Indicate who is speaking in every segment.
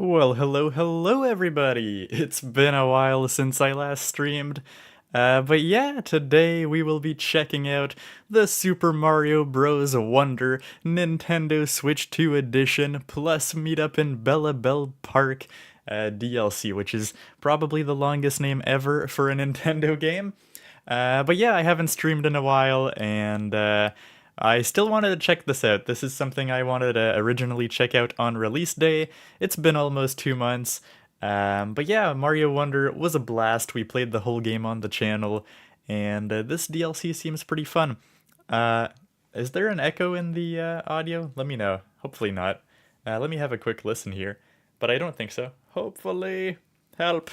Speaker 1: Well, hello everybody! It's been a while since I last streamed. But yeah, today we will be checking out the Super Mario Bros. Wonder Nintendo Switch 2 Edition plus Meetup in Bellabel Park DLC, which is probably the longest name ever for a Nintendo game. But yeah, I haven't streamed in a while, and I still wanted to check this out. This is something I wanted to originally check out on release day. It's been almost 2 months. But yeah, Mario Wonder was a blast. We played the whole game on the channel, and this DLC seems pretty fun. Uh, is there an echo in the audio? Let me know. Hopefully not. Let me have a quick listen here. But I don't think so. Hopefully. Help.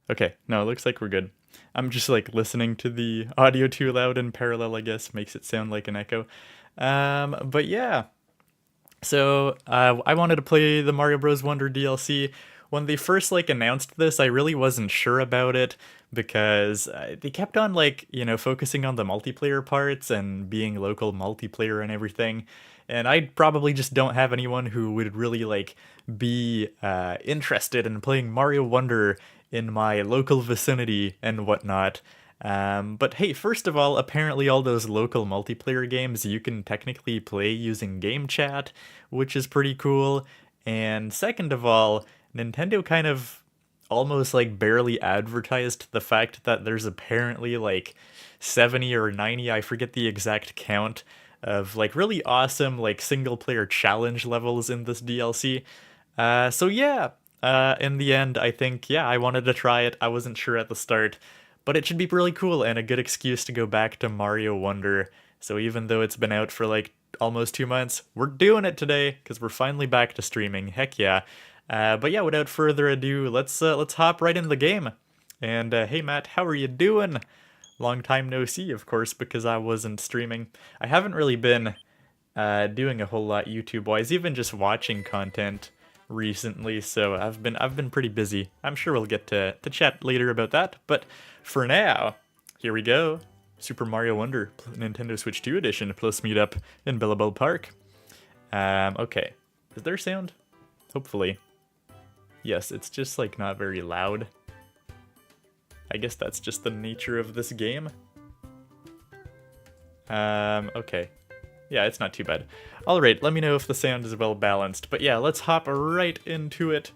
Speaker 1: Okay, no, it looks like we're good. I'm just like listening to the audio too loud in parallel, I guess, makes it sound like an echo. But yeah, so I wanted to play the Mario Bros. Wonder DLC. When they first like announced this, I really wasn't sure about it because they kept on like focusing on the multiplayer parts and being local multiplayer and everything. And I probably just don't have anyone who would really like be interested in playing Mario Wonder in my local vicinity and whatnot. But hey, first of all, apparently all those local multiplayer games you can technically play using game chat, which is pretty cool. And second of all, Nintendo kind of almost like barely advertised the fact that there's apparently like 70 or 90, I forget the exact count, of like really awesome like single player challenge levels in this DLC. So yeah, in the end, I think, yeah, I wanted to try it. I wasn't sure at the start, but it should be really cool and a good excuse to go back to Mario Wonder. So even though it's been out for like almost 2 months, we're doing it today because we're finally back to streaming. Heck yeah. But yeah, without further ado, let's hop right in the game. And hey Matt, how are you doing? Long time no see, of course, because I wasn't streaming. I haven't really been doing a whole lot YouTube wise, even just watching content recently, so I've been pretty busy. I'm sure we'll get to chat later about that, but for now, here we go. Super Mario Wonder Nintendo Switch 2 Edition plus Meetup in Bellabel Park. Okay. Is there sound? Hopefully. Yes, it's just like not very loud. I guess that's just the nature of this game. Okay. Yeah, it's not too bad. Alright, let me know if the sound is well balanced. But yeah, let's hop right into it.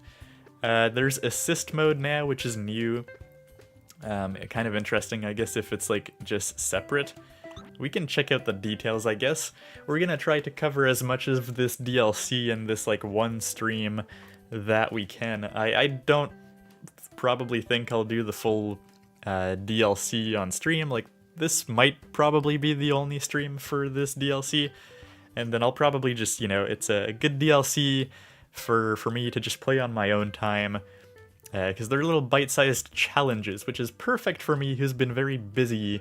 Speaker 1: There's assist mode now, which is new. Kind of interesting, I guess, if it's like just separate. We can check out the details, I guess. We're gonna try to cover as much of this DLC in this like one stream that we can. I don't probably think I'll do the full DLC on stream. Like, this might probably be the only stream for this DLC, and then I'll probably just, it's a good DLC for me to just play on my own time, because they're little bite-sized challenges, which is perfect for me who's been very busy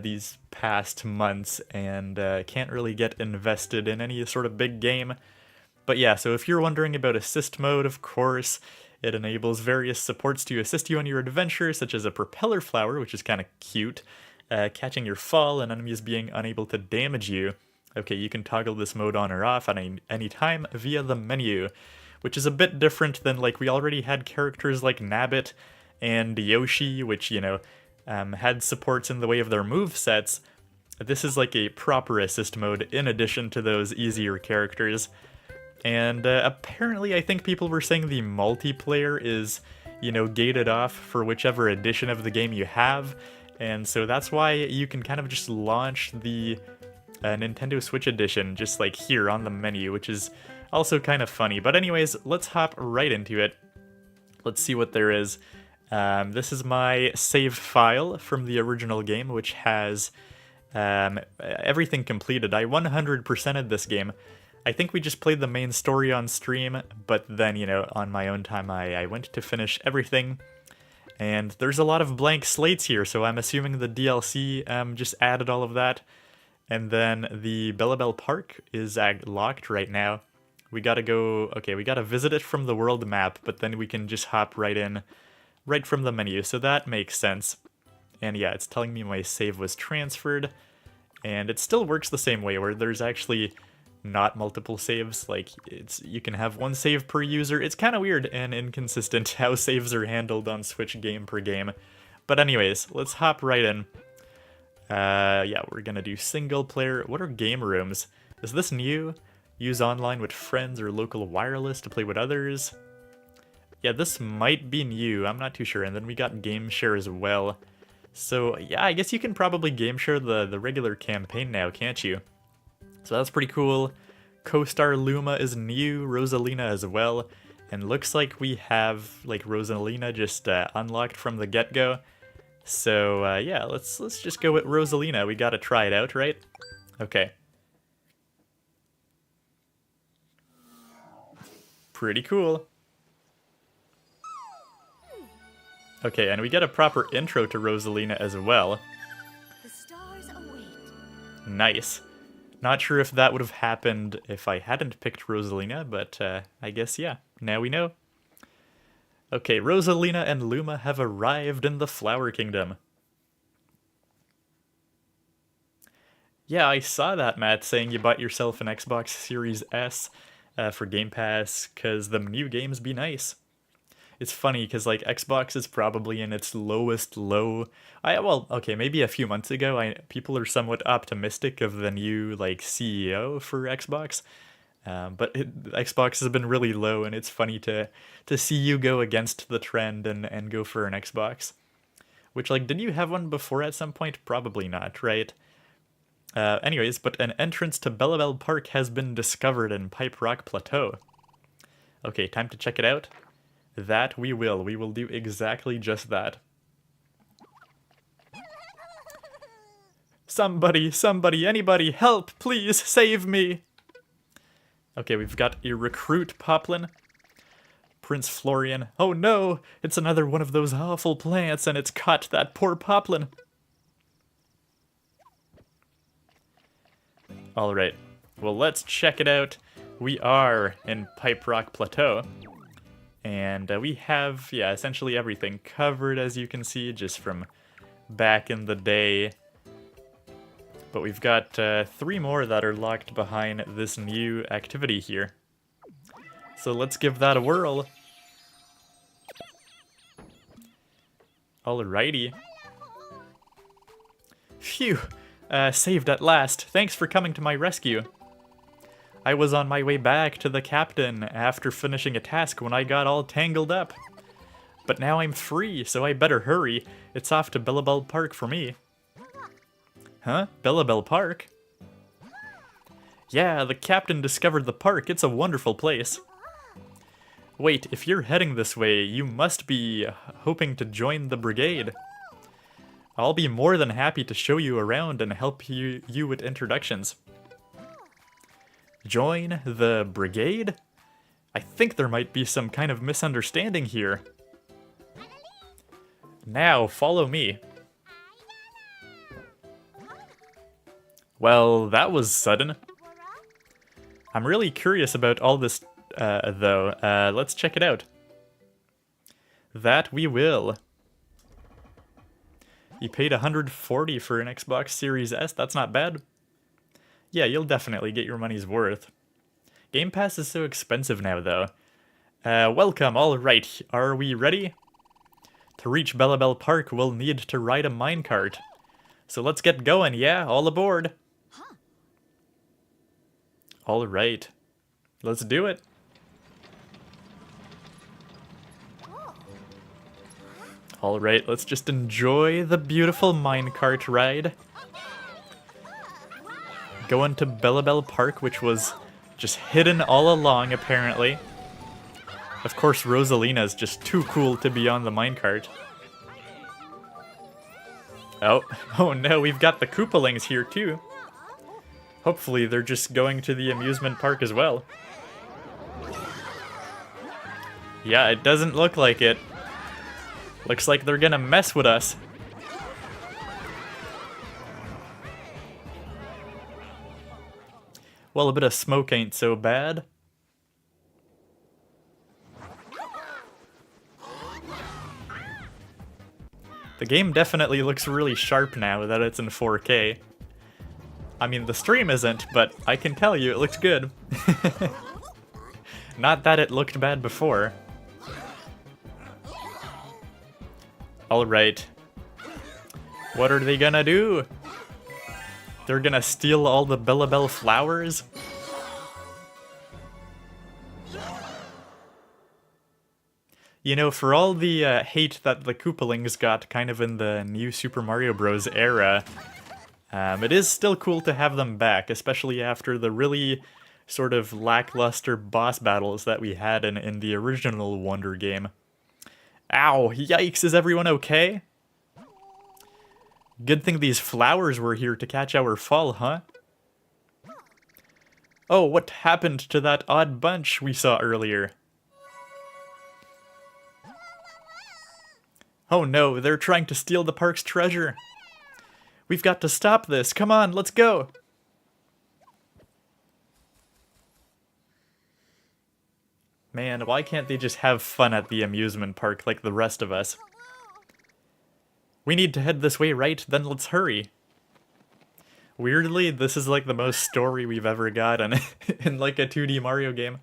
Speaker 1: these past months and can't really get invested in any sort of big game. But yeah, so if you're wondering about assist mode, of course, it enables various supports to assist you on your adventure, such as a propeller flower, which is kind of cute, catching your fall and enemies being unable to damage you. Okay, you can toggle this mode on or off at any time via the menu, which is a bit different than, like, we already had characters like Nabbit and Yoshi, which, had supports in the way of their movesets. This is like a proper assist mode in addition to those easier characters. And apparently I think people were saying the multiplayer is, gated off for whichever edition of the game you have. And so that's why you can kind of just launch the Nintendo Switch Edition just like here on the menu, which is also kind of funny. But anyways, let's hop right into it. Let's see what there is. This is my save file from the original game, which has everything completed. I 100%ed this game. I think we just played the main story on stream, but then, on my own time, I went to finish everything. And there's a lot of blank slates here, so I'm assuming the DLC just added all of that. And then the Bellabel Park is locked right now. We gotta go, okay, we gotta visit it from the world map, but then we can just hop right in, right from the menu, so that makes sense. And yeah, it's telling me my save was transferred. and it still works the same way, where there's actually not multiple saves. Like, you can have one save per user. It's kind of weird and inconsistent how saves are handled on Switch game per game. But anyways, let's hop right in. Yeah, we're gonna do single player. What are game rooms? Is this new? Use online with friends or local wireless to play with others. Yeah, this might be new. I'm not too sure. And then we got game share as well. So yeah, I guess you can probably game share the regular campaign now, can't you? So that's pretty cool. Co-star Luma is new, Rosalina as well. And looks like we have like Rosalina just unlocked from the get-go. So yeah, let's just go with Rosalina. We gotta try it out, right? Okay. Pretty cool. Okay, and we get a proper intro to Rosalina as well.
Speaker 2: The stars await.
Speaker 1: Nice. Not sure if that would have happened if I hadn't picked Rosalina, but I guess yeah, now we know. Okay, Rosalina and Luma have arrived in the Flower Kingdom. Yeah, I saw that, Matt, saying you bought yourself an Xbox Series S for Game Pass, because the new games be nice. It's funny, because like Xbox is probably in its lowest low. Well, okay, maybe a few months ago, people are somewhat optimistic of the new like CEO for Xbox. But Xbox has been really low, and it's funny to see you go against the trend and go for an Xbox. Which, like, did you have one before at some point? Probably not, right? Anyways, but an entrance to Bellabel Park has been discovered in Pipe Rock Plateau. Okay, time to check it out. That we will. We will do exactly just that. Somebody, anybody, help, please, save me! Okay, we've got a recruit Poplin. Prince Florian. Oh no! It's another one of those awful plants, and it's caught that poor Poplin. Alright, well, let's check it out. We are in Pipe Rock Plateau. And we have, yeah, essentially everything covered, as you can see, just from back in the day. But we've got 3 more that are locked behind this new activity here. So let's give that a whirl. Alrighty. Phew, saved at last. Thanks for coming to my rescue. I was on my way back to the captain after finishing a task when I got all tangled up. But now I'm free, so I better hurry. It's off to Bellabel Park for me. Huh? Bellabel Park? Yeah, the captain discovered the park. It's a wonderful place. Wait, if you're heading this way, you must be hoping to join the brigade. I'll be more than happy to show you around and help you with introductions. Join the brigade? I think there might be some kind of misunderstanding here. Now, follow me. Well, that was sudden. I'm really curious about all this, though. Let's check it out. That we will. You paid $140 for an Xbox Series S? That's not bad. Yeah, you'll definitely get your money's worth. Game Pass is so expensive now, though. Welcome, alright, are we ready? To reach Bellabel Park, we'll need to ride a minecart. So let's get going, yeah? All aboard! Alright, let's do it. Alright, let's just enjoy the beautiful minecart ride. Going to Bellabel Park, which was just hidden all along, apparently. Of course, Rosalina's just too cool to be on the minecart. Oh no, we've got the Koopalings here too. Hopefully they're just going to the amusement park as well. Yeah, it doesn't look like it. Looks like they're gonna mess with us. Well, a bit of smoke ain't so bad. The game definitely looks really sharp now that it's in 4K. I mean, the stream isn't, but I can tell you it looked good. Not that it looked bad before. Alright. What are they gonna do? They're gonna steal all the Bellabel flowers? You know, for all the hate that the Koopalings got kind of in the new Super Mario Bros. Era, it is still cool to have them back, especially after the really sort of lackluster boss battles that we had in the original Wonder game. Ow, yikes, is everyone okay? Good thing these flowers were here to catch our fall, huh? Oh, what happened to that odd bunch we saw earlier? Oh no, they're trying to steal the park's treasure. We've got to stop this. Come on, let's go. Man, why can't they just have fun at the amusement park like the rest of us? We need to head this way, right? Then let's hurry. Weirdly, this is like the most story we've ever gotten in like a 2D Mario game.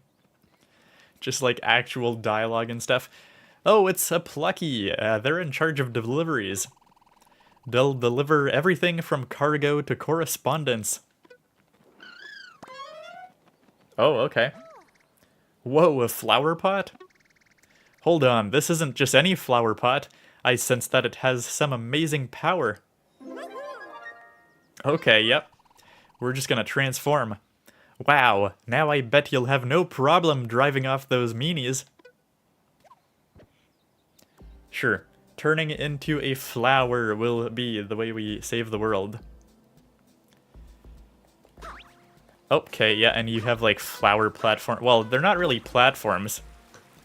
Speaker 1: Just like actual dialogue and stuff. Oh, it's a Plucky. They're in charge of deliveries. They'll deliver everything from cargo to correspondence. Oh, okay. Whoa, a flower pot? Hold on, this isn't just any flower pot. I sense that it has some amazing power. Okay, yep. We're just gonna transform. Wow, now I bet you'll have no problem driving off those meanies. Sure, turning into a flower will be the way we save the world. Okay, yeah, and you have like flower platform. Well, they're not really platforms.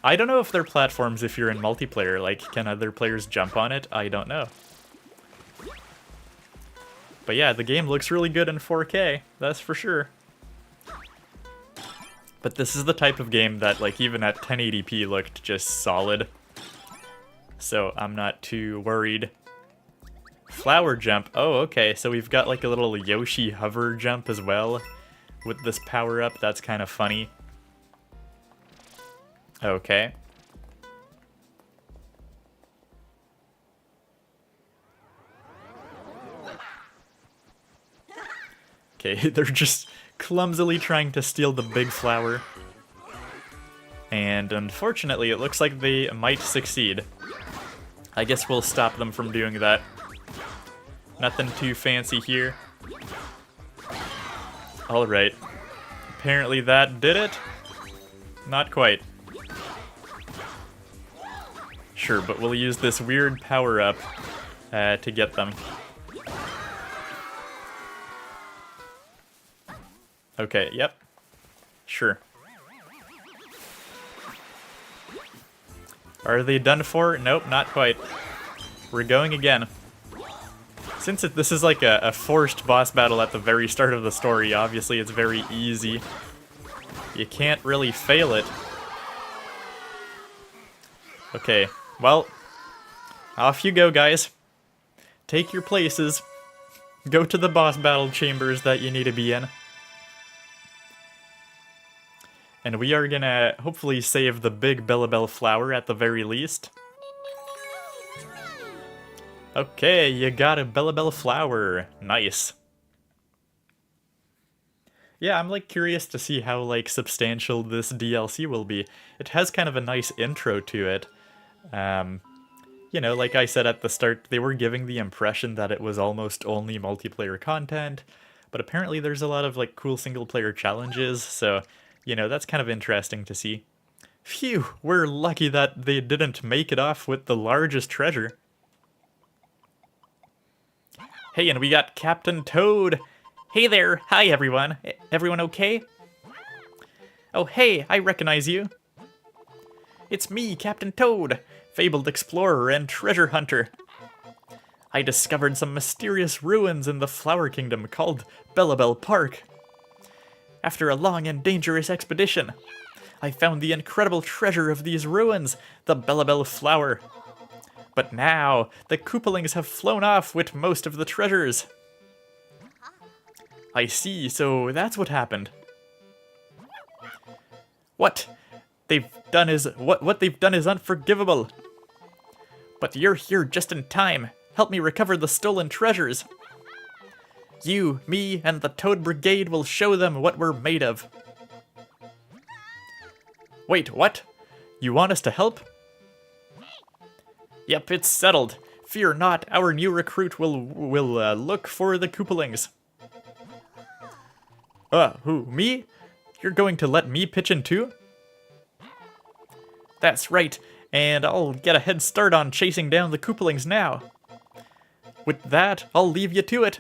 Speaker 1: I don't know if they're platforms if you're in multiplayer. Like, can other players jump on it? I don't know. But yeah, the game looks really good in 4K, that's for sure. But this is the type of game that, like, even at 1080p looked just solid. So I'm not too worried. Flower jump. Oh, okay, so we've got like a little Yoshi hover jump as well with this power up. That's kind of funny. Okay. Okay, they're just clumsily trying to steal the big flower. And unfortunately, it looks like they might succeed. I guess we'll stop them from doing that. Nothing too fancy here. Alright. Apparently that did it. Not quite. Sure, but we'll use this weird power-up to get them. Okay, yep. Sure. Are they done for? Nope, not quite. We're going again. Since this is like a forced boss battle at the very start of the story, obviously it's very easy. You can't really fail it. Okay, well, off you go, guys. Take your places. Go to the boss battle chambers that you need to be in. And we are gonna hopefully save the big Bellabel flower at the very least. Okay, you got a Bellabel flower. Nice. Yeah, I'm like curious to see how like substantial this DLC will be. It has kind of a nice intro to it. You know, like I said at the start, they were giving the impression that it was almost only multiplayer content, but apparently there's a lot of like cool single player challenges, so you know, that's kind of interesting to see. Phew, we're lucky that they didn't make it off with the largest treasure. Hey, and we got Captain Toad. Hey there, hi everyone. Everyone okay? Oh hey, I recognize you. It's me, Captain Toad, fabled explorer and treasure hunter. I discovered some mysterious ruins in the Flower Kingdom called Bellabel Park. After a long and dangerous expedition, I found the incredible treasure of these ruins, the Bellabel flower. But now, the Koopalings have flown off with most of the treasures. I see, so that's what happened. What they've done is what they've done is unforgivable. But you're here just in time. Help me recover the stolen treasures. You, me, and the Toad Brigade will show them what we're made of. Wait, what? You want us to help? Yep, it's settled. Fear not, our new recruit will look for the Koopalings. Who, me? You're going to let me pitch in too? That's right, and I'll get a head start on chasing down the Koopalings now. With that, I'll leave you to it.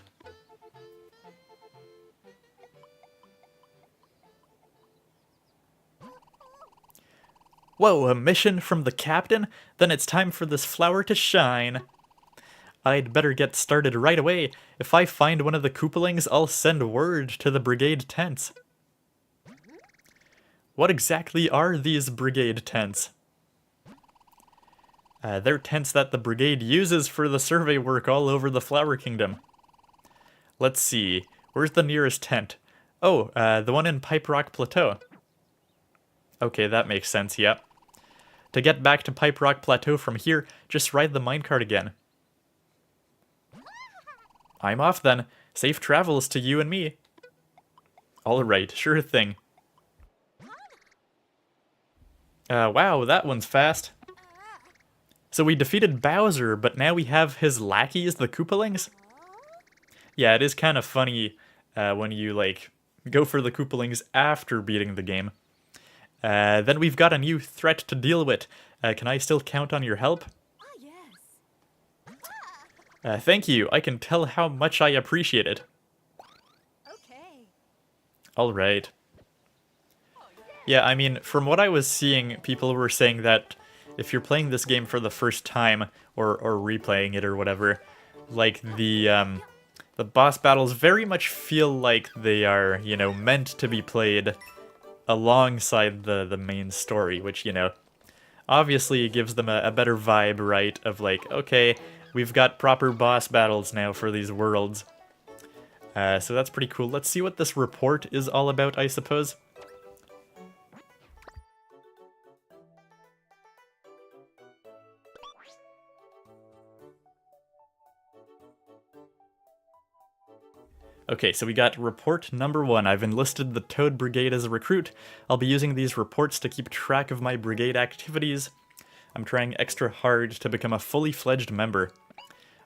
Speaker 1: Whoa, a mission from the captain? Then it's time for this flower to shine. I'd better get started right away. If I find one of the Koopalings, I'll send word to the brigade tents. What exactly are these brigade tents? They're tents that the brigade uses for the survey work all over the Flower Kingdom. Let's see, where's the nearest tent? Oh, the one in Pipe Rock Plateau. Okay, that makes sense, yep. To get back to Pipe Rock Plateau from here, just ride the minecart again. I'm off then. Safe travels to you and me. Alright, sure thing. Wow, that one's fast. So we defeated Bowser, but now we have his lackeys, the Koopalings? Yeah, it is kind of funny when you, like, go for the Koopalings after beating the game. Then we've got a new threat to deal with. Can I still count on your help?
Speaker 2: Yes.
Speaker 1: Thank you. I can tell how much I appreciate it.
Speaker 2: Okay.
Speaker 1: Alright. Yeah, I mean, from what I was seeing, people were saying that if you're playing this game for the first time, or replaying it or whatever, like, the boss battles very much feel like they are, you know, meant to be played alongside the main story, which, you know, obviously gives them a better vibe, right, of like, okay, we've got proper boss battles now for these worlds. So that's pretty cool. Let's see what this report is all about, I suppose. Okay, so we got report number 1. I've enlisted the Toad Brigade as a recruit. I'll be using these reports to keep track of my brigade activities. I'm trying extra hard to become a fully fledged member.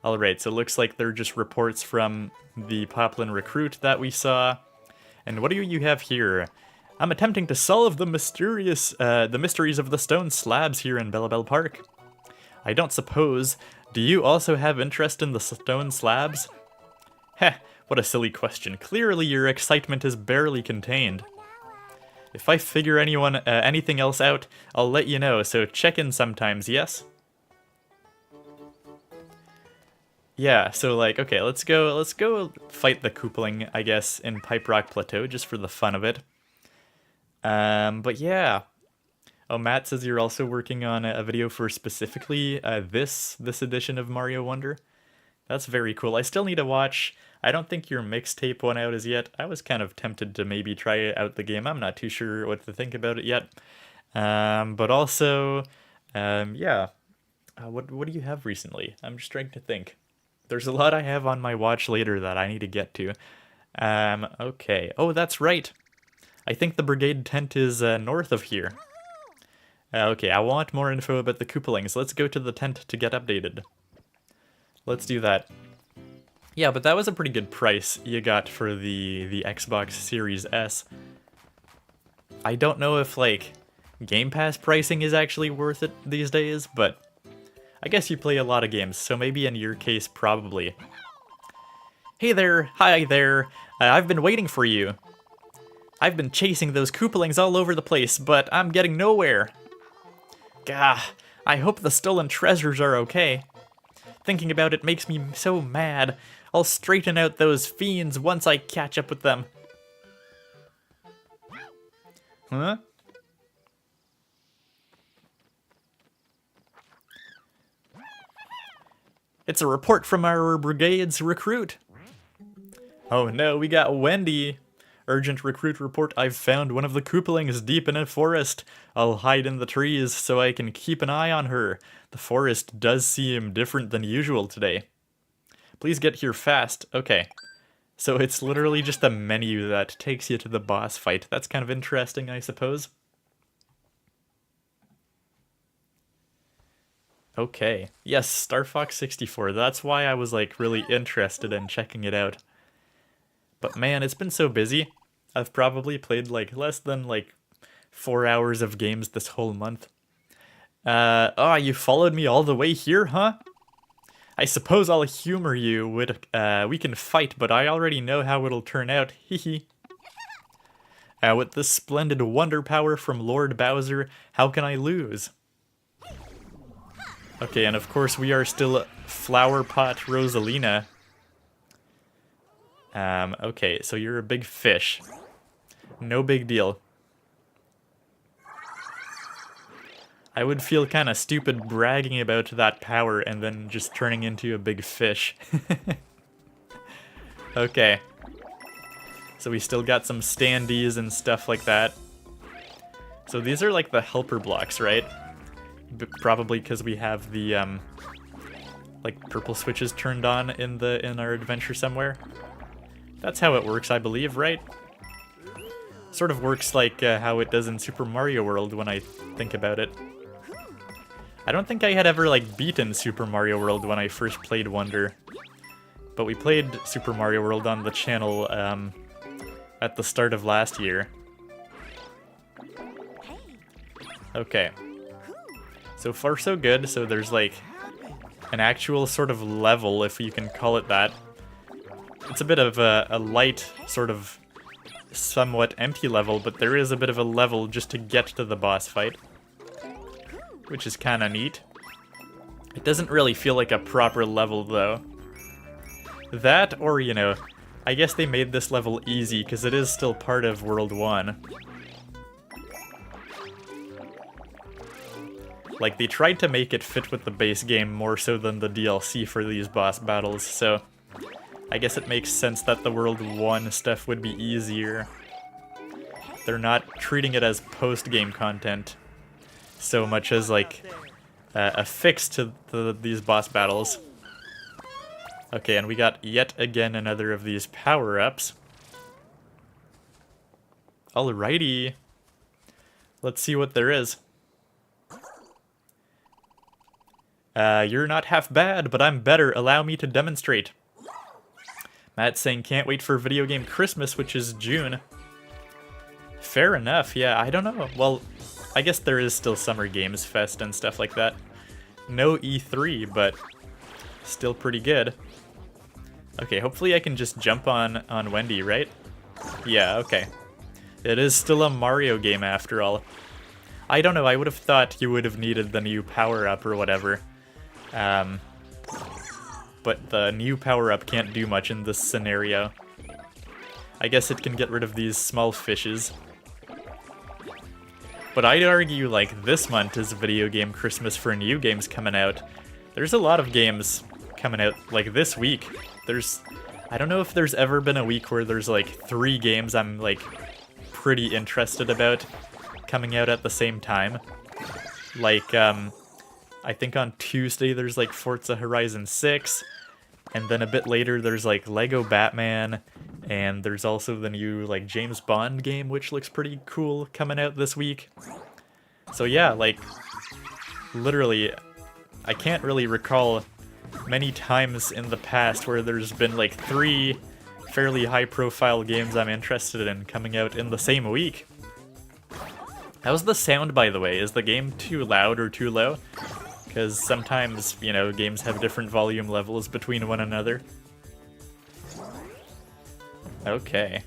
Speaker 1: Alright, so it looks like they're just reports from the Poplin recruit that we saw. And what do you have here? I'm attempting to solve the mysteries of the stone slabs here in Bellabel Park. I don't suppose. Do you also have interest in the stone slabs? Heh. What a silly question. Clearly your excitement is barely contained. If I figure anything else out, I'll let you know, so check in sometimes, yes? Yeah, so like, okay, let's go fight the Koopaling, I guess, in Pipe Rock Plateau, just for the fun of it. But yeah. Oh, Matt says you're also working on a video for specifically this edition of Mario Wonder. That's very cool. I still need to watch. I don't think your mixtape one out as yet. I was kind of tempted to maybe try out the game. I'm not too sure what to think about it yet. But also, yeah. What do you have recently? I'm just trying to think. There's a lot I have on my watch later that I need to get to. Okay. Oh, that's right. I think the brigade tent is north of here. Okay, I want more info about the Koopalings. Let's go to the tent to get updated. Let's do that. Yeah, but that was a pretty good price you got for the Xbox Series S. I don't know if, like, Game Pass pricing is actually worth it these days, but I guess you play a lot of games, so maybe in your case, probably. Hey there, hi there, I've been waiting for you. I've been chasing those Koopalings all over the place, but I'm getting nowhere. Gah, I hope the stolen treasures are okay. Thinking about it makes me so mad. I'll straighten out those fiends once I catch up with them. Huh? It's a report from our brigade's recruit. Oh no, we got Wendy! Urgent recruit report, I've found one of the Koopalings deep in a forest. I'll hide in the trees so I can keep an eye on her. The forest does seem different than usual today. Please get here fast. Okay. So it's literally just a menu that takes you to the boss fight. That's kind of interesting, I suppose. Okay. Yes, Star Fox 64. That's why I was like really interested in checking it out. But man, it's been so busy. I've probably played like less than like 4 hours of games this whole month. Oh, you followed me all the way here, huh? I suppose I'll humor you with, we can fight, but I already know how it'll turn out, hehe. With this splendid wonder power from Lord Bowser, how can I lose? Okay, and of course we are still Flower Pot Rosalina. Okay, so you're a big fish. No big deal. I would feel kind of stupid bragging about that power and then just turning into a big fish. Okay. So we still got some standees and stuff like that. So these are like the helper blocks, right? Probably because we have the like purple switches turned on in our adventure somewhere. That's how it works, I believe, right? Sort of works like how it does in Super Mario World when I think about it. I don't think I had ever like beaten Super Mario World when I first played Wonder. But we played Super Mario World on the channel at the start of last year. Okay. So far so good, so there's like an actual sort of level, if you can call it that. It's a bit of a light, sort of somewhat empty level, but there is a bit of a level just to get to the boss fight, which is kind of neat. It doesn't really feel like a proper level, though. That, or, you know, I guess they made this level easy, because it is still part of World 1. Like, they tried to make it fit with the base game more so than the DLC for these boss battles, so I guess it makes sense that the World 1 stuff would be easier. They're not treating it as post-game content so much as, like, a fix to these boss battles. Okay, and we got yet again another of these power-ups. Alrighty. Let's see what there is. You're not half bad, but I'm better. Allow me to demonstrate. Matt's saying can't wait for Video Game Christmas, which is June. Fair enough, yeah, I don't know. Well, I guess there is still Summer Games Fest and stuff like that. No E3, but still pretty good. Okay, hopefully I can just jump on Wendy, right? Yeah, okay. It is still a Mario game after all. I don't know, I would have thought you would have needed the new power-up or whatever. But the new power-up can't do much in this scenario. I guess it can get rid of these small fishes. But I'd argue, like, this month is Video Game Christmas for new games coming out. There's a lot of games coming out, like, this week. I don't know if there's ever been a week where there's, like, 3 games I'm, like, pretty interested about coming out at the same time. Like, I think on Tuesday there's, like, Forza Horizon 6, and then a bit later there's, like, Lego Batman, and there's also the new, like, James Bond game, which looks pretty cool, coming out this week. So yeah, like, literally, I can't really recall many times in the past where there's been, like, 3 fairly high-profile games I'm interested in coming out in the same week. How's the sound, by the way? Is the game too loud or too low? Because sometimes, you know, games have different volume levels between one another. Okay.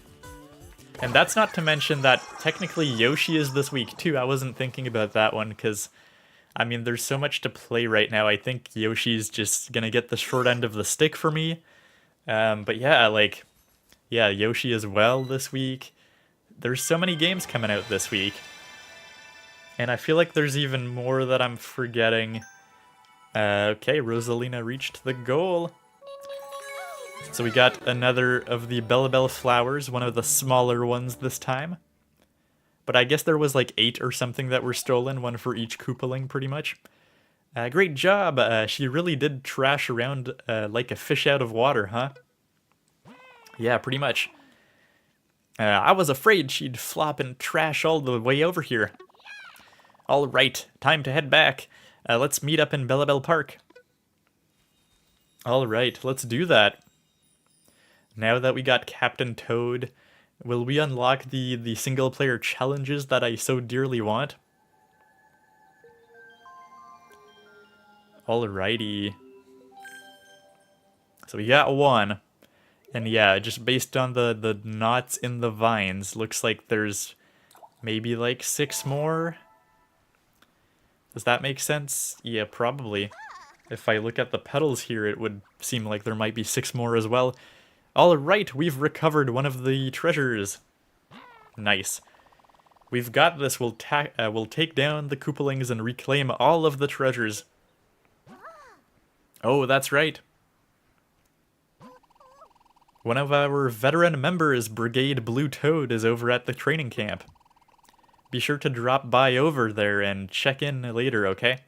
Speaker 1: And that's not to mention that technically Yoshi is this week too. I wasn't thinking about that one because, I mean, there's so much to play right now. I think Yoshi's just gonna get the short end of the stick for me. But yeah, like, yeah, Yoshi as well this week. There's so many games coming out this week. And I feel like there's even more that I'm forgetting. Okay, Rosalina reached the goal. So we got another of the Bellabel flowers, one of the smaller ones this time. But I guess there was like 8 or something that were stolen, one for each Koopaling pretty much. Great job, she really did trash around like a fish out of water, huh? Yeah, pretty much. I was afraid she'd flop and trash all the way over here. Alright, time to head back. Let's meet up in Bellabel Park. Alright, let's do that. Now that we got Captain Toad, will we unlock the single player challenges that I so dearly want? Alrighty. So we got one. And yeah, just based on the knots in the vines, looks like there's maybe like 6 more. Does that make sense? Yeah, probably. If I look at the petals here, it would seem like there might be 6 more as well. Alright, we've recovered one of the treasures. Nice. We've got this. We'll take down the Koopalings and reclaim all of the treasures. Oh, that's right. One of our veteran members, Brigade Blue Toad, is over at the training camp. Be sure to drop by over there and check in later, okay?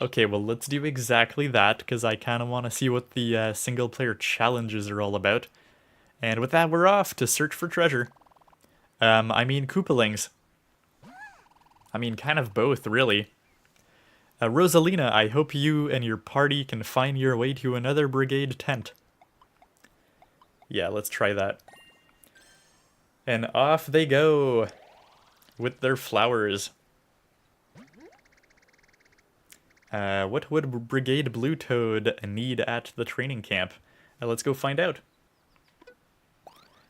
Speaker 1: Okay, well, let's do exactly that, because I kind of want to see what the single-player challenges are all about. And with that, we're off to search for treasure. I mean Koopalings. I mean, kind of both, really. Rosalina, I hope you and your party can find your way to another brigade tent. Yeah, let's try that. And off they go with their flowers. What would Brigade Blue Toad need at the training camp? Let's go find out.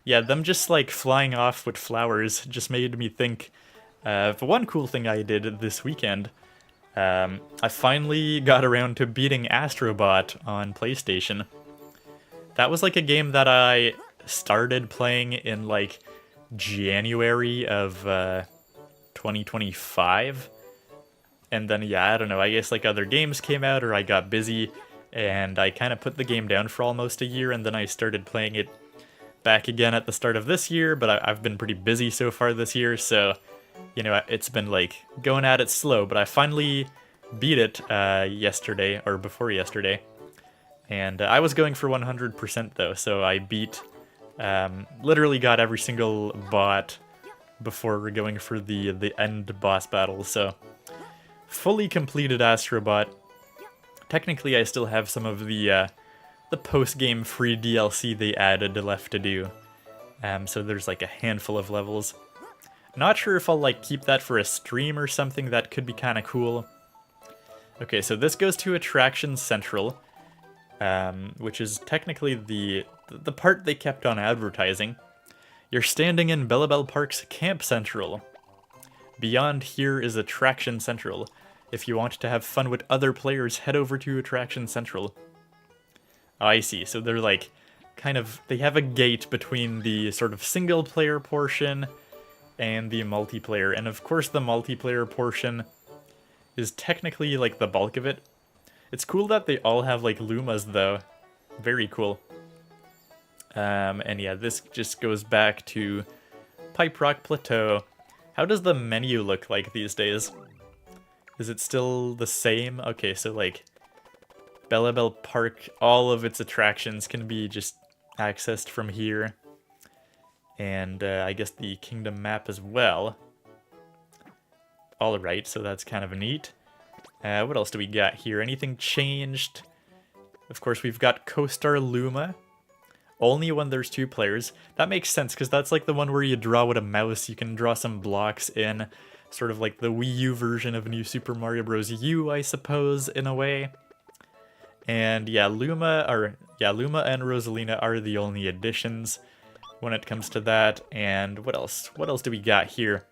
Speaker 1: Yeah, them just like flying off with flowers just made me think of one cool thing I did this weekend. I finally got around to beating Astrobot on PlayStation. That was like a game that I started playing in like January of 2025. And then, yeah, I don't know, I guess like other games came out or I got busy and I kind of put the game down for almost a year and then I started playing it back again at the start of this year, but I've been pretty busy so far this year, so, you know, it's been like going at it slow, but I finally beat it yesterday, or before yesterday, and I was going for 100% though, so I beat, literally got every single bot before going for the end boss battle, so fully completed Astrobot. Technically I still have some of the post-game free DLC they added left to do, so there's like a handful of levels. Not sure if I'll like keep that for a stream or something. That could be kind of cool. Okay, so this goes to Attraction Central, which is technically the part they kept on advertising. You're standing in Bellabel Park's Camp Central. Beyond here is Attraction Central. If you want to have fun with other players, head over to Attraction Central. Oh, I see, so they're like, kind of, they have a gate between the sort of single player portion and the multiplayer, and of course the multiplayer portion is technically like the bulk of it. It's cool that they all have like Lumas though, very cool. And yeah, this just goes back to Pipe Rock Plateau. How does the menu look like these days? Is it still the same? Okay, so like Bellabel Park, all of its attractions can be just accessed from here. And I guess the kingdom map as well. Alright, so that's kind of neat. What else do we got here? Anything changed? Of course, we've got Co-Star Luma. Only when there's 2 players. That makes sense, because that's like the one where you draw with a mouse. You can draw some blocks in. Sort of like the Wii U version of New Super Mario Bros. U, I suppose, in a way. And yeah, Luma and Rosalina are the only additions when it comes to that. And what else? What else do we got here?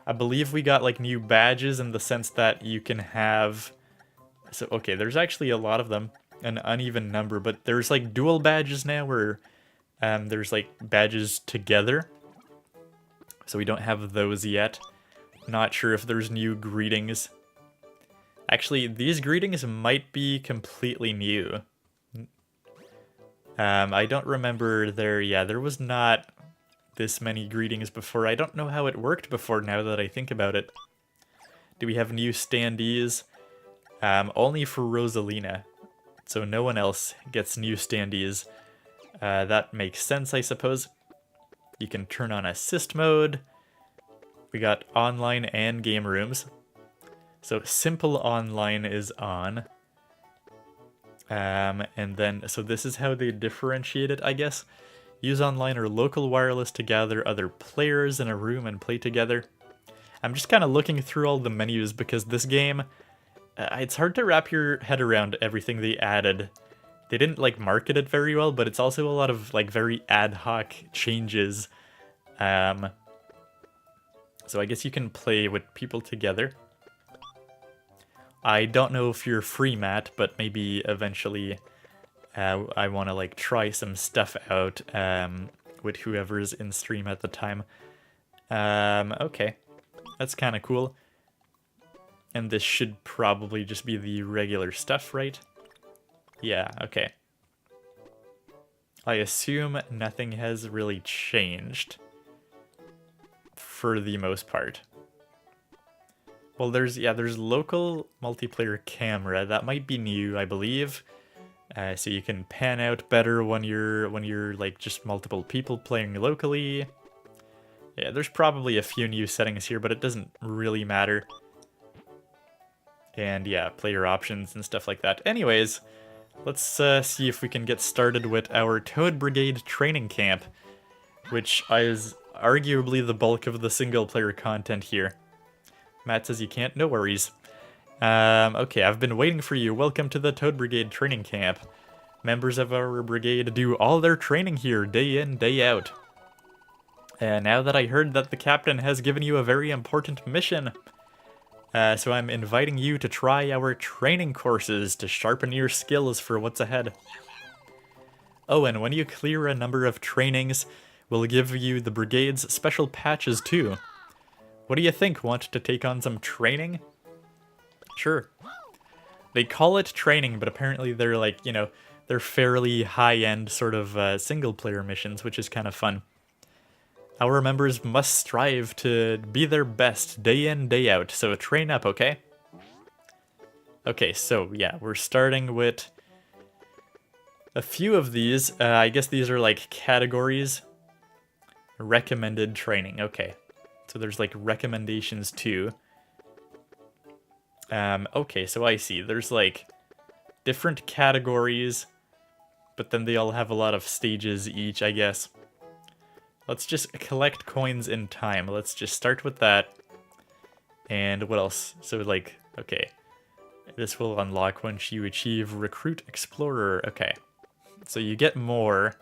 Speaker 1: I believe we got like new badges in the sense that you can have... So, okay, there's actually a lot of them. An uneven number, but there's like dual badges now where there's like badges together. So we don't have those yet. Not sure if there's new greetings. Actually, these greetings might be completely new. I don't remember there. Yeah, there was not this many greetings before. I don't know how it worked before now that I think about it. Do we have new standees? Only for Rosalina. So no one else gets new standees. That makes sense, I suppose. You can turn on assist mode. We got online and game rooms. So simple online is on. And then, so this is how they differentiate it, I guess. Use online or local wireless to gather other players in a room and play together. I'm just kind of looking through all the menus because this game, it's hard to wrap your head around everything they added. They didn't like market it very well, but it's also a lot of like very ad hoc changes. So I guess you can play with people together. I don't know if you're free, Matt, but maybe eventually I want to like try some stuff out with whoever's in stream at the time. Okay, that's kind of cool. And this should probably just be the regular stuff, right? Yeah, okay. I assume nothing has really changed for the most part. Well, there's local multiplayer camera. That might be new, I believe. So you can pan out better when you're like just multiple people playing locally. Yeah, there's probably a few new settings here, but it doesn't really matter. And yeah, player options and stuff like that. Anyways, let's see if we can get started with our Toad Brigade Training Camp, which is arguably the bulk of the single player content here. Matt says you can't, no worries. Okay, I've been waiting for you. Welcome to the Toad Brigade Training Camp. Members of our brigade do all their training here, day in, day out. And now that I heard that the captain has given you a very important mission, so I'm inviting you to try our training courses to sharpen your skills for what's ahead. Oh, and when you clear a number of trainings, we'll give you the brigade's special patches too. What do you think? Want to take on some training? Sure. They call it training, but apparently they're like, you know, they're fairly high-end sort of single-player missions, which is kind of fun. Our members must strive to be their best day in, day out, so train up, okay? Okay, so yeah, we're starting with a few of these. I guess these are like categories. Recommended training, okay. So there's like recommendations too. Okay, so I see. There's like different categories, but then they all have a lot of stages each, I guess. Let's just collect coins in time. Let's just start with that. And what else? So like, okay. This will unlock once you achieve Recruit Explorer. Okay. So you get more,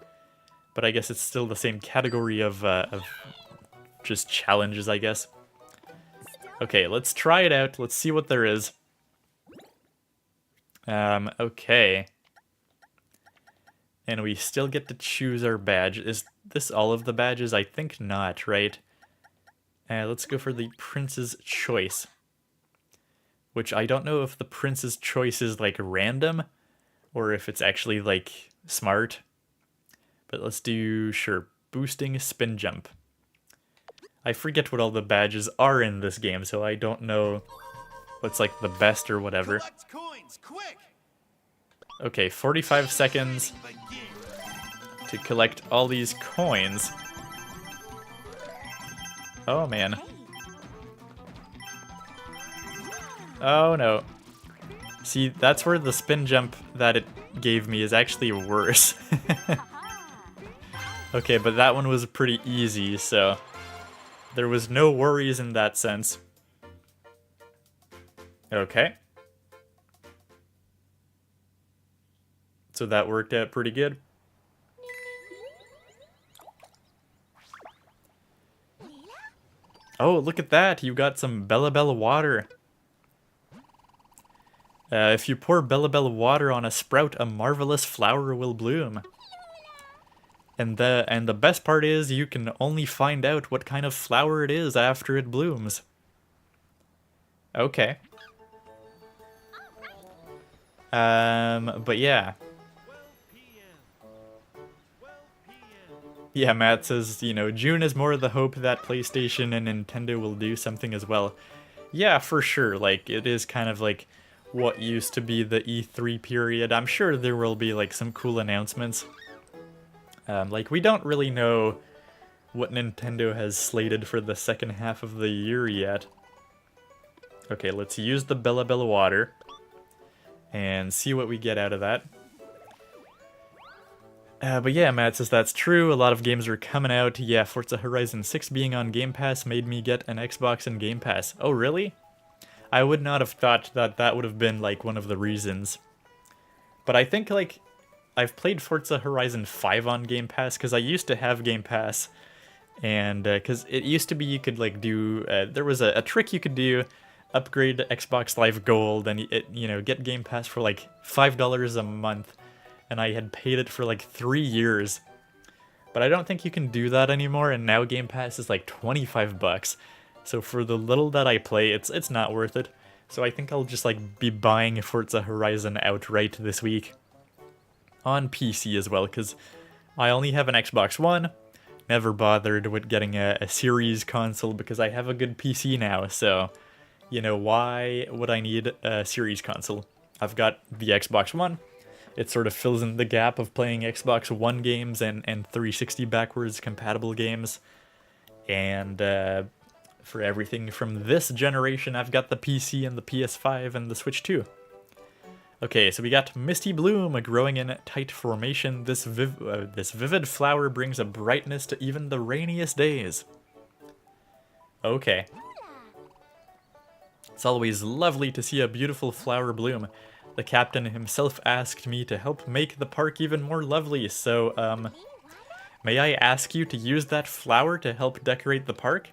Speaker 1: but I guess it's still the same category of just challenges, I guess. Okay, let's try it out. Let's see what there is. Okay. And we still get to choose our badge. Is this all of the badges? I think not, right? Let's go for the Prince's Choice. Which I don't know if the Prince's Choice is like random, or if it's actually like smart. But let's do, sure, boosting spin jump. I forget what all the badges are in this game, so I don't know what's like the best or whatever.
Speaker 3: Coins, quick!
Speaker 1: Okay, 45 seconds to collect all these coins. Oh man. Oh no. See, that's where the spin jump that it gave me is actually worse. Okay, but that one was pretty easy, so there was no worries in that sense. Okay. So that worked out pretty good. Oh, look at that! You got some Bellabel water. If you pour Bellabel water on a sprout, a marvelous flower will bloom. And the best part is you can only find out what kind of flower it is after it blooms. Okay. But yeah. Yeah, Matt says, you know, June is more the hope that PlayStation and Nintendo will do something as well. Yeah, for sure. Like, it is kind of like what used to be the E3 period. I'm sure there will be like some cool announcements. Like, we don't really know what Nintendo has slated for the second half of the year yet. Okay, let's use the Bellabel water and see what we get out of that. But yeah, Matt says that's true. A lot of games are coming out. Yeah, Forza Horizon 6 being on Game Pass made me get an Xbox and Game Pass. Oh, really? I would not have thought that that would have been like one of the reasons. But I think like I've played Forza Horizon 5 on Game Pass because I used to have Game Pass. And because it used to be you could like do, there was a trick you could do, upgrade to Xbox Live Gold and you know, get Game Pass for like $5 a month. And I had paid it for like 3 years. But I don't think you can do that anymore, and now Game Pass is like 25 bucks. So for the little that I play, it's not worth it. So I think I'll just like be buying Forza Horizon outright this week. On PC as well, because I only have an Xbox One. Never bothered with getting a series console because I have a good PC now, so, you know, why would I need a series console? I've got the Xbox One. It sort of fills in the gap of playing Xbox One games and 360 backwards compatible games. And for everything from this generation, I've got the PC and the PS5 and the Switch 2. Okay, so we got Misty Bloom growing in tight formation. This vivid flower brings a brightness to even the rainiest days. Okay. It's always lovely to see a beautiful flower bloom. The captain himself asked me to help make the park even more lovely, so, may I ask you to use that flower to help decorate the park?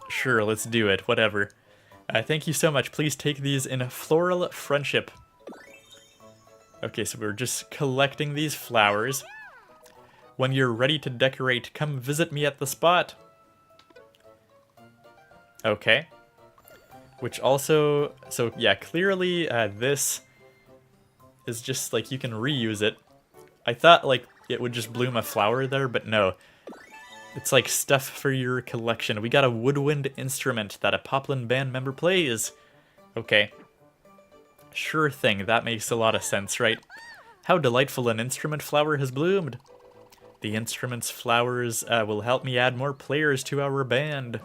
Speaker 1: Sure, let's do it, whatever. Thank you so much. Please take these in floral friendship. Okay, so we're just collecting these flowers. When you're ready to decorate, come visit me at the spot. Okay. Which also, so yeah, clearly this is just like you can reuse it. I thought like it would just bloom a flower there, but no. It's like stuff for your collection. We got a woodwind instrument that a Poplin band member plays. Okay. Sure thing, that makes a lot of sense, right? How delightful an instrument flower has bloomed. The instrument's flowers will help me add more players to our band.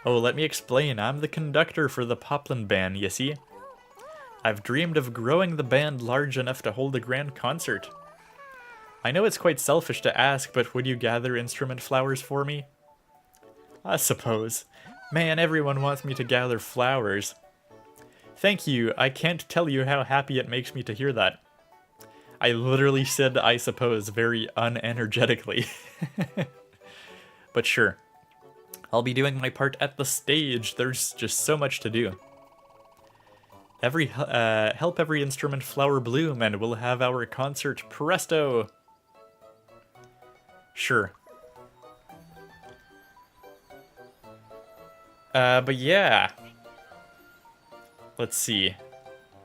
Speaker 1: Oh, let me explain. I'm the conductor for the Poplin band, you see? I've dreamed of growing the band large enough to hold a grand concert. I know it's quite selfish to ask, but would you gather instrument flowers for me? I suppose. Man, everyone wants me to gather flowers. Thank you. I can't tell you how happy it makes me to hear that. I literally said I suppose very unenergetically. But sure. I'll be doing my part at the stage. There's just so much to do. Help every instrument flower bloom and we'll have our concert presto. Sure. But yeah. Let's see.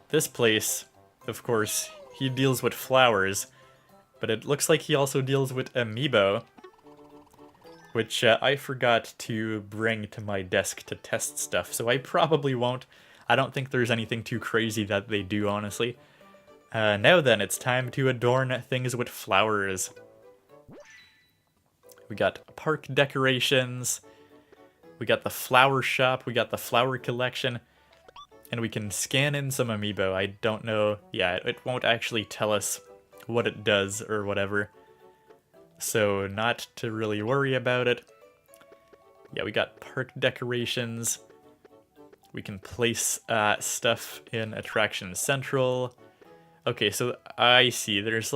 Speaker 1: This place, of course, he deals with flowers, but it looks like he also deals with amiibo. Which I forgot to bring to my desk to test stuff, so I probably won't. I don't think there's anything too crazy that they do, honestly. Now then, it's time to adorn things with flowers. We got park decorations, we got the flower shop, we got the flower collection, and we can scan in some amiibo. I don't know, yeah, it won't actually tell us what it does or whatever. So not to really worry about it. Yeah, we got park decorations. We can place stuff in Attraction Central. Okay, so I see. There's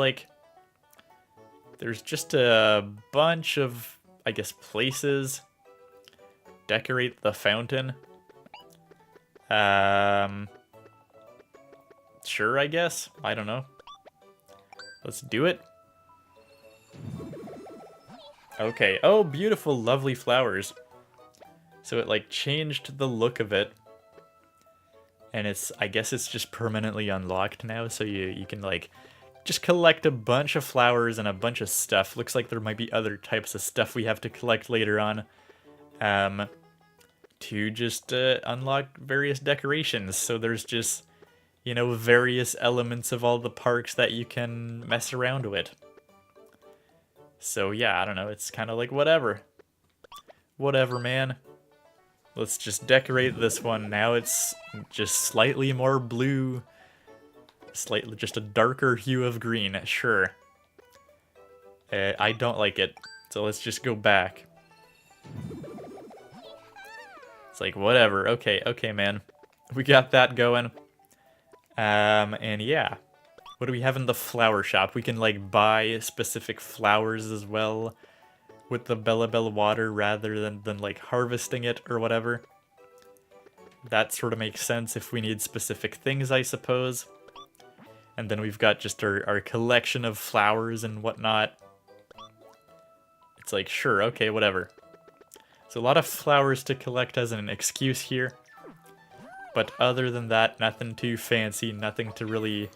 Speaker 1: just a bunch of, I guess, places. Decorate the fountain. Sure, I guess. I don't know. Let's do it. Okay. Oh, beautiful, lovely flowers. So it like changed the look of it. And I guess it's just permanently unlocked now, so you can like just collect a bunch of flowers and a bunch of stuff. Looks like there might be other types of stuff we have to collect later on. To just unlock various decorations. So there's just, you know, various elements of all the parks that you can mess around with. So yeah, I don't know, it's kind of like whatever. Whatever, man. Let's just decorate this one. Now it's just slightly more blue. Slightly, just a darker hue of green, sure. I don't like it, so let's just go back. It's like, whatever, okay, man. We got that going. And yeah. What do we have in the flower shop? We can, like, buy specific flowers as well with the Bellabel water rather than like, harvesting it or whatever. That sort of makes sense if we need specific things, I suppose. And then we've got just our collection of flowers and whatnot. It's like, sure, okay, whatever. So a lot of flowers to collect as an excuse here. But other than that, nothing too fancy, nothing to really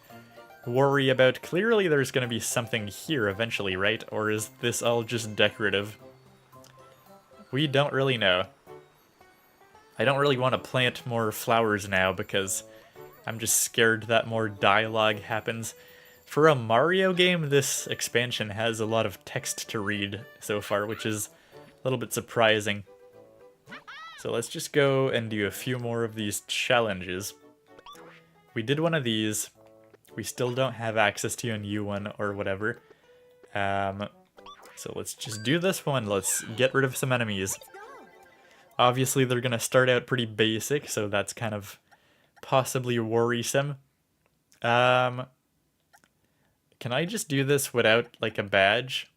Speaker 1: worry about. Clearly there's going to be something here eventually, right? Or is this all just decorative? We don't really know. I don't really want to plant more flowers now because I'm just scared that more dialogue happens. For a Mario game, this expansion has a lot of text to read so far, which is a little bit surprising. So let's just go and do a few more of these challenges. We did one of these. We still don't have access to a new one or whatever. So let's just do this one. Let's get rid of some enemies. Obviously, they're going to start out pretty basic, so that's kind of possibly worrisome. Can I just do this without, like, a badge?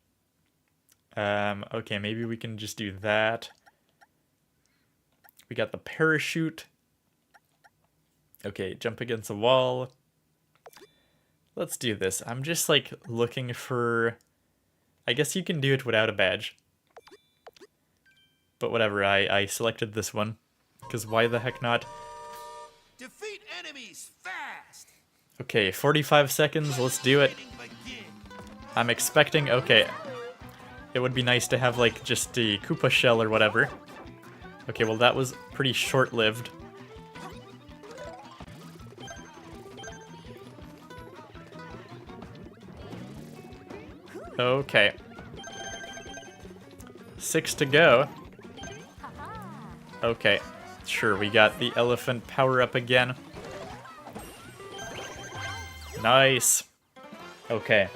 Speaker 1: Okay, maybe we can just do that. We got the parachute. Okay, jump against a wall. Let's do this. I'm just, like, looking for... I guess you can do it without a badge. But whatever, I selected this one. Because why the heck not?
Speaker 3: Defeat enemies fast.
Speaker 1: Okay, 45 seconds, let's do it. I'm expecting... Okay. It would be nice to have, like, just a Koopa shell or whatever. Okay, well that was pretty short-lived. Okay. 6 to go. Okay. Sure, we got the elephant power-up again. Nice. Okay.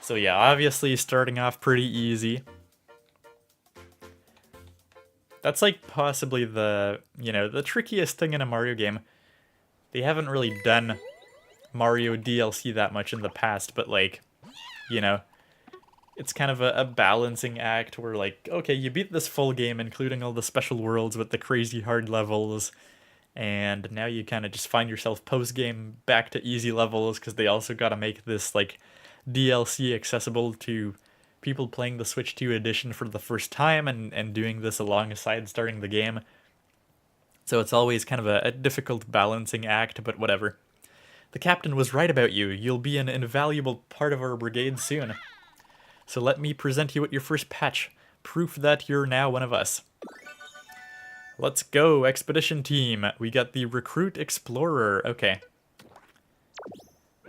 Speaker 1: So yeah, obviously starting off pretty easy. That's like possibly the, you know, the trickiest thing in a Mario game. They haven't really done Mario DLC that much in the past, but like, you know, it's kind of a balancing act where like, okay, you beat this full game, including all the special worlds with the crazy hard levels, and now you kind of just find yourself post-game back to easy levels, because they also got to make this like DLC accessible to people playing the Switch 2 edition for the first time and doing this alongside starting the game. So it's always kind of a difficult balancing act, but whatever. The captain was right about you. You'll be an invaluable part of our brigade soon. So let me present you with your first patch. Proof that you're now one of us. Let's go, expedition team. We got the recruit explorer. Okay.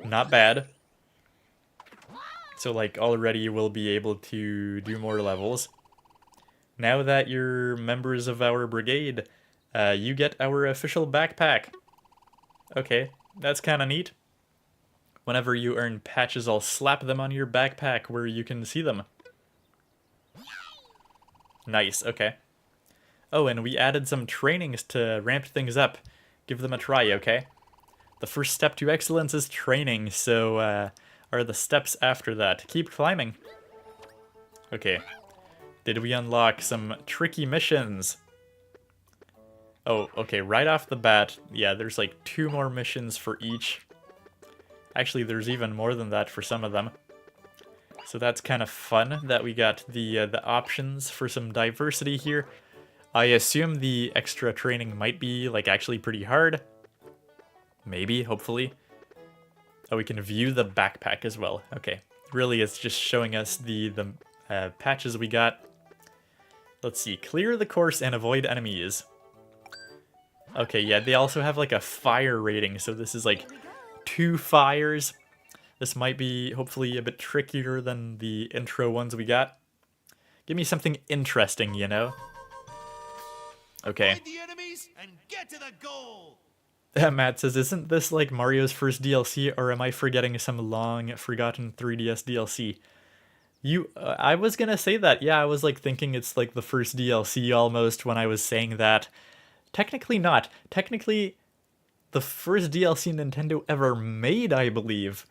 Speaker 1: Not bad. So like already you will be able to do more levels. Now that you're members of our brigade, you get our official backpack. Okay, that's kind of neat. Whenever you earn patches, I'll slap them on your backpack where you can see them. Nice, okay. Oh, and we added some trainings to ramp things up. Give them a try, okay? The first step to excellence is training, so are the steps after that. Keep climbing. Okay. Did we unlock some tricky missions? Oh, okay, right off the bat, yeah, there's like 2 more missions for each. Actually, there's even more than that for some of them. So that's kind of fun that we got the options for some diversity here. I assume the extra training might be like actually pretty hard. Maybe, hopefully. Oh, we can view the backpack as well. Okay. Really, it's just showing us the patches we got. Let's see. Clear the course and avoid enemies. Okay, yeah, they also have like a fire rating, so this is like 2 fires. This might be hopefully a bit trickier than the intro ones we got. Give me something interesting, you know? Okay.
Speaker 3: Find the enemies and get to the goal.
Speaker 1: Matt says, isn't this like Mario's first DLC, or am I forgetting some long forgotten 3DS DLC? I was gonna say that, yeah, I was like thinking it's like the first DLC almost when I was saying that. Technically not. Technically, the first DLC Nintendo ever made, I believe,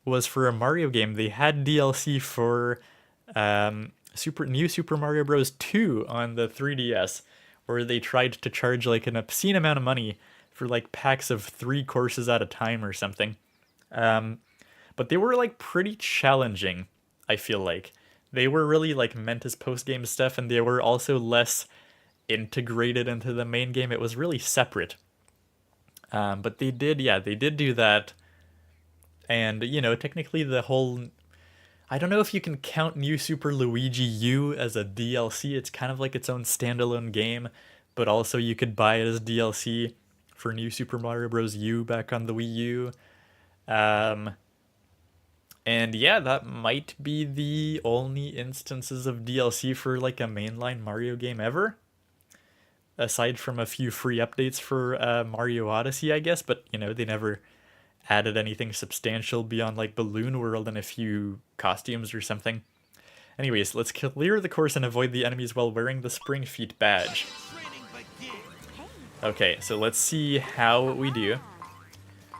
Speaker 1: was for a Mario game. They had DLC for New Super Mario Bros. 2 on the 3DS, where they tried to charge like an obscene amount of money for like packs of 3 courses at a time or something. But they were like pretty challenging, I feel like. They were really like meant as post-game stuff, and they were also less integrated into the main game. It was really separate. But they did do that. And, you know, technically the whole... I don't know if you can count New Super Luigi U as a DLC. It's kind of like its own standalone game, but also you could buy it as DLC for New Super Mario Bros. U back on the Wii U. And yeah, that might be the only instances of DLC for like a mainline Mario game ever. Aside from a few free updates for Mario Odyssey, I guess, but you know, they never added anything substantial beyond like Balloon World and a few costumes or something. Anyways, let's clear the course and avoid the enemies while wearing the Spring Feet badge. Okay, so let's see how we do.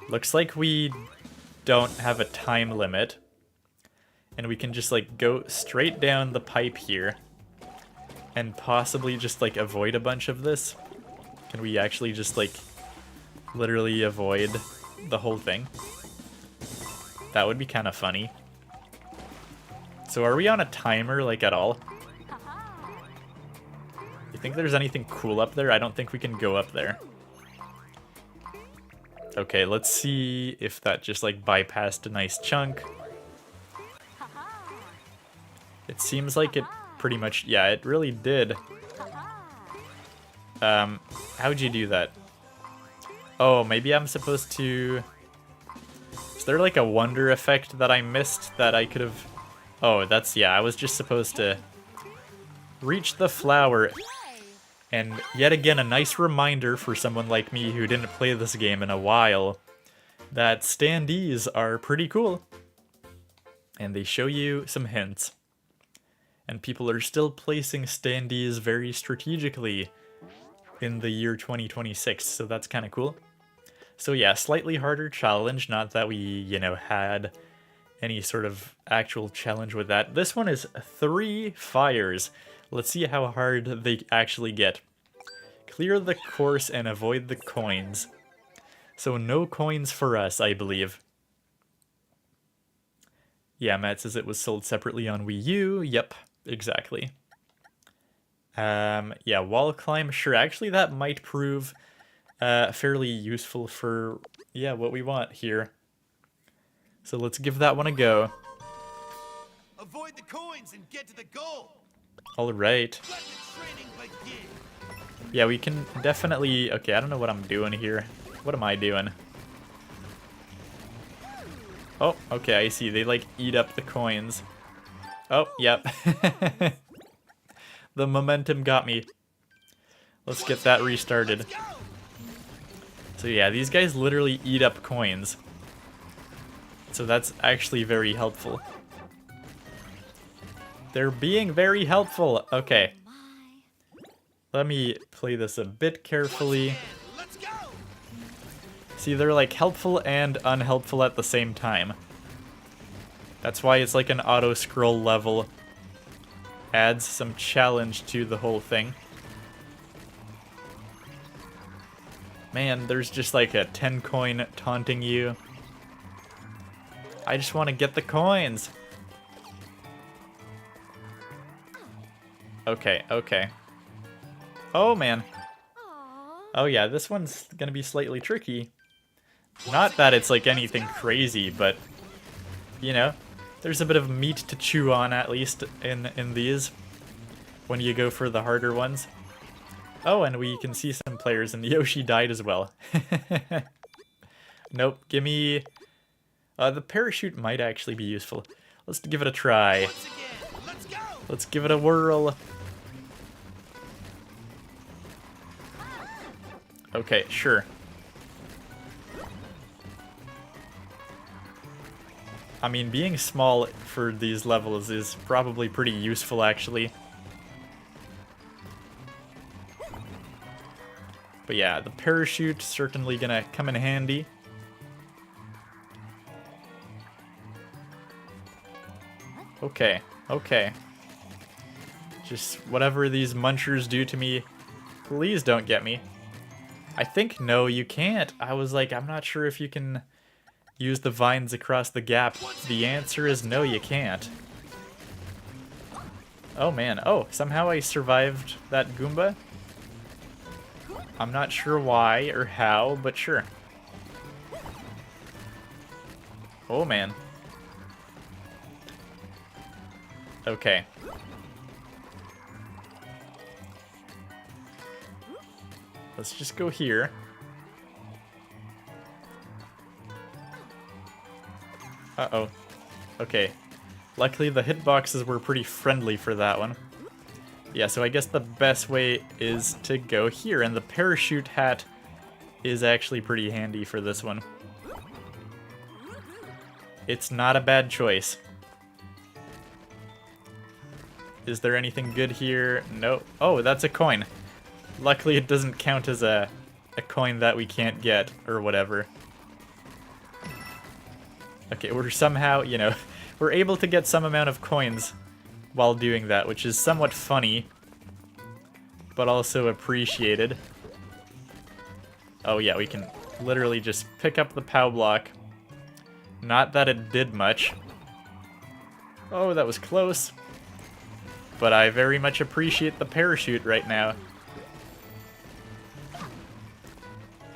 Speaker 1: Looks like we don't have a time limit. And we can just like go straight down the pipe here. And possibly just like avoid a bunch of this. Can we actually just like literally avoid the whole thing? That would be kind of funny. So are we on a timer like at all? You think there's anything cool up there? I don't think we can go up there. Okay, let's see if that just like bypassed a nice chunk. It seems like it pretty much, yeah, it really did. How'd you do that? Oh, maybe I'm supposed to... Is there like a wonder effect that I missed that I could have... Oh, that's, yeah, I was just supposed to reach the flower. And yet again, a nice reminder for someone like me who didn't play this game in a while, that standees are pretty cool. And they show you some hints. And people are still placing standees very strategically in the year 2026, so that's kind of cool. So yeah, slightly harder challenge, not that we, you know, had any sort of actual challenge with that. This one is 3 fires. Let's see how hard they actually get. Clear the course and avoid the coins. So no coins for us, I believe. Yeah, Matt says it was sold separately on Wii U. Yep, exactly. Yeah, wall climb, sure. Actually, that might prove fairly useful for, yeah, what we want here. So let's give that one a go.
Speaker 3: Avoid the coins and get to the goal.
Speaker 1: All right.
Speaker 3: Let the training begin.
Speaker 1: Yeah, we can definitely... Okay, I don't know what I'm doing here. What am I doing? Oh, okay, I see. They, like, eat up the coins. Oh, yep. The momentum got me. Let's get that restarted. So yeah, these guys literally eat up coins. So that's actually very helpful. They're being very helpful. Okay. Let me play this a bit carefully.
Speaker 3: Let's go.
Speaker 1: See, they're like helpful and unhelpful at the same time. That's why it's like an auto-scroll level. Adds some challenge to the whole thing. Man, there's just like a 10 coin taunting you. I just want to get the coins. Okay, okay. Oh man. Oh yeah, this one's gonna be slightly tricky. Not that it's like anything crazy, but you know, there's a bit of meat to chew on at least in these when you go for the harder ones. Oh, and we can see some players, and Yoshi died as well. Nope, gimme... the parachute might actually be useful. Let's give it a try.
Speaker 3: Once again, let's go.
Speaker 1: Let's give it a whirl. Okay, sure. I mean, being small for these levels is probably pretty useful, actually. But yeah, the parachute certainly gonna come in handy. Okay, okay. Just whatever these munchers do to me, please don't get me. I think, no, you can't. I was like, I'm not sure if you can use the vines across the gap. The answer is no, you can't. Oh man, oh, somehow I survived that Goomba. I'm not sure why or how, but sure. Oh man. Okay. Let's just go here. Uh-oh. Okay. Luckily the hitboxes were pretty friendly for that one. Yeah, so I guess the best way is to go here, and the parachute hat is actually pretty handy for this one. It's not a bad choice. Is there anything good here? No. Oh, that's a coin. Luckily it doesn't count as a coin that we can't get, or whatever. Okay, we're somehow, you know, we're able to get some amount of coins while doing that, which is somewhat funny, but also appreciated. Oh yeah, we can literally just pick up the POW block. Not that it did much. Oh, that was close. But I very much appreciate the parachute right now.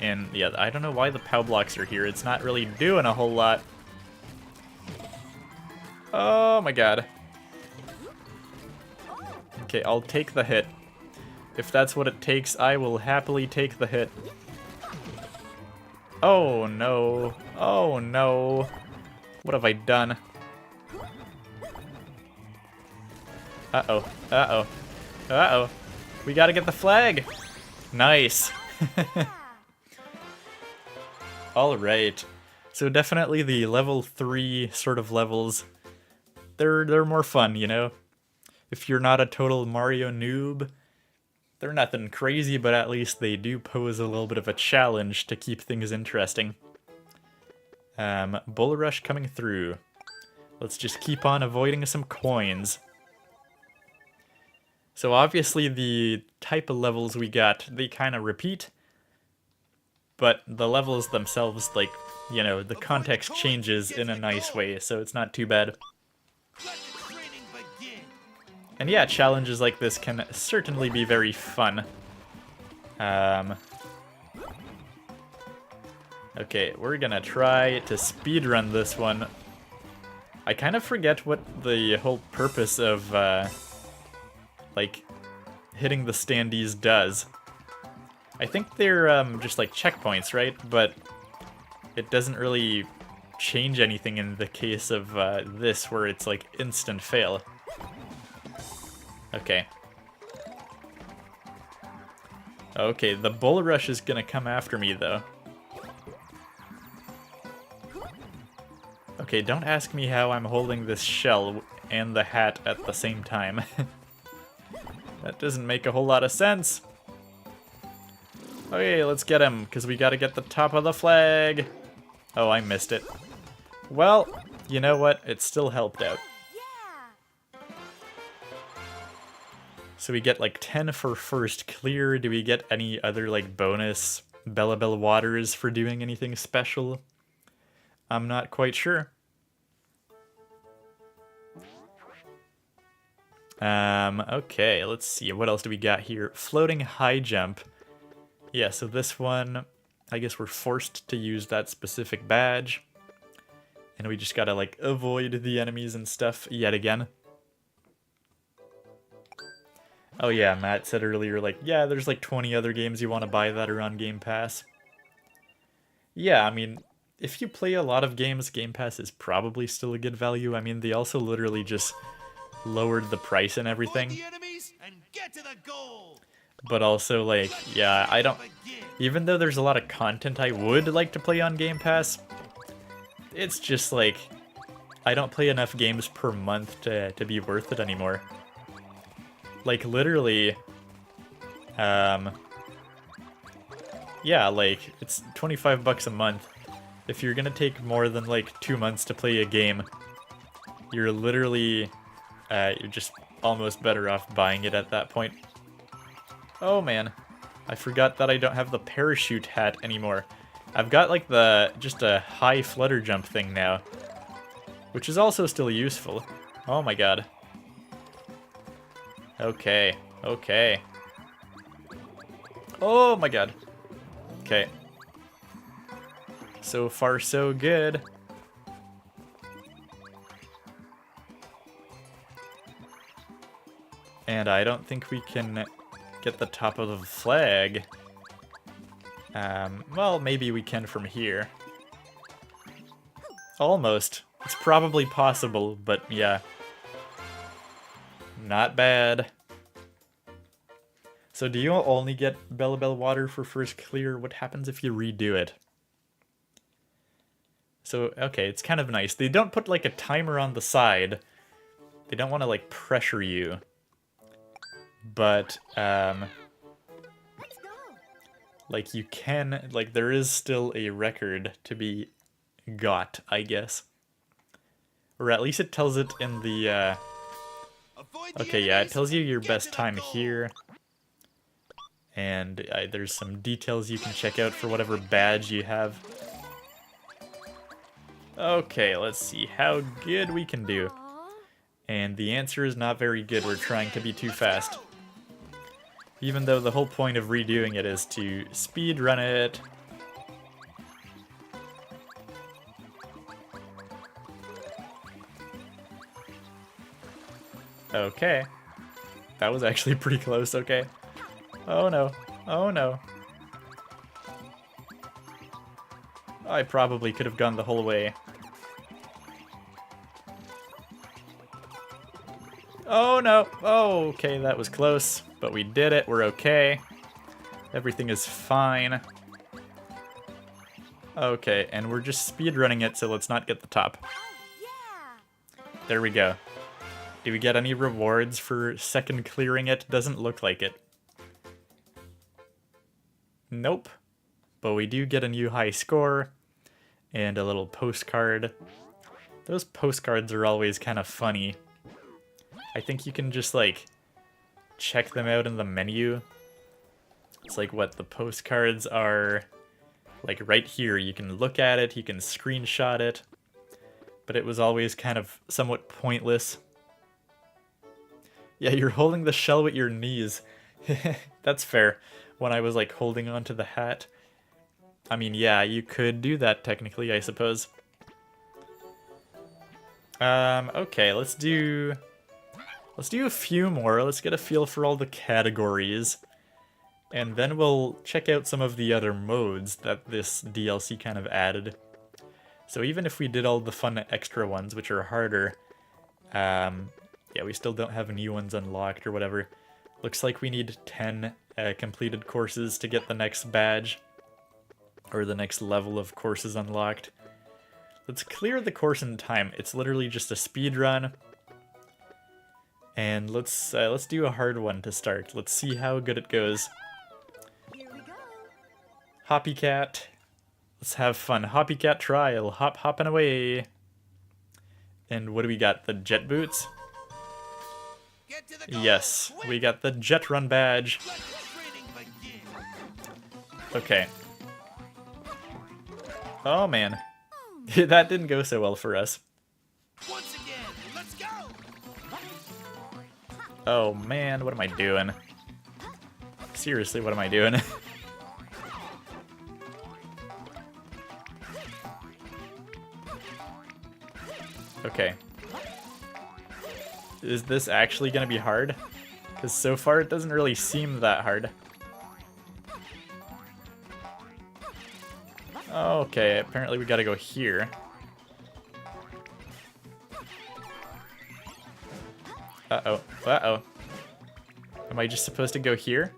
Speaker 1: And yeah, I don't know why the POW blocks are here. It's not really doing a whole lot. Oh my god. Okay, I'll take the hit. If that's what it takes, I will happily take the hit. Oh no. Oh no. What have I done? Uh-oh. Uh-oh. Uh-oh. We gotta get the flag! Nice. Alright. So definitely the level 3 sort of levels, they're more fun, you know? If you're not a total Mario noob, they're nothing crazy, but at least they do pose a little bit of a challenge to keep things interesting. Bull Rush coming through. Let's just keep on avoiding some coins. So obviously the type of levels we got, they kind of repeat, but the levels themselves, like, you know, the context changes in a nice way, so it's not too bad. And yeah, challenges like this can certainly be very fun. Okay, we're gonna try to speedrun this one. I kind of forget what the whole purpose of, like, hitting the standees does. I think they're, just like checkpoints, right? But it doesn't really change anything in the case of, this, where it's like instant fail. Okay. Okay, the Bull Rush is gonna come after me, though. Okay, don't ask me how I'm holding this shell and the hat at the same time. That doesn't make a whole lot of sense. Okay, let's get him, because we gotta get the top of the flag. Oh, I missed it. Well, you know what? It still helped out. So we get like 10 for first clear. Do we get any other like bonus Bellabel waters for doing anything special? I'm not quite sure. Okay, let's see. What else do we got here? Floating high jump. Yeah, so this one, I guess we're forced to use that specific badge. And we just gotta, like, avoid the enemies and stuff yet again. Oh yeah, Matt said earlier, like, yeah, there's like 20 other games you want to buy that are on Game Pass. Yeah, I mean, if you play a lot of games, Game Pass is probably still a good value. I mean, they also literally just lowered the price and everything.
Speaker 3: Avoid the enemies and get to the goal.
Speaker 1: But also, like, yeah, I don't... Even though there's a lot of content I would like to play on Game Pass, it's just like, I don't play enough games per month to be worth it anymore. Like, literally, yeah, like, it's 25 bucks a month. If you're gonna take more than, like, 2 months to play a game, you're literally, you're just almost better off buying it at that point. Oh, man. I forgot that I don't have the parachute hat anymore. I've got, like, just a high flutter jump thing now, which is also still useful. Oh my god. Okay, okay. Oh my god. Okay. So far, so good. And I don't think we can get the top of the flag. Well, maybe we can from here. Almost. It's probably possible, but yeah. Not bad. So do you only get Bellabel water for first clear? What happens if you redo it? So, okay, it's kind of nice. They don't put, like, a timer on the side. They don't want to, like, pressure you. But, like, you can, like, there is still a record to be got, I guess. Or at least it tells it in the, okay, yeah, it tells you your best time here. And there's some details you can check out for whatever badge you have. Okay, let's see how good we can do. And the answer is not very good. We're trying to be too fast. Even though the whole point of redoing it is to speed run it. Okay. That was actually pretty close, okay. Oh no. Oh no. I probably could have gone the whole way. Oh no! Oh, okay, that was close. But we did it, we're okay. Everything is fine. Okay, and we're just speedrunning it, so let's not get the top. There we go. Do we get any rewards for second clearing it? Doesn't look like it. Nope. But we do get a new high score and a little postcard. Those postcards are always kind of funny. I think you can just, like, check them out in the menu. It's like what the postcards are, like, right here. You can look at it, you can screenshot it, but it was always kind of somewhat pointless. Yeah, you're holding the shell with your knees. That's fair. When I was, like, holding onto the hat. I mean, yeah, you could do that technically, I suppose. Okay, let's do a few more. Let's get a feel for all the categories. And then we'll check out some of the other modes that this DLC kind of added. So even if we did all the fun extra ones, which are harder, yeah, we still don't have new ones unlocked or whatever. Looks like we need 10 completed courses to get the next badge. Or the next level of courses unlocked. Let's clear the course in time. It's literally just a speed run. And let's do a hard one to start. Let's see how good it goes.
Speaker 2: Here we go.
Speaker 1: Hoppycat. Let's have fun. Hoppycat trial. Hopping away. And what do we got? The jet boots?
Speaker 3: Get to the goal.
Speaker 1: Yes, we got the jet run badge.
Speaker 3: Let training begin.
Speaker 1: Okay. Oh man. That didn't go so well for us.
Speaker 3: Once again, let's go.
Speaker 1: Oh man, what am I doing? Seriously, what am I doing? Okay. Is this actually gonna be hard? Because so far it doesn't really seem that hard. Okay, apparently we gotta go here. Uh-oh, uh-oh. Am I just supposed to go here?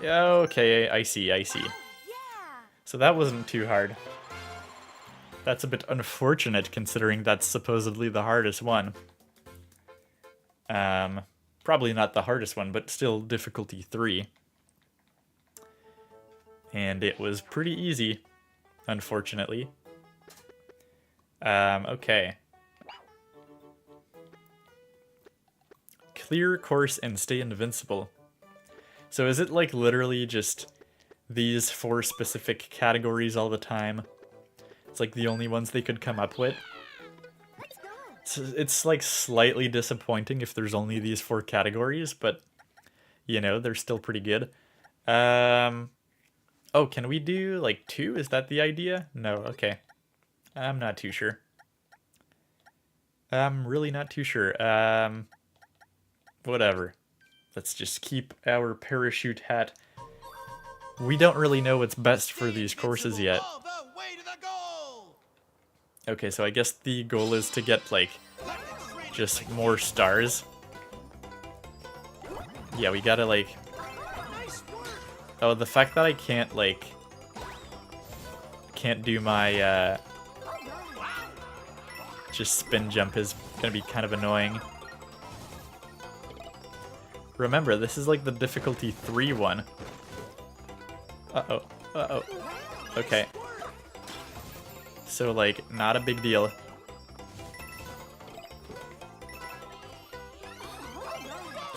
Speaker 1: Yeah, okay, I see, I see.
Speaker 2: Yeah.
Speaker 1: So that wasn't too hard. That's a bit unfortunate considering that's supposedly the hardest one. Probably not the hardest one, but still difficulty 3. And it was pretty easy, unfortunately. Okay. Clear course and stay invincible. So is it like literally just these 4 specific categories all the time? It's like the only ones they could come up with.
Speaker 2: Let's go.
Speaker 1: So it's like slightly disappointing if there's only these 4 categories, but you know, they're still pretty good. Oh, can we do like 2? Is that the idea? No, okay. I'm not too sure. I'm really not too sure. Whatever. Let's just keep our parachute hat. We don't really know what's best for these courses yet.
Speaker 3: All the way to the goal!
Speaker 1: Okay, so I guess the goal is to get, like,
Speaker 3: Let the training
Speaker 1: just
Speaker 3: begin.
Speaker 1: more stars. Yeah, we gotta, like...
Speaker 3: Nice work.
Speaker 1: Oh, the fact that I can't, like... Can't do my, just spin jump is gonna be kind of annoying. Remember, this is like the difficulty 3 one. Uh-oh, uh-oh. Okay. So, like, not a big deal.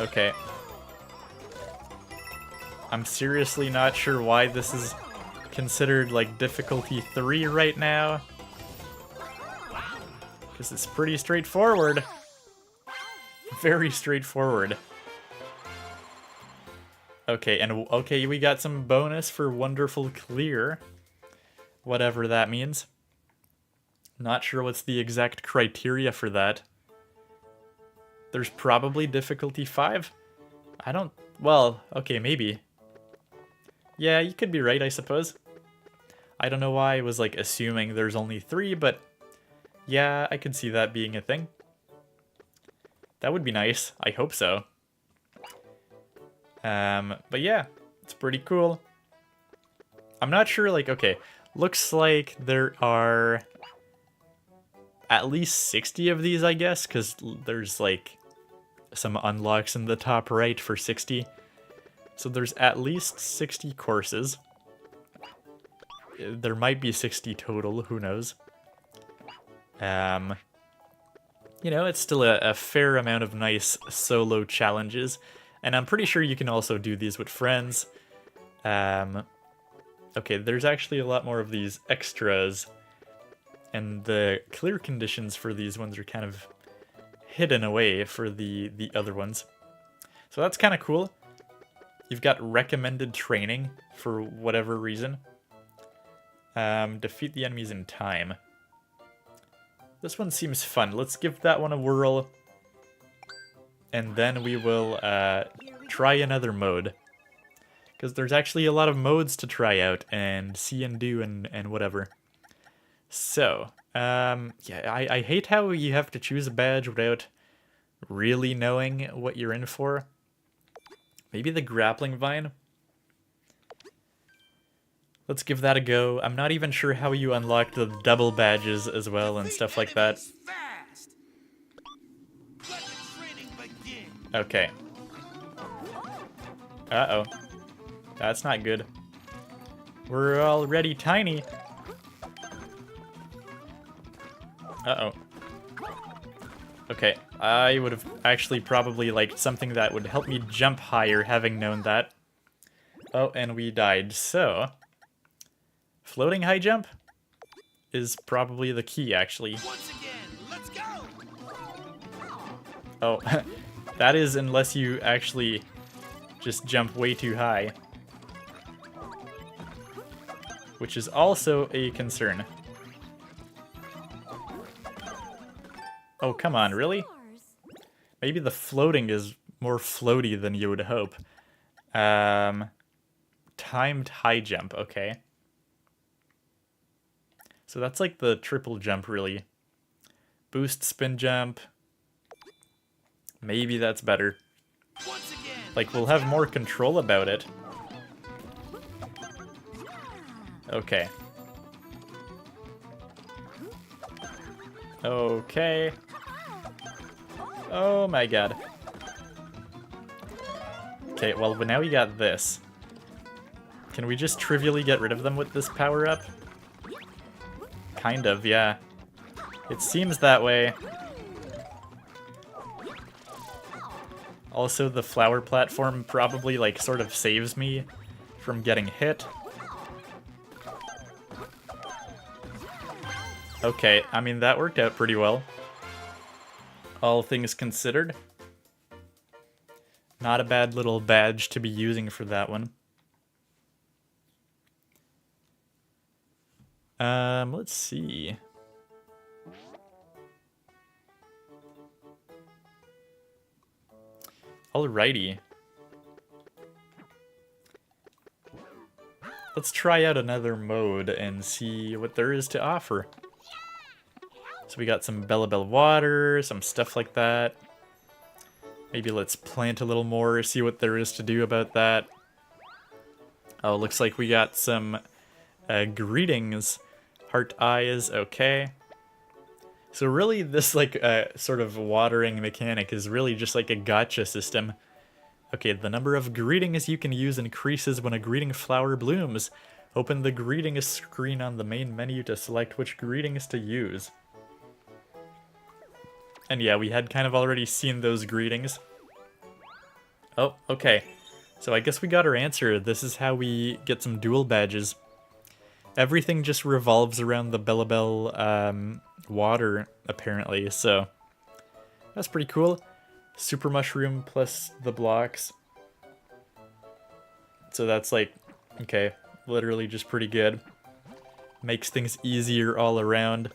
Speaker 1: Okay. I'm seriously not sure why this is considered, like, difficulty 3 right now. Because it's pretty straightforward. Very straightforward. Okay, and okay, we got some bonus for wonderful clear. Whatever that means. Not sure what's the exact criteria for that. There's probably difficulty 5? I don't... Well, okay, maybe. Yeah, you could be right, I suppose. I don't know why I was, like, assuming there's only 3, but... Yeah, I could see that being a thing. That would be nice. I hope so. But yeah, it's pretty cool. I'm not sure, like, okay, looks like there are at least 60 of these, I guess, because there's, like, some unlocks in the top right for 60. So there's at least 60 courses. There might be 60 total, who knows. You know, it's still a fair amount of nice solo challenges. And I'm pretty sure you can also do these with friends. Okay, there's actually a lot more of these extras. And the clear conditions for these ones are kind of hidden away for the other ones. So that's kind of cool. You've got recommended training for whatever reason. Defeat the enemies in time. This one seems fun. Let's give that one a whirl. And then we will try another mode. Because there's actually a lot of modes to try out and see and do and whatever. So, yeah, I hate how you have to choose a badge without really knowing what you're in for. Maybe the grappling vine? Let's give that a go. I'm not even sure how you unlock the double badges as well and stuff like that.
Speaker 3: Fast. Let the training begin.
Speaker 1: Okay. Uh-oh. That's not good. We're already tiny. Uh-oh. Okay, I would have actually probably liked something that would help me jump higher, having known that. Oh, and we died, so... Floating high jump is probably the key, actually.
Speaker 3: Once again, let's go.
Speaker 1: Oh, that is unless you actually just jump way too high. which is also a concern. Oh, come on, really? Maybe the floating is more floaty than you would hope. Timed high jump, okay. So that's like the triple jump, really. Boost spin jump. Maybe that's better. Like, we'll have more control about it. Okay. Okay. Oh my god. Okay, well, now we got this. Can we just trivially get rid of them with this power-up? Kind of, yeah. It seems that way. Also, the flower platform probably, like, sort of saves me from getting hit. Okay, I mean, that worked out pretty well. All things considered. Not a bad little badge to be using for that one. Let's see. Alrighty. Let's try out another mode and see what there is to offer. So we got some Bellabel water, some stuff like that. Maybe let's plant a little more, see what there is to do about that. Oh, looks like we got some greetings. Heart eyes, okay. So really this like sort of watering mechanic is really just like a gotcha system. Okay, the number of greetings you can use increases when a greeting flower blooms. Open the greetings screen on the main menu to select which greetings to use. And yeah, we had kind of already seen those greetings. Oh, okay. So I guess we got our answer. This is how we get some dual badges. Everything just revolves around the Bellabel water, apparently, so that's pretty cool. Super mushroom plus the blocks. So that's like, okay, literally just pretty good. Makes things easier all around.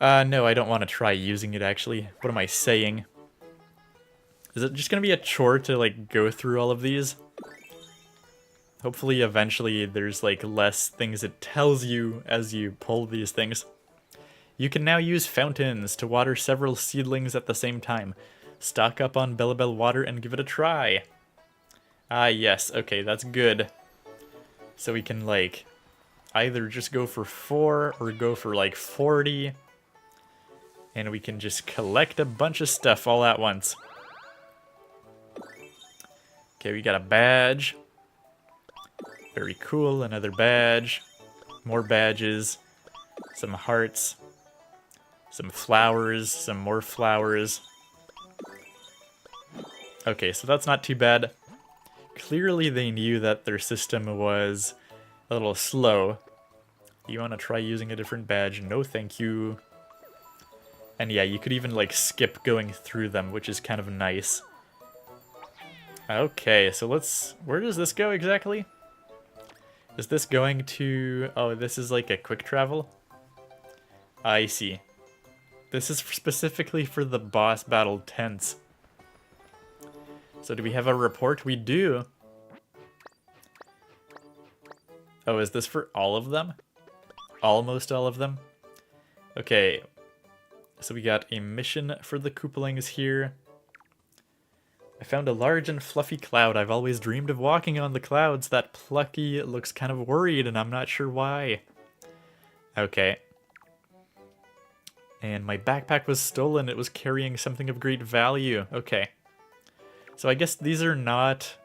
Speaker 1: No, I don't want to try using it, actually. What am I saying? Is it just gonna be a chore to, like, go through all of these? Hopefully, eventually, there's, like, less things it tells you as you pull these things. You can now use fountains to water several seedlings at the same time. Stock up on Bellabel water and give it a try. Ah, yes. Okay, that's good. So we can, like, either just go for 4 or go for, like, 40. And we can just collect a bunch of stuff all at once. Okay, we got a badge. Very cool, another badge. More badges. Some hearts. Some flowers, some more flowers. Okay, so that's not too bad. Clearly they knew that their system was a little slow. You want to try using a different badge? No, thank you. And yeah, you could even like skip going through them, which is kind of nice. Okay, so let's... Where does this go exactly? Is this going to... Oh, this is like a quick travel? I see. This is specifically for the boss battle tents. So do we have a report? We do. Oh, is this for all of them? Almost all of them? Okay. So we got a mission for the Koopalings here. I found a large and fluffy cloud. I've always dreamed of walking on the clouds. That Plucky looks kind of worried, and I'm not sure why. Okay. And my backpack was stolen. It was carrying something of great value. Okay. So I guess these are not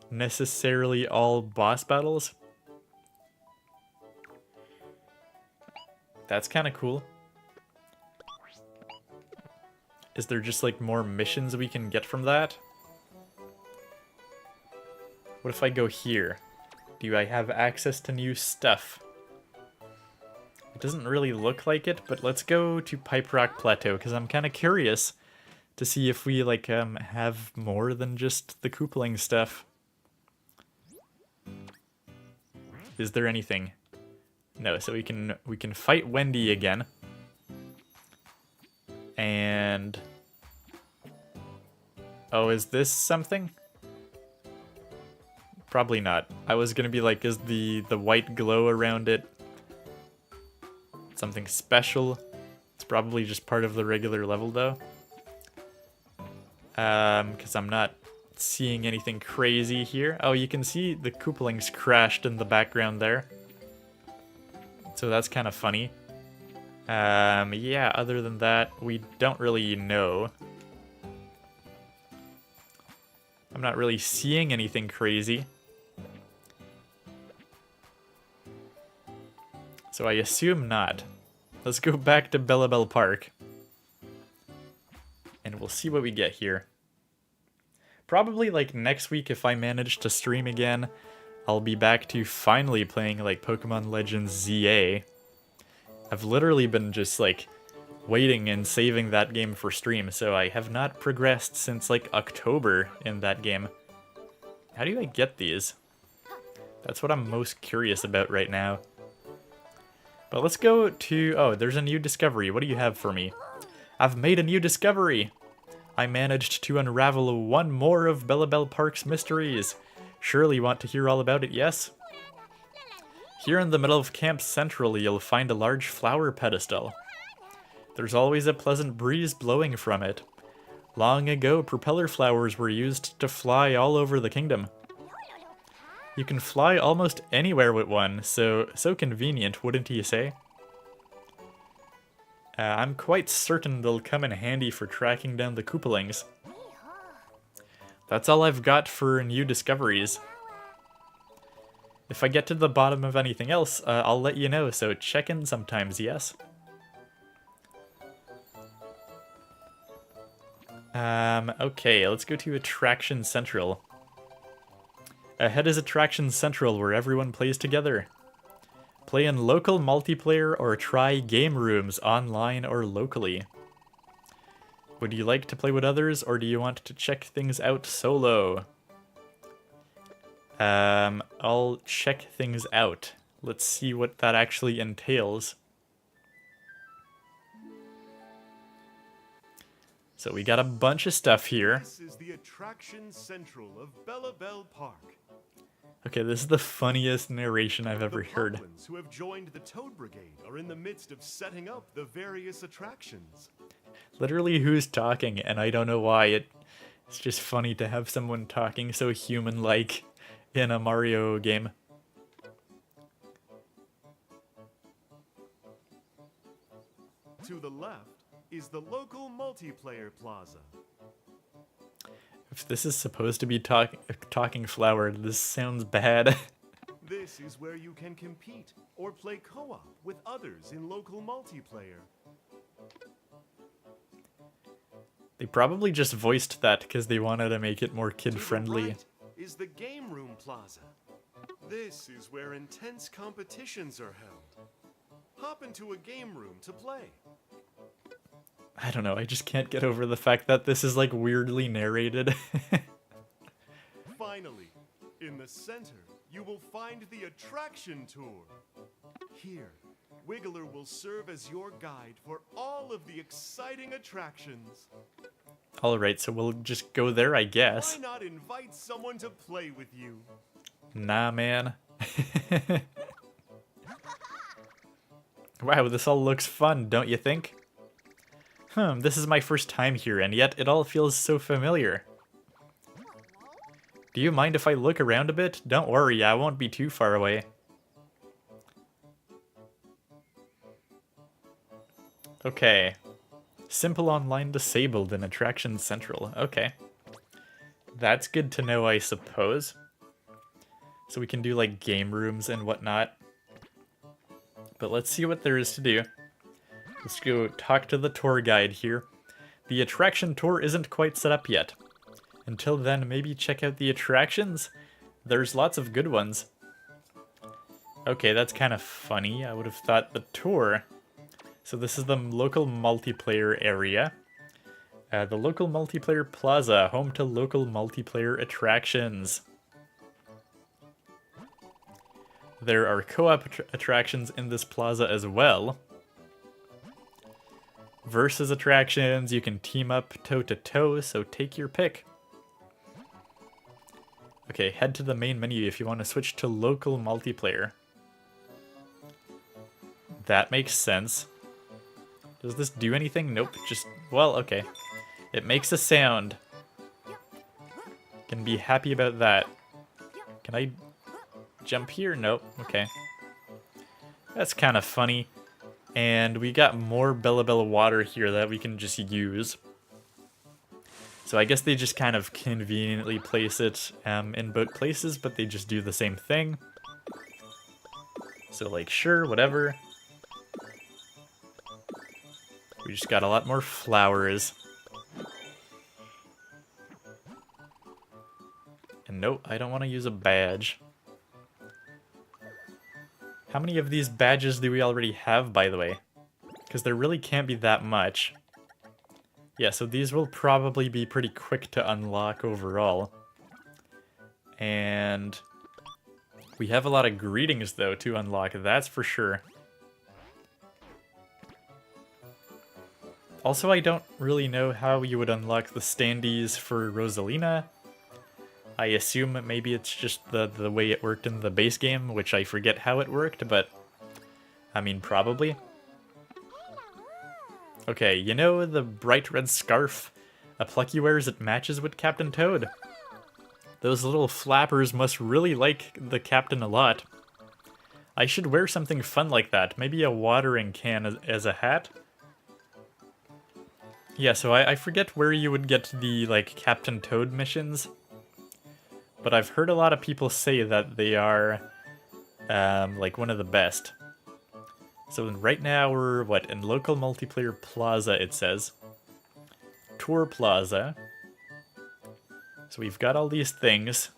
Speaker 1: necessarily all boss battles. That's kind of cool. Is there just like more missions we can get from that? What if I go here? Do I have access to new stuff? It doesn't really look like it, but let's go to Pipe Rock Plateau because I'm kind of curious to see if we like have more than just the Koopaling stuff. Is there anything? No, so we can fight Wendy again. And oh, is this something? Probably not. I was gonna be like, is the white glow around it something special? It's probably just part of the regular level though. Because I'm not seeing anything crazy here. Oh, you can see the Koopalings crashed in the background there. So that's kind of funny. Yeah, other than that, we don't really know. I'm not really seeing anything crazy. So I assume not. Let's go back to Bellabel Park. And we'll see what we get here. Probably like next week if I manage to stream again, I'll be back to finally playing like Pokemon Legends ZA. I've literally been just like waiting and saving that game for stream, so I have not progressed since like October in that game. How do I get these? That's what I'm most curious about right now. But let's go to... oh, there's a new discovery. What do you have for me? I've made a new discovery! I managed to unravel one more of Bellabel Park's mysteries. Surely you want to hear all about it, yes? Here in the middle of Camp Central, you'll find a large flower pedestal. There's always a pleasant breeze blowing from it. Long ago, propeller flowers were used to fly all over the kingdom. You can fly almost anywhere with one, so convenient, wouldn't you say? I'm quite certain they'll come in handy for tracking down the Koopalings. That's all I've got for new discoveries. If I get to the bottom of anything else, I'll let you know, so check in sometimes, yes? Okay, let's go to Attraction Central. Ahead is Attraction Central, where everyone plays together. Play in local multiplayer or try game rooms online or locally. Would you like to play with others, or do you want to check things out solo? I'll check things out. Let's see what that actually entails. So we got a bunch of stuff here.
Speaker 3: This is the Attraction Central of Bellabel Park.
Speaker 1: Okay, this is the funniest narration I've ever heard.
Speaker 3: The Poplins who have joined the Toad Brigade are in the midst of setting up the various attractions.
Speaker 1: Literally, who's talking? And I don't know why. It's just funny to have someone talking so human-like in a Mario game.
Speaker 3: To the left is the local multiplayer plaza.
Speaker 1: If this is supposed to be talking flower, this sounds bad.
Speaker 3: This is where you can compete or play co-op with others in local multiplayer.
Speaker 1: They probably just voiced that because they wanted to make it more kid-friendly.
Speaker 3: To the right is the game room plaza. This is where intense competitions are held. Hop into a game room to play.
Speaker 1: I don't know, I just can't get over the fact that this is like weirdly narrated.
Speaker 3: Finally, in the center, you will find the attraction tour. Here, Wiggler will serve as your guide for all of the exciting attractions.
Speaker 1: Alright, so we'll just go there, I guess.
Speaker 3: Why not invite someone to play with you?
Speaker 1: Nah, man. Wow, this all looks fun, don't you think? This is my first time here, and yet it all feels so familiar. Do you mind if I look around a bit? Don't worry, I won't be too far away. Okay. Simple online disabled in Attraction Central. Okay. That's good to know, I suppose. So we can do, like, game rooms and whatnot. But let's see what there is to do. Let's go talk to the tour guide here. The attraction tour isn't quite set up yet. Until then, maybe check out the attractions? There's lots of good ones. Okay, that's kind of funny. I would have thought the tour... So this is the local multiplayer area. The local multiplayer plaza, home to local multiplayer attractions. there are co-op attractions in this plaza as well. Versus attractions, you can team up toe-to-toe, so take your pick. Okay, head to the main menu if you want to switch to local multiplayer. That makes sense. Does this do anything? Nope, just, well, okay. It makes a sound. Can be happy about that. Can I jump here? Nope, okay. That's kind of funny. And we got more Bellabel water here that we can just use. So I guess they just kind of conveniently place it in both places, but they just do the same thing. So like, sure, whatever. We just got a lot more flowers. And nope, I don't want to use a badge. How many of these badges do we already have, by the way? Because there really can't be that much. Yeah, so these will probably be pretty quick to unlock overall. And we have a lot of greetings, though, to unlock, that's for sure. Also, I don't really know how you would unlock the standees for Rosalina. I assume maybe it's just the way it worked in the base game, which I forget how it worked, but I mean, probably. Okay, you know the bright red scarf a Plucky wears that matches with Captain Toad? Those little flappers must really like the Captain a lot. I should wear something fun like that, maybe a watering can as a hat? Yeah, so I forget where you would get the, like, Captain Toad missions. But I've heard a lot of people say that they are, like, one of the best. So right now we're, what, in local multiplayer plaza, it says. Tour plaza. So we've got all these things.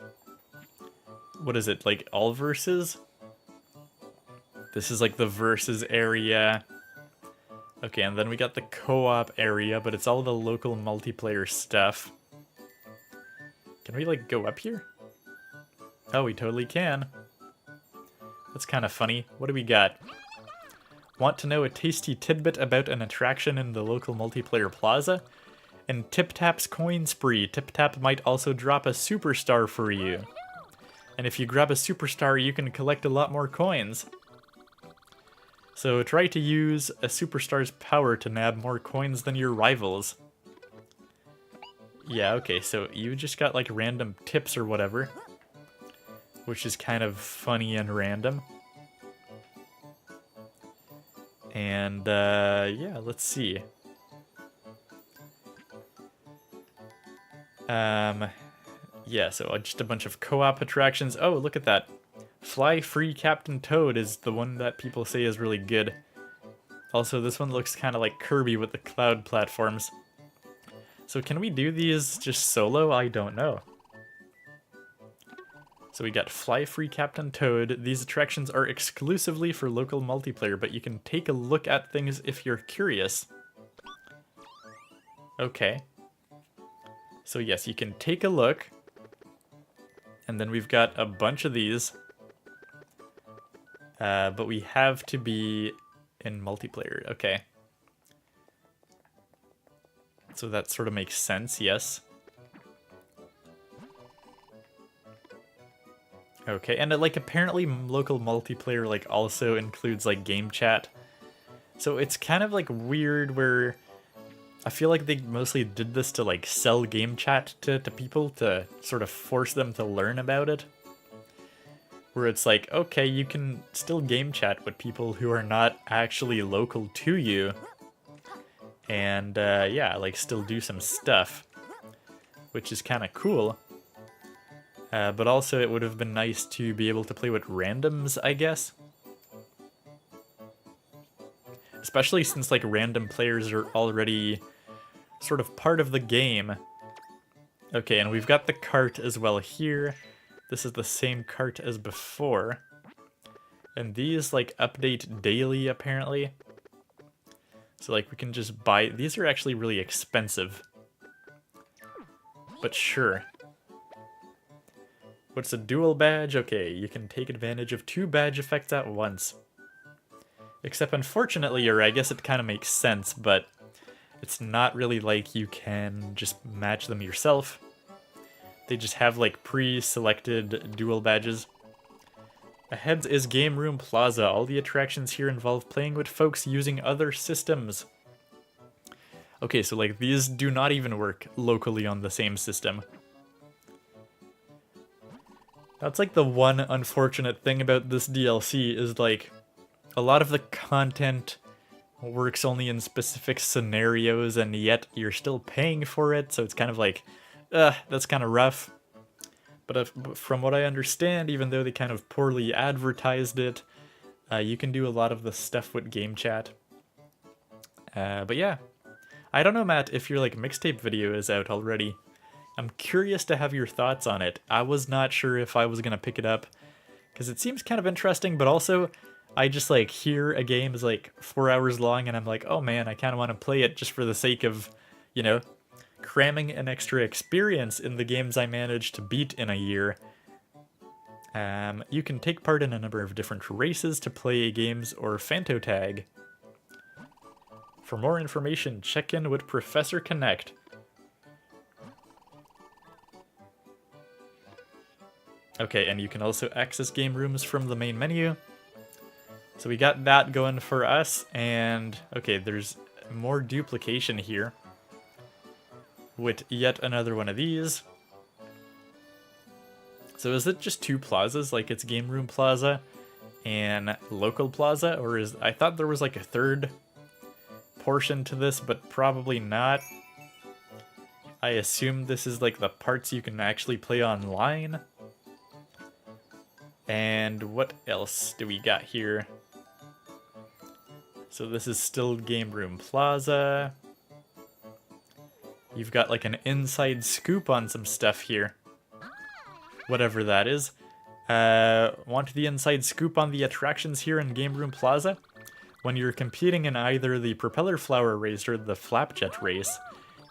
Speaker 1: What is it, like, all versus? This is, like, the versus area. Okay, and then we got the co-op area, but it's all the local multiplayer stuff. Can we, like, go up here? Oh, we totally can. That's kind of funny. What do we got? Want to know a tasty tidbit about an attraction in the local multiplayer plaza? In Tip Tap's coin spree, Tip Tap might also drop a superstar for you. And if you grab a superstar, you can collect a lot more coins. So try to use a superstar's power to nab more coins than your rivals. Yeah, okay, so you just got like random tips or whatever. Which is kind of funny and random. And, yeah, let's see. Yeah, so just a bunch of co-op attractions. Oh, look at that. Fly Free Captain Toad is the one that people say is really good. Also, this one looks kind of like Kirby with the cloud platforms. So can we do these just solo? I don't know. So we got Fly Free Captain Toad. These attractions are exclusively for local multiplayer, but you can take a look at things if you're curious. Okay. So yes, you can take a look. And then we've got a bunch of these. But we have to be in multiplayer. Okay. So that sort of makes sense, yes. Okay, and like apparently local multiplayer like also includes like game chat. So it's kind of like weird where I feel like they mostly did this to like sell game chat to people to sort of force them to learn about it. Where it's like, okay, you can still game chat with people who are not actually local to you. And yeah, like still do some stuff. Which is kind of cool. But also it would have been nice to be able to play with randoms, I guess. Especially since like random players are already sort of part of the game. Okay, and we've got the cart as well here. This is the same cart as before. And these like update daily apparently. So like we can just buy, these are actually really expensive. But sure. What's a dual badge? Okay, you can take advantage of 2 badge effects at once. Except unfortunately, or I guess it kind of makes sense, but it's not really like you can just match them yourself. They just have like pre-selected dual badges. Ahead is Game Room Plaza. All the attractions here involve playing with folks using other systems. Okay, so like these do not even work locally on the same system. That's like the one unfortunate thing about this DLC is like a lot of the content works only in specific scenarios and yet you're still paying for it, so it's kind of like, that's kind of rough. But from what I understand, even though they kind of poorly advertised it, you can do a lot of the stuff with game chat. But yeah, I don't know, Matt, if your like mixtape video is out already. I'm curious to have your thoughts on it. I was not sure if I was gonna pick it up, because it seems kind of interesting, but also I just like hear a game is like 4 hours long and I'm like, oh man, I kind of want to play it just for the sake of, you know, cramming an extra experience in the games I managed to beat in a year. You can take part in a number of different races to play games or Fanto Tag. For more information, check in with Professor Connect. Okay, and you can also access game rooms from the main menu. So we got that going for us, and okay, there's more duplication here with yet another one of these. So is it just 2 plazas, like it's Game Room Plaza and Local Plaza, or is, I thought there was like a third portion to this, but probably not. I assume this is like the parts you can actually play online. And what else do we got here? So this is still Game Room Plaza. You've got like an inside scoop on some stuff here. Whatever that is. Want the inside scoop on the attractions here in Game Room Plaza? When you're competing in either the propeller flower race or the flapjet race,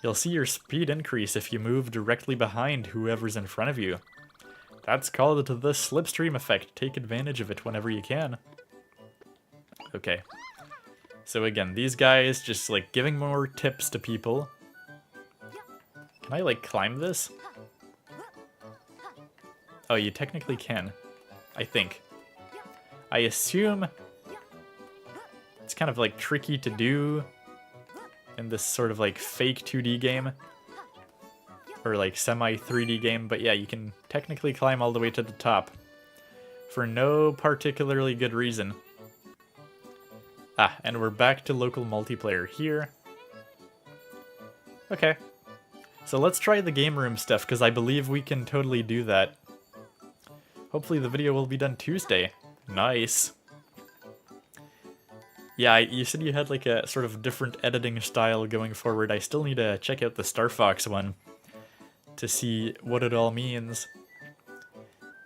Speaker 1: you'll see your speed increase if you move directly behind whoever's in front of you. That's called the slipstream effect. Take advantage of it whenever you can. Okay. So again, these guys just like giving more tips to people. Can I like climb this? Oh, you technically can. I think. I assume it's kind of like tricky to do in this sort of like fake 2D game. Or like semi 3D game, but yeah, you can technically climb all the way to the top. For no particularly good reason. Ah, and we're back to local multiplayer here. Okay. So let's try the game room stuff, because I believe we can totally do that. Hopefully the video will be done Tuesday. Nice. Yeah, you said you had like a sort of different editing style going forward. I still need to check out the Star Fox one to see what it all means.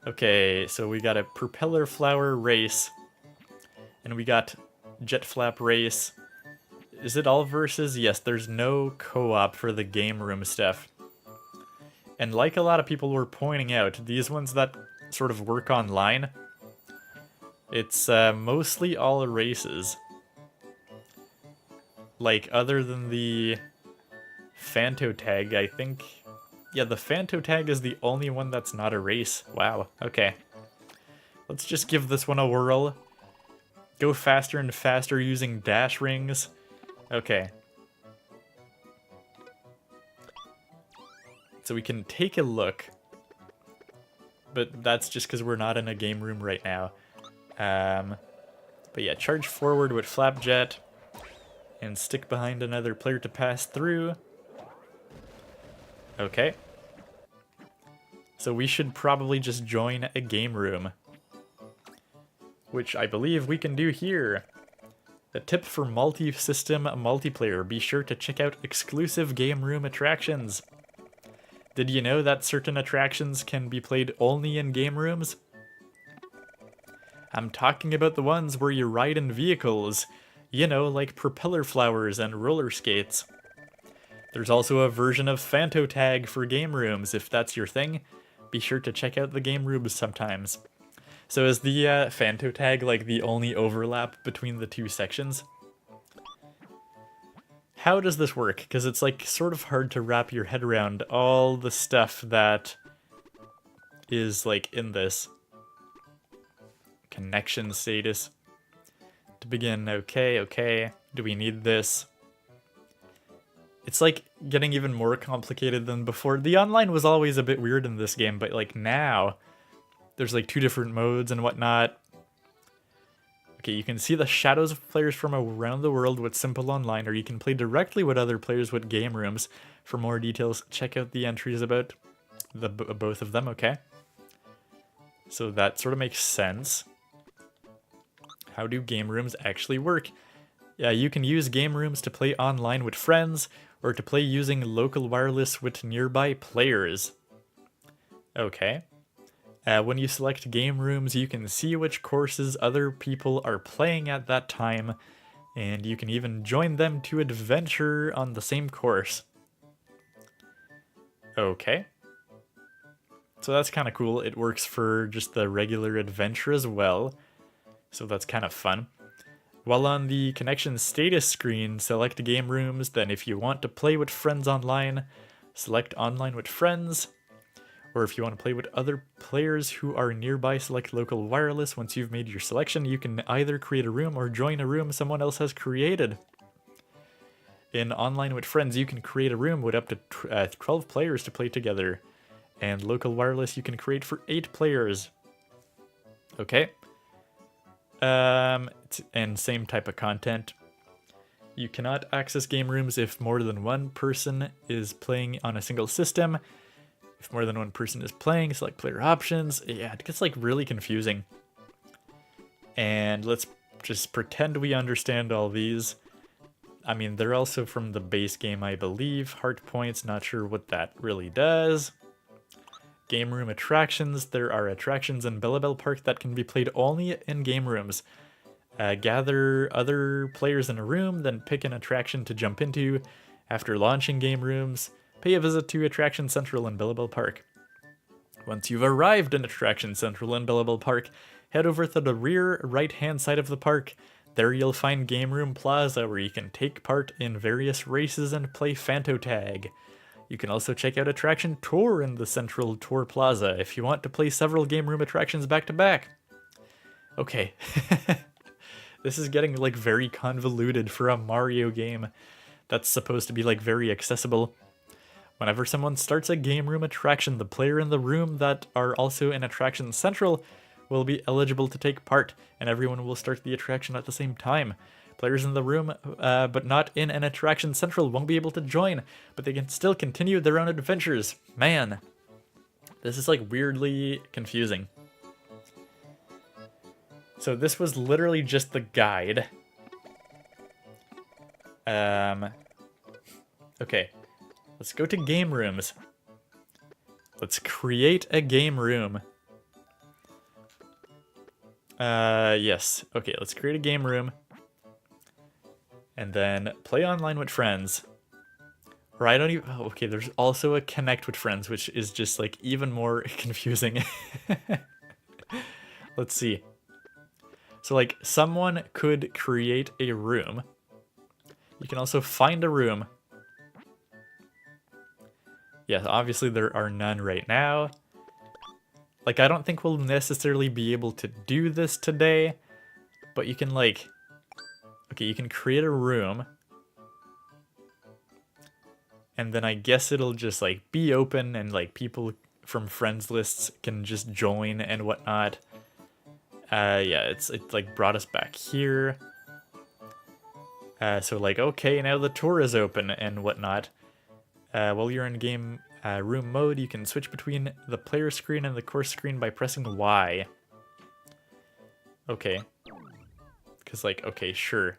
Speaker 1: Okay, so we got a propeller flower race, and we got jet flap race. Is it all versus? Yes, there's no co-op for the game room stuff. And like a lot of people were pointing out, these ones that sort of work online, it's mostly all races. Like, other than the Fanto Tag, I think. Yeah, the Fanto Tag is the only one that's not a race. Wow, okay. Let's just give this one a whirl. Go faster and faster using dash rings. Okay. So we can take a look. But that's just because we're not in a game room right now. But yeah, charge forward with Flapjet. And stick behind another player to pass through. Okay. So we should probably just join a game room. Which I believe we can do here. A tip for multi-system multiplayer. Be sure to check out exclusive game room attractions. Did you know that certain attractions can be played only in game rooms? I'm talking about the ones where you ride in vehicles. You know, like propeller flowers and roller skates. There's also a version of Fanto Tag for game rooms, if that's your thing. be sure to check out the game rooms sometimes. So is the Fanto tag like the only overlap between the two sections? How does this work? Because it's like sort of hard to wrap your head around all the stuff that is like in this. Connection status. To begin, okay. Do we need this? It's like getting even more complicated than before. The online was always a bit weird in this game, but like now, there's like 2 different modes and whatnot. Okay, you can see the shadows of players from around the world with Simple Online, or you can play directly with other players with game rooms. For more details, check out the entries about the both of them, okay? So that sort of makes sense. How do game rooms actually work? Yeah, you can use game rooms to play online with friends, or to play using local wireless with nearby players. Okay. When you select game rooms, you can see which courses other people are playing at that time, and you can even join them to adventure on the same course. Okay. So that's kind of cool. It works for just the regular adventure as well, so that's kind of fun. While on the connection status screen, select game rooms, then if you want to play with friends online, select online with friends. Or if you want to play with other players who are nearby, select local wireless. Once you've made your selection, you can either create a room or join a room someone else has created. In online with friends, you can create a room with up to 12 players to play together. And local wireless you can create for 8 players. Okay. And same type of content. You cannot access game rooms if more than one person is playing on a single system. If more than one person is playing, select player options. Yeah, it gets like really confusing. And let's just pretend we understand all these. I mean, they're also from the base game, I believe. Heart points, not sure what that really does. Game room attractions. There are attractions in Bellabel Park that can be played only in game rooms. Gather other players in a room, then pick an attraction to jump into. After launching game rooms, pay a visit to Attraction Central in Bellabel Park. Once you've arrived in Attraction Central in Bellabel Park, head over to the rear right-hand side of the park. There you'll find Game Room Plaza, where you can take part in various races and play Fanto Tag. You can also check out Attraction Tour in the Central Tour Plaza if you want to play several game room attractions back to back. Okay. This is getting like very convoluted for a Mario game that's supposed to be like very accessible. Whenever someone starts a game room attraction, the player in the room that are also in Attraction Central will be eligible to take part, and everyone will start the attraction at the same time. Players in the room, but not in an Attraction Central, won't be able to join, but they can still continue their own adventures. Man, this is like weirdly confusing. So this was literally just the guide. Okay, let's go to game rooms. Let's create a game room. Yes. Okay, let's create a game room. And then play online with friends. Or I don't even... Oh, okay, there's also a connect with friends, which is just like even more confusing. Let's see. So like someone could create a room. You can also find a room. Yes, obviously there are none right now. Like, I don't think we'll necessarily be able to do this today, but you can like... Okay, you can create a room. And then I guess it'll just like be open and like people from friends lists can just join and whatnot. Yeah, it's like brought us back here. So like, okay, now the tour is open and whatnot. While you're in game room mode, you can switch between the player screen and the course screen by pressing Y. Okay. Because like, okay, sure.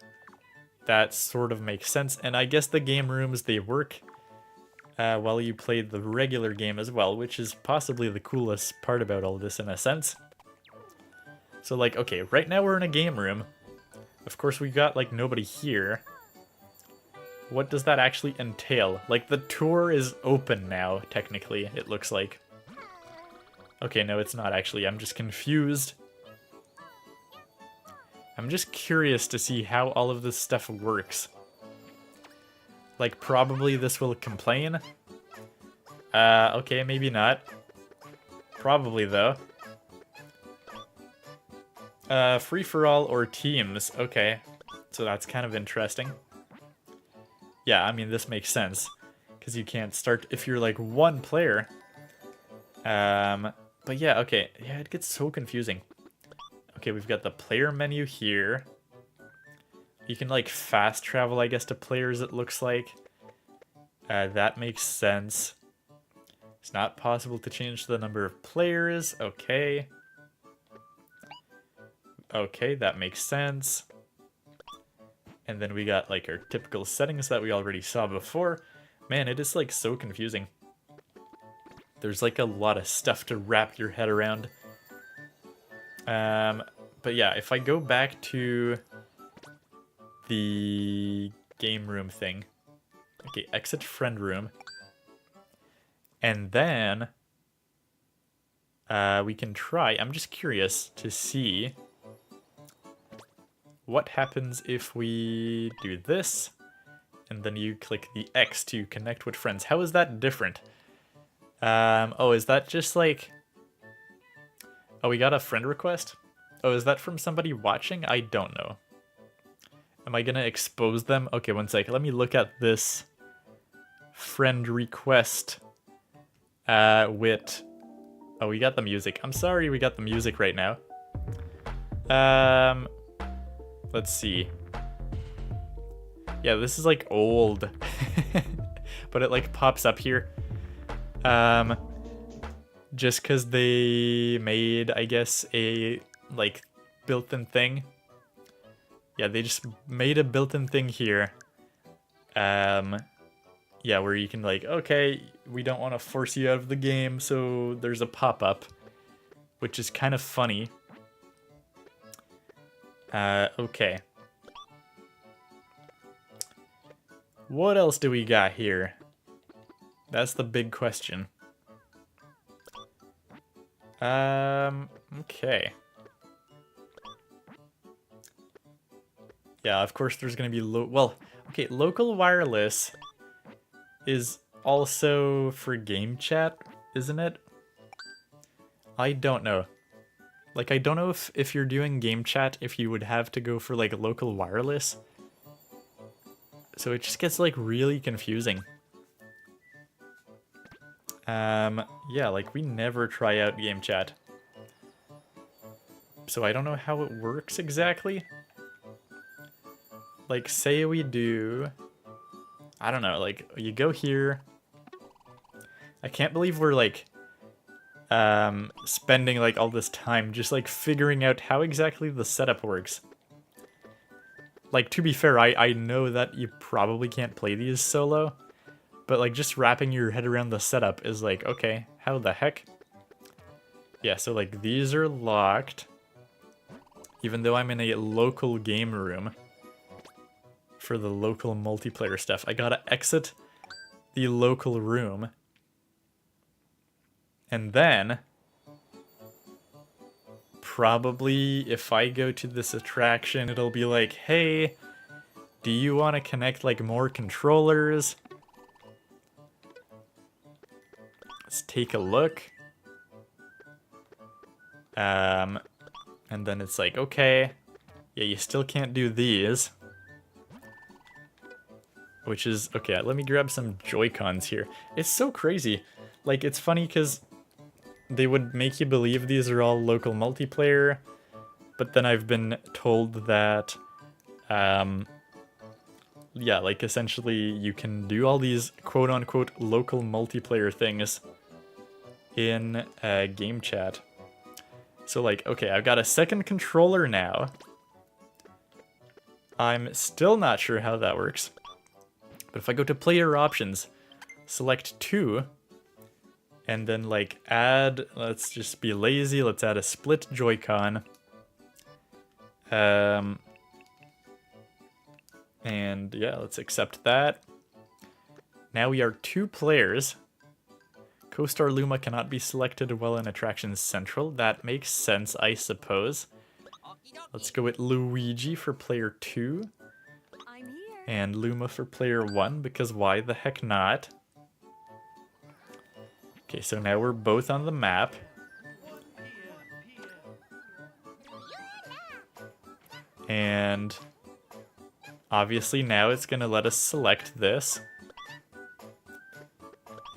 Speaker 1: That sort of makes sense. And I guess the game rooms, they work while you play the regular game as well, which is possibly the coolest part about all this in a sense. So like, okay, right now we're in a game room. Of course, we got like nobody here. What does that actually entail? Like, the tour is open now, technically, it looks like. Okay, no, it's not actually. I'm just confused. I'm just curious to see how all of this stuff works. Like, probably this will complain. Okay, maybe not. Probably, though. Free-for-all or teams. Okay, so that's kind of interesting. Yeah, I mean, this makes sense. Because you can't start if you're, like, one player. But yeah, okay. Yeah, it gets so confusing. Okay, we've got the player menu here. You can, like, fast travel, I guess, to players, it looks like. That makes sense. It's not possible to change the number of players. Okay. Okay, that makes sense. And then we got, like, our typical settings that we already saw before. Man, it is, like, so confusing. There's, like, a lot of stuff to wrap your head around. But yeah, if I go back to the game room thing. Okay, exit friend room. And then we can try. I'm just curious to see what happens if we do this. And then you click the X to connect with friends. How is that different? Oh, is that just like... Oh, we got a friend request? Oh, is that from somebody watching? I don't know. Am I gonna expose them? Okay, one sec. Let me look at this friend request with... Oh, we got the music. I'm sorry we got the music right now. Let's see. Yeah, this is like old. But it like pops up here. Just because they made, I guess, a like built-in thing. Yeah, they just made a built-in thing here. Yeah, where you can like, okay, we don't want to force you out of the game, so there's a pop-up, which is kind of funny. Okay. What else do we got here? That's the big question. Okay. Yeah, of course there's gonna be okay, local wireless is also for game chat, isn't it? I don't know. Like, I don't know if you're doing game chat, if you would have to go for, like, local wireless. So it just gets, like, really confusing. Yeah, like, we never try out game chat. So I don't know how it works exactly. Like, say we do... I don't know, like, you go here. I can't believe we're, like, spending, like, all this time just, like, figuring out how exactly the setup works. Like, to be fair, I know that you probably can't play these solo. But, like, just wrapping your head around the setup is like, okay, how the heck? Yeah, so, like, these are locked. Even though I'm in a local game room. For the local multiplayer stuff. I gotta exit the local room. And then... probably, if I go to this attraction, it'll be like, hey, do you want to connect, like, more controllers? Let's take a look. And then it's like, okay, yeah, you still can't do these. Which is, okay, let me grab some Joy-Cons here. It's so crazy. Like, it's funny because they would make you believe these are all local multiplayer, but then I've been told that, yeah, like, essentially you can do all these quote-unquote local multiplayer things in game chat. So, like, okay, I've got a second controller now. I'm still not sure how that works. But if I go to player options, select 2, and then, like, add, let's just be lazy, let's add a split Joy-Con. And yeah, let's accept that. Now we are 2 players. Co-star Luma cannot be selected while in Attractions Central. That makes sense, I suppose. Let's go with Luigi for player 2.
Speaker 2: I'm here.
Speaker 1: And Luma for player 1, because why the heck not? Okay, so now we're both on the map. And obviously now it's going to let us select this.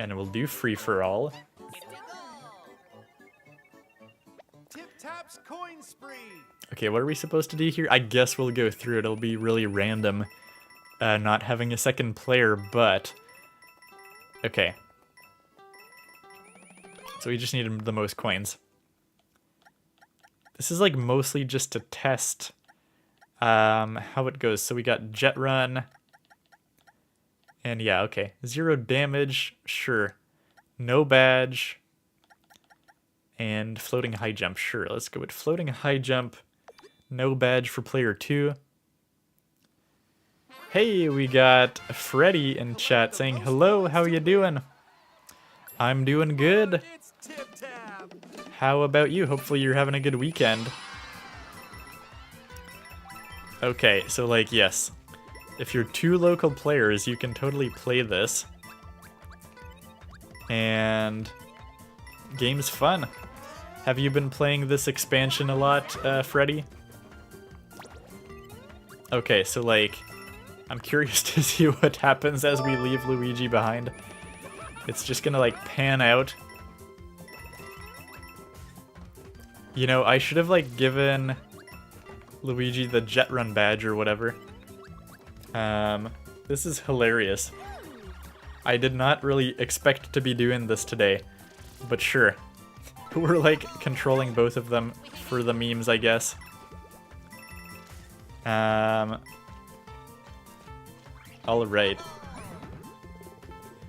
Speaker 1: And we'll do free-for-all.
Speaker 3: Tip Tap's coin spree.
Speaker 1: Okay, what are we supposed to do here? I guess we'll go through it. It'll be really random not having a second player, but... Okay. So we just need the most coins. This is like mostly just to test how it goes. So we got Jet Run. And yeah, okay. 0 damage, sure. No badge. And floating high jump, sure. Let's go with floating high jump. No badge for player 2. Hey, we got Freddy in chat saying, hello, how you doing? I'm doing good.
Speaker 3: It's Tip Tap.
Speaker 1: How about you? Hopefully you're having a good weekend. Okay, so like, yes. If you're 2 local players, you can totally play this. And game's fun. Have you been playing this expansion a lot, Freddy? Okay, so like, I'm curious to see what happens as we leave Luigi behind. It's just gonna like pan out. You know, I should have like given Luigi the Jet Run badge or whatever. This is hilarious. I did not really expect to be doing this today, but sure. We're like controlling both of them for the memes, I guess. Alright.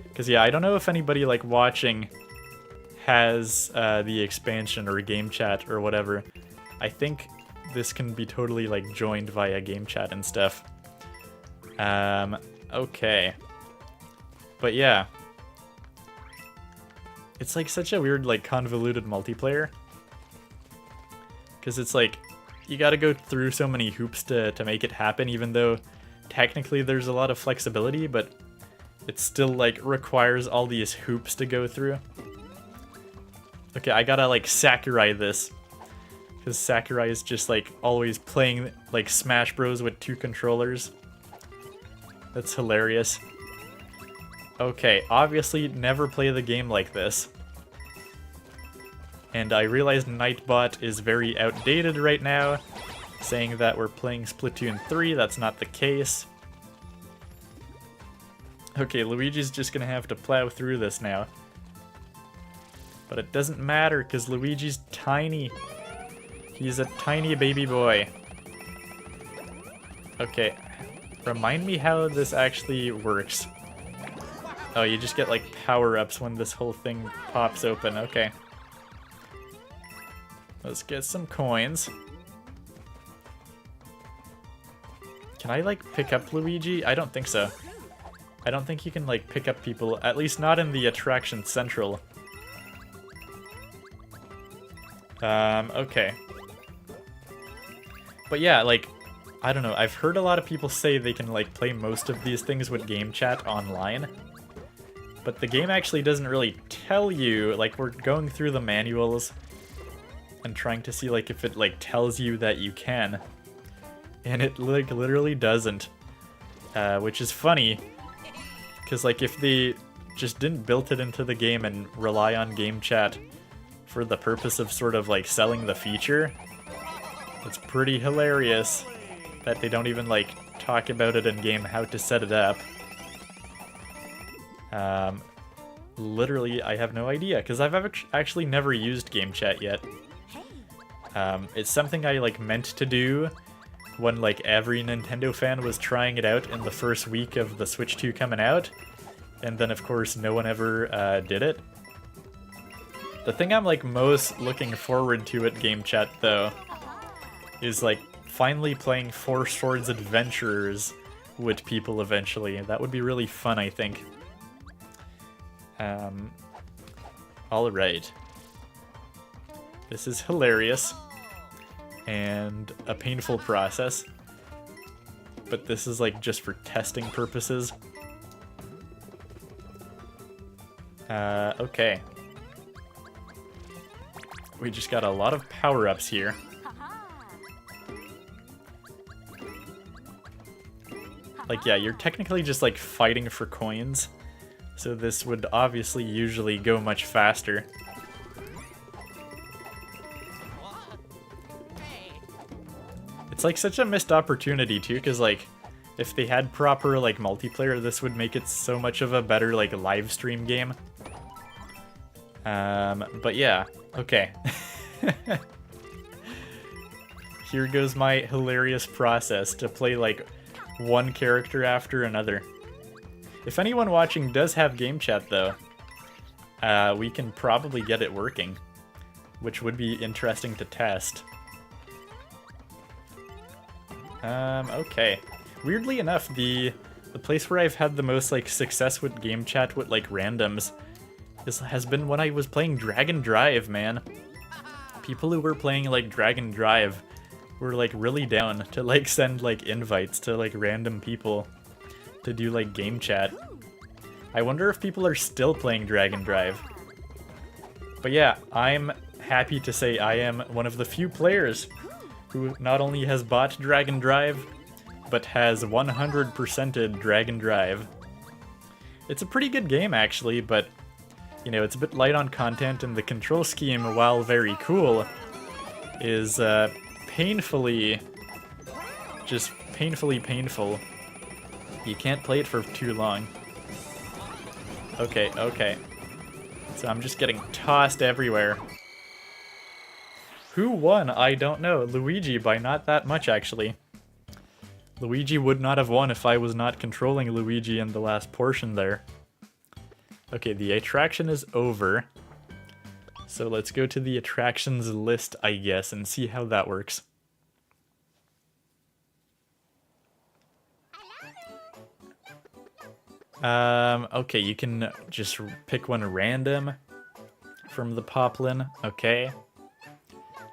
Speaker 1: Because yeah, I don't know if anybody like watching has the expansion or game chat or whatever. I think this can be totally like joined via game chat and stuff. Okay. But yeah. It's like such a weird like convoluted multiplayer. Because it's like, you gotta go through so many hoops to make it happen, even though technically there's a lot of flexibility, but it still like requires all these hoops to go through. Okay, I gotta like Sakurai this. Because Sakurai is just like always playing like Smash Bros with 2 controllers. That's hilarious. Okay, obviously never play the game like this. And I realize Nightbot is very outdated right now, saying that we're playing Splatoon 3. That's not the case. Okay, Luigi's just gonna have to plow through this now. But it doesn't matter, because Luigi's tiny. He's a tiny baby boy. Okay, remind me how this actually works. Oh, you just get like power-ups when this whole thing pops open. Okay. Let's get some coins. Can I like pick up Luigi? I don't think so. I don't think you can like pick up people, at least not in the Attraction Central. Okay. But yeah, like, I don't know, I've heard a lot of people say they can like play most of these things with game chat online. But the game actually doesn't really tell you, like we're going through the manuals and trying to see like if it like tells you that you can. And it like literally doesn't. Which is funny, because like if they just didn't build it into the game and rely on game chat for the purpose of sort of like selling the feature, it's pretty hilarious that they don't even like talk about it in game how to set it up. Literally, I have no idea, because I've actually never used game chat yet. It's something I like meant to do when like every Nintendo fan was trying it out in the first week of the Switch 2 coming out, and then of course no one ever did it. The thing I'm like most looking forward to at game chat though is like finally playing Four Swords Adventurers with people eventually. That would be really fun, I think. Alright. This is hilarious. And a painful process. But this is like just for testing purposes. Okay. We just got a lot of power-ups here. Like, yeah, you're technically just like fighting for coins. So this would obviously usually go much faster. It's like such a missed opportunity too, because like if they had proper like multiplayer, this would make it so much of a better like live stream game. But yeah, okay. Here goes my hilarious process to play like one character after another. If anyone watching does have game chat though, we can probably get it working, which would be interesting to test. Okay. Weirdly enough, the place where I've had the most like success with game chat with like randoms has been when I was playing Dragon Drive, man. People who were playing like Dragon Drive were like really down to like send like invites to like random people to do like game chat. I wonder if people are still playing Dragon Drive. But yeah, I'm happy to say I am one of the few players who not only has bought Dragon Drive, but has 100%ed Dragon Drive. It's a pretty good game actually, but you know, it's a bit light on content, and the control scheme, while very cool, is painfully painful. You can't play it for too long. Okay, okay. So I'm just getting tossed everywhere. Who won? I don't know. Luigi by not that much, actually. Luigi would not have won if I was not controlling Luigi in the last portion there. Okay, the attraction is over. So let's go to the attractions list, I guess, and see how that works. Okay, you can just pick one random from the Poplin. Okay.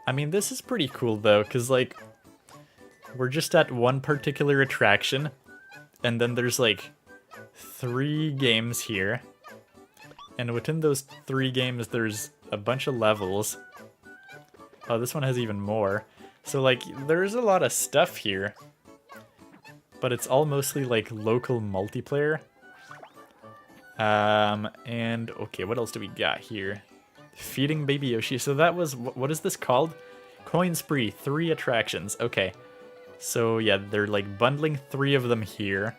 Speaker 1: I mean, this is pretty cool, though, because, like, we're just at one particular attraction, and then there's, like, 3 games here. And within those 3 games, there's a bunch of levels. Oh, this one has even more. So, like, there's a lot of stuff here. But it's all mostly, like, local multiplayer. And, okay, what else do we got here? Feeding Baby Yoshi. So that was, what is this called? Coin Spree, 3 attractions. Okay. So, yeah, they're, like, bundling 3 of them here.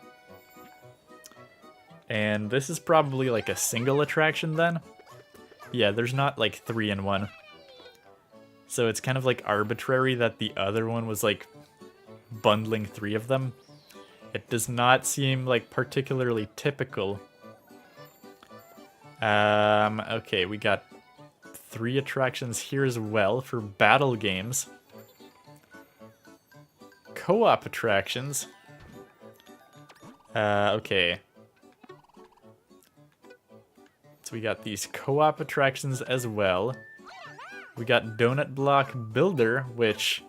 Speaker 1: And this is probably, like, a single attraction, then? Yeah, there's not, like, 3 in 1. So it's kind of, like, arbitrary that the other one was, like, bundling 3 of them. It does not seem, like, particularly typical. Okay, we got 3 attractions here as well for battle games. Co-op attractions. Okay. So we got these co-op attractions as well. We got Donut Block Builder, which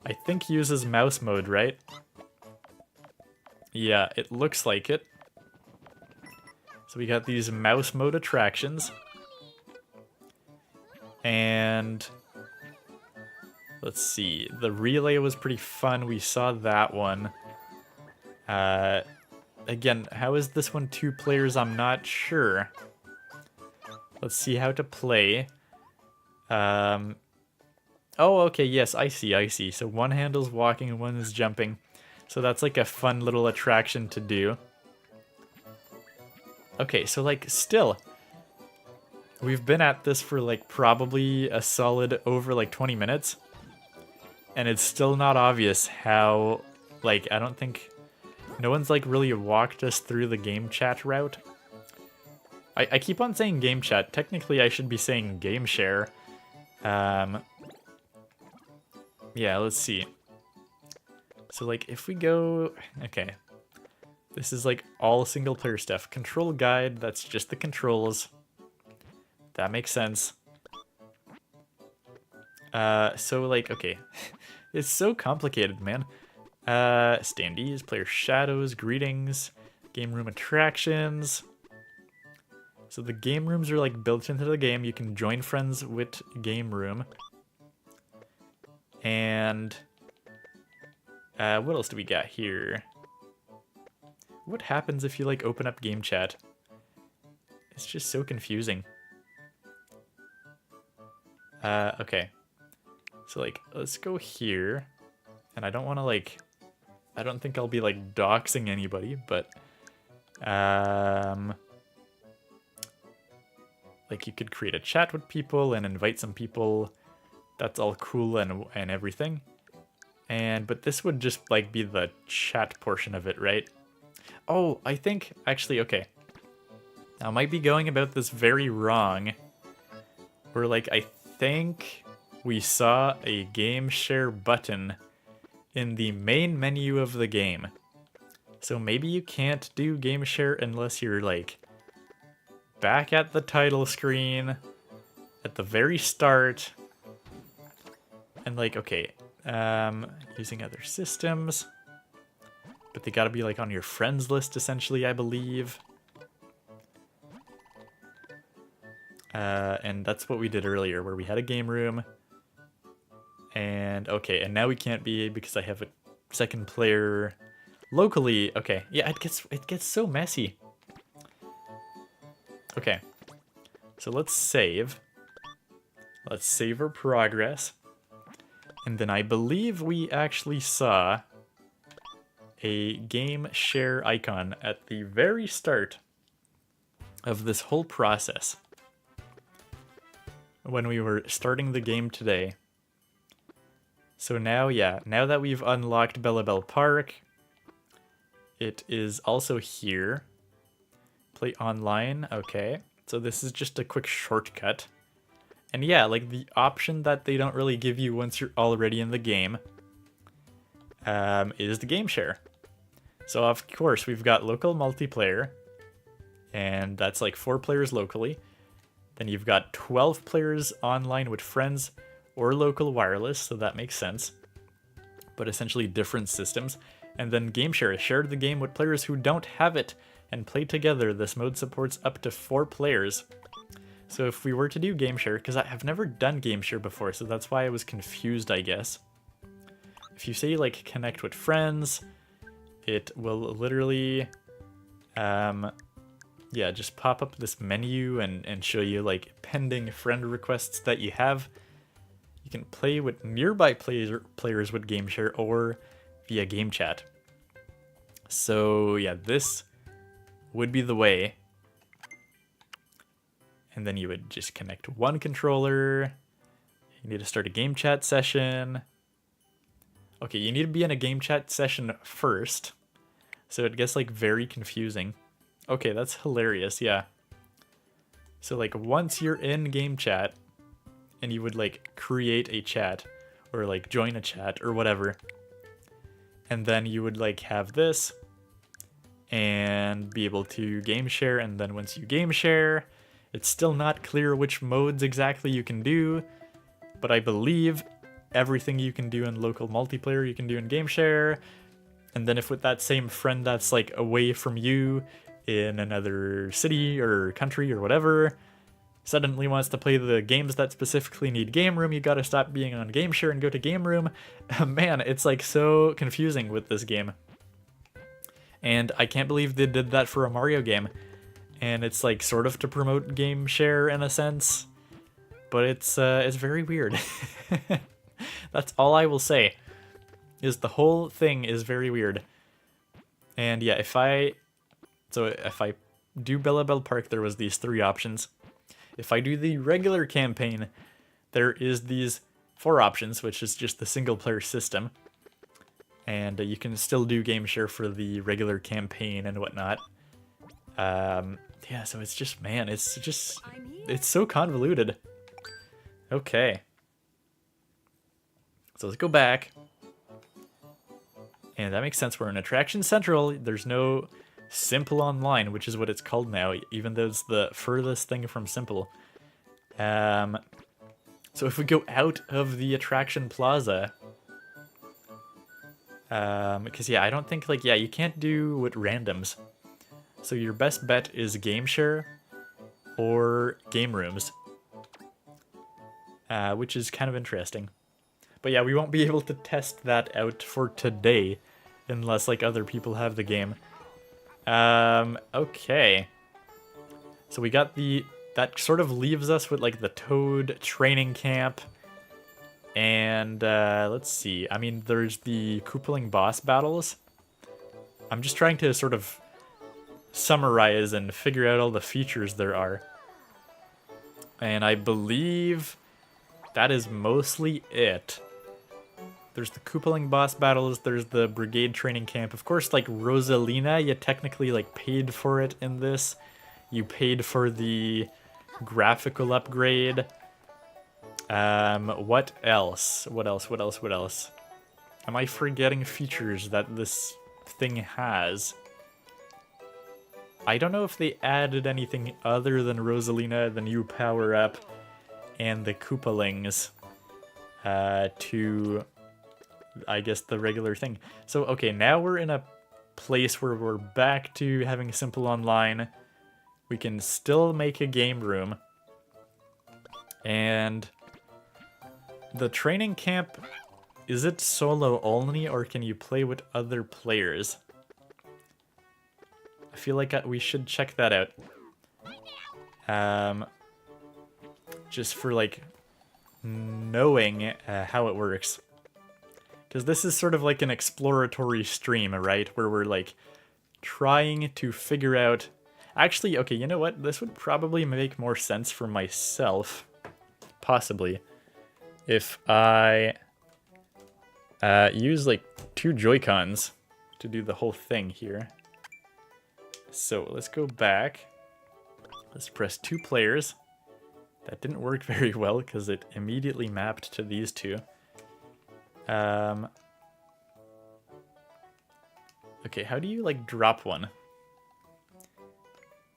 Speaker 1: I think uses mouse mode, right? Yeah, it looks like it. So we got these mouse mode attractions. And let's see. The relay was pretty fun. We saw that one. Again, how is this one 2 players? I'm not sure. Let's see how to play. Oh, okay, yes, I see. So one handle's walking and one is jumping. So that's like a fun little attraction to do. Okay, so like still, we've been at this for like probably a solid over like 20 minutes. And it's still not obvious how, like, I don't think, no one's like really walked us through the game chat route. I keep on saying game chat. Technically, I should be saying game share. Yeah, let's see. So, like, if we go... Okay. This is, like, all single-player stuff. Control guide, that's just the controls. that makes sense. So like, okay. It's so complicated, man. Standees, player shadows, greetings, game room attractions. So the game rooms are like built into the game. You can join friends with game room. And what else do we got here? What happens if you like open up game chat? It's just so confusing. Okay. So like, let's go here. And I don't want to like, I don't think I'll be like doxing anybody, but like you could create a chat with people and invite some people. That's all cool and everything. But this would just like be the chat portion of it, right? Oh, I think actually, okay. I might be going about this very wrong. Where like, I think we saw a game share button in the main menu of the game. So maybe you can't do game share unless you're like back at the title screen at the very start. And like, okay, using other systems, but they gotta be like on your friends list essentially, I believe. And that's what we did earlier, where we had a game room. And okay, and now we can't be because I have a second player locally. Okay, yeah, it gets so messy. Okay, so let's save. Let's save our progress. And then I believe we actually saw a game share icon at the very start of this whole process. When we were starting the game today. So now, yeah, now that we've unlocked Bellabel Park, it is also here. Play online, okay. So this is just a quick shortcut. And yeah, like the option that they don't really give you once you're already in the game is the game share. So of course, we've got local multiplayer, and that's like 4 players locally. Then you've got 12 players online with friends or local wireless, so that makes sense. But essentially different systems. And then game share. Share the game with players who don't have it and play together. This mode supports up to 4 players. So if we were to do game share, because I have never done game share before, so that's why I was confused, I guess. If you say like connect with friends, it will literally yeah, just pop up this menu and show you like pending friend requests that you have. You can play with nearby players with game share or via game chat. So yeah, this would be the way. And then you would just connect one controller. You need to start a game chat session. Okay, you need to be in a game chat session first. So it gets like very confusing. Okay, that's hilarious, yeah. So like once you're in game chat and you would like create a chat or like join a chat or whatever, and then you would like have this and be able to game share, and then once you game share, it's still not clear which modes exactly you can do, but I believe everything you can do in local multiplayer you can do in game share. And then if with that same friend that's like away from you in another city or country or whatever suddenly wants to play the games that specifically need game room, you gotta stop being on game share and go to game room. Man, it's like so confusing with this game. And I can't believe they did that for a Mario game. And it's like sort of to promote game share in a sense, but it's very weird. That's all I will say, is the whole thing is very weird. And yeah, if I do Bellabel Park, there was these 3 options. If I do the regular campaign, there is these 4 options, which is just the single player system. And you can still do game share for the regular campaign and whatnot. Yeah, so it's just, man, it's so convoluted. Okay. So let's go back. And that makes sense. We're in Attraction Central. There's no Simple Online, which is what it's called now, even though it's the furthest thing from Simple. So if we go out of the attraction plaza, because yeah, I don't think like, yeah, you can't do with randoms. So your best bet is game share or game rooms, which is kind of interesting. But yeah, we won't be able to test that out for today unless like other people have the game. Okay. So we got that sort of leaves us with like the Toad Training Camp. And let's see. I mean, there's the Koopaling boss battles. I'm just trying to sort of summarize and figure out all the features there are. And I believe that is mostly it. There's the Koopaling boss battles, there's the Brigade Training Camp. Of course, like Rosalina, you technically like paid for it in this. You paid for the graphical upgrade. What else? What else? Am I forgetting features that this thing has? I don't know if they added anything other than Rosalina, the new power-up, and the Koopalings to, I guess, the regular thing. So, okay, now we're in a place where we're back to having simple online. We can still make a game room. And the training camp, is it solo only, or can you play with other players? I feel like we should check that out. Just for like knowing how it works. Because this is sort of like an exploratory stream, right? Where we're like trying to figure out... Actually, okay, you know what? This would probably make more sense for myself, possibly, if I use like 2 Joy-Cons to do the whole thing here. So let's go back. Let's press 2 players. That didn't work very well because it immediately mapped to these 2. Okay, how do you like drop one?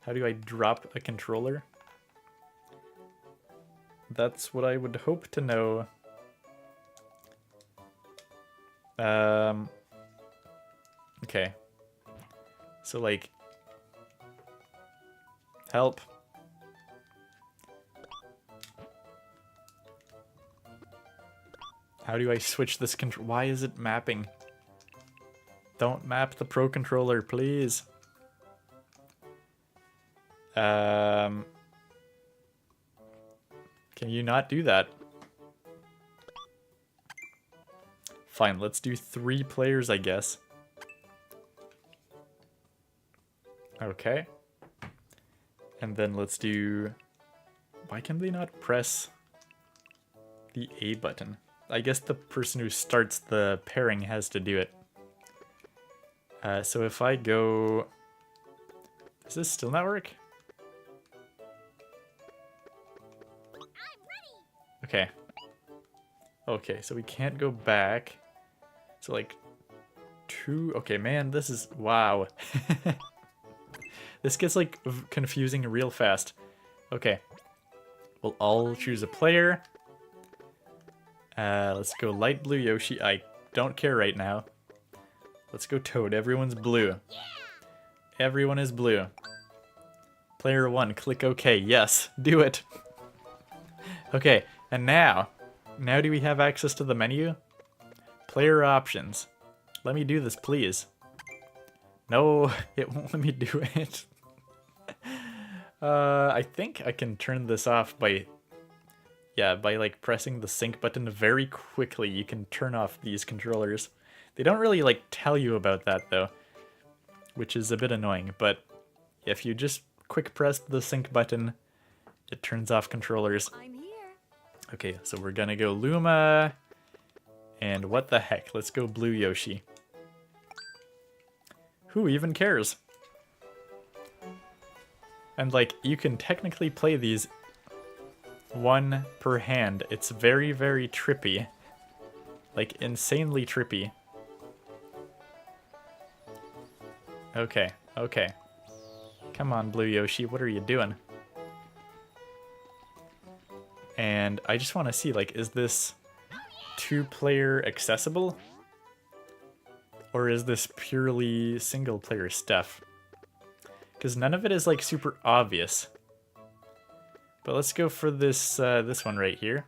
Speaker 1: How do I drop a controller? That's what I would hope to know. Okay. So like, help. How do I switch this control? Why is it mapping? Don't map the Pro Controller, please. Can you not do that? Fine, let's do 3 players, I guess. Okay. And then let's do... Why can they not press the A button? I guess the person who starts the pairing has to do it. So if I go... Does this still not work? Okay. Okay, so we can't go back. So like 2... Okay, man, this is... Wow. This gets like confusing real fast. Okay. We'll all choose a player. Let's go light blue Yoshi. I don't care right now. Let's go Toad. Everyone's blue. Everyone is blue. Player 1, click OK. Yes, do it. Okay, and now do we have access to the menu? Player options. Let me do this, please. No, it won't let me do it. I think I can turn this off by... Yeah, by like pressing the sync button very quickly, you can turn off these controllers. They don't really like tell you about that though, which is a bit annoying, but if you just quick press the sync button, it turns off controllers.
Speaker 2: I'm here.
Speaker 1: Okay, so we're gonna go Luma, and what the heck, let's go blue Yoshi. Who even cares? And like, you can technically play these 1 per hand. It's very, very trippy. Like, insanely trippy. Okay, okay. Come on, Blue Yoshi, what are you doing? I just want to see, like, is this 2-player accessible? Or is this purely single-player stuff? Because none of it is, like, super obvious. But let's go for this this one right here.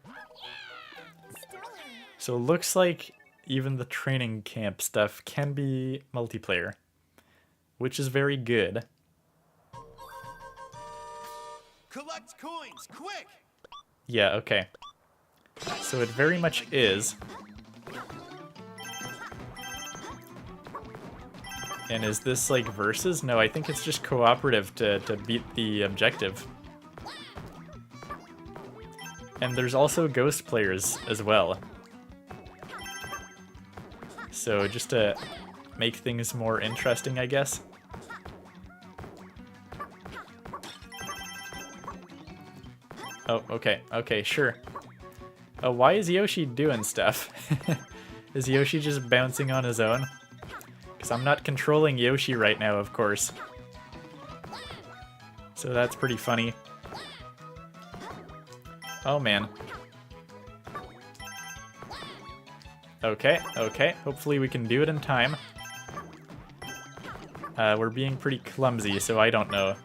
Speaker 1: So it looks like even the training camp stuff can be multiplayer, which is very good.
Speaker 3: Collect coins, quick!
Speaker 1: Yeah, okay. So it very much is. And is this like versus? No, I think it's just cooperative to beat the objective. And there's also ghost players as well. So just to make things more interesting, I guess. Oh, okay, okay, sure. Oh, why is Yoshi doing stuff? Is Yoshi just bouncing on his own? Because I'm not controlling Yoshi right now, of course. So that's pretty funny. Oh, man. Okay, okay. Hopefully we can do it in time. We're being pretty clumsy, so I don't know.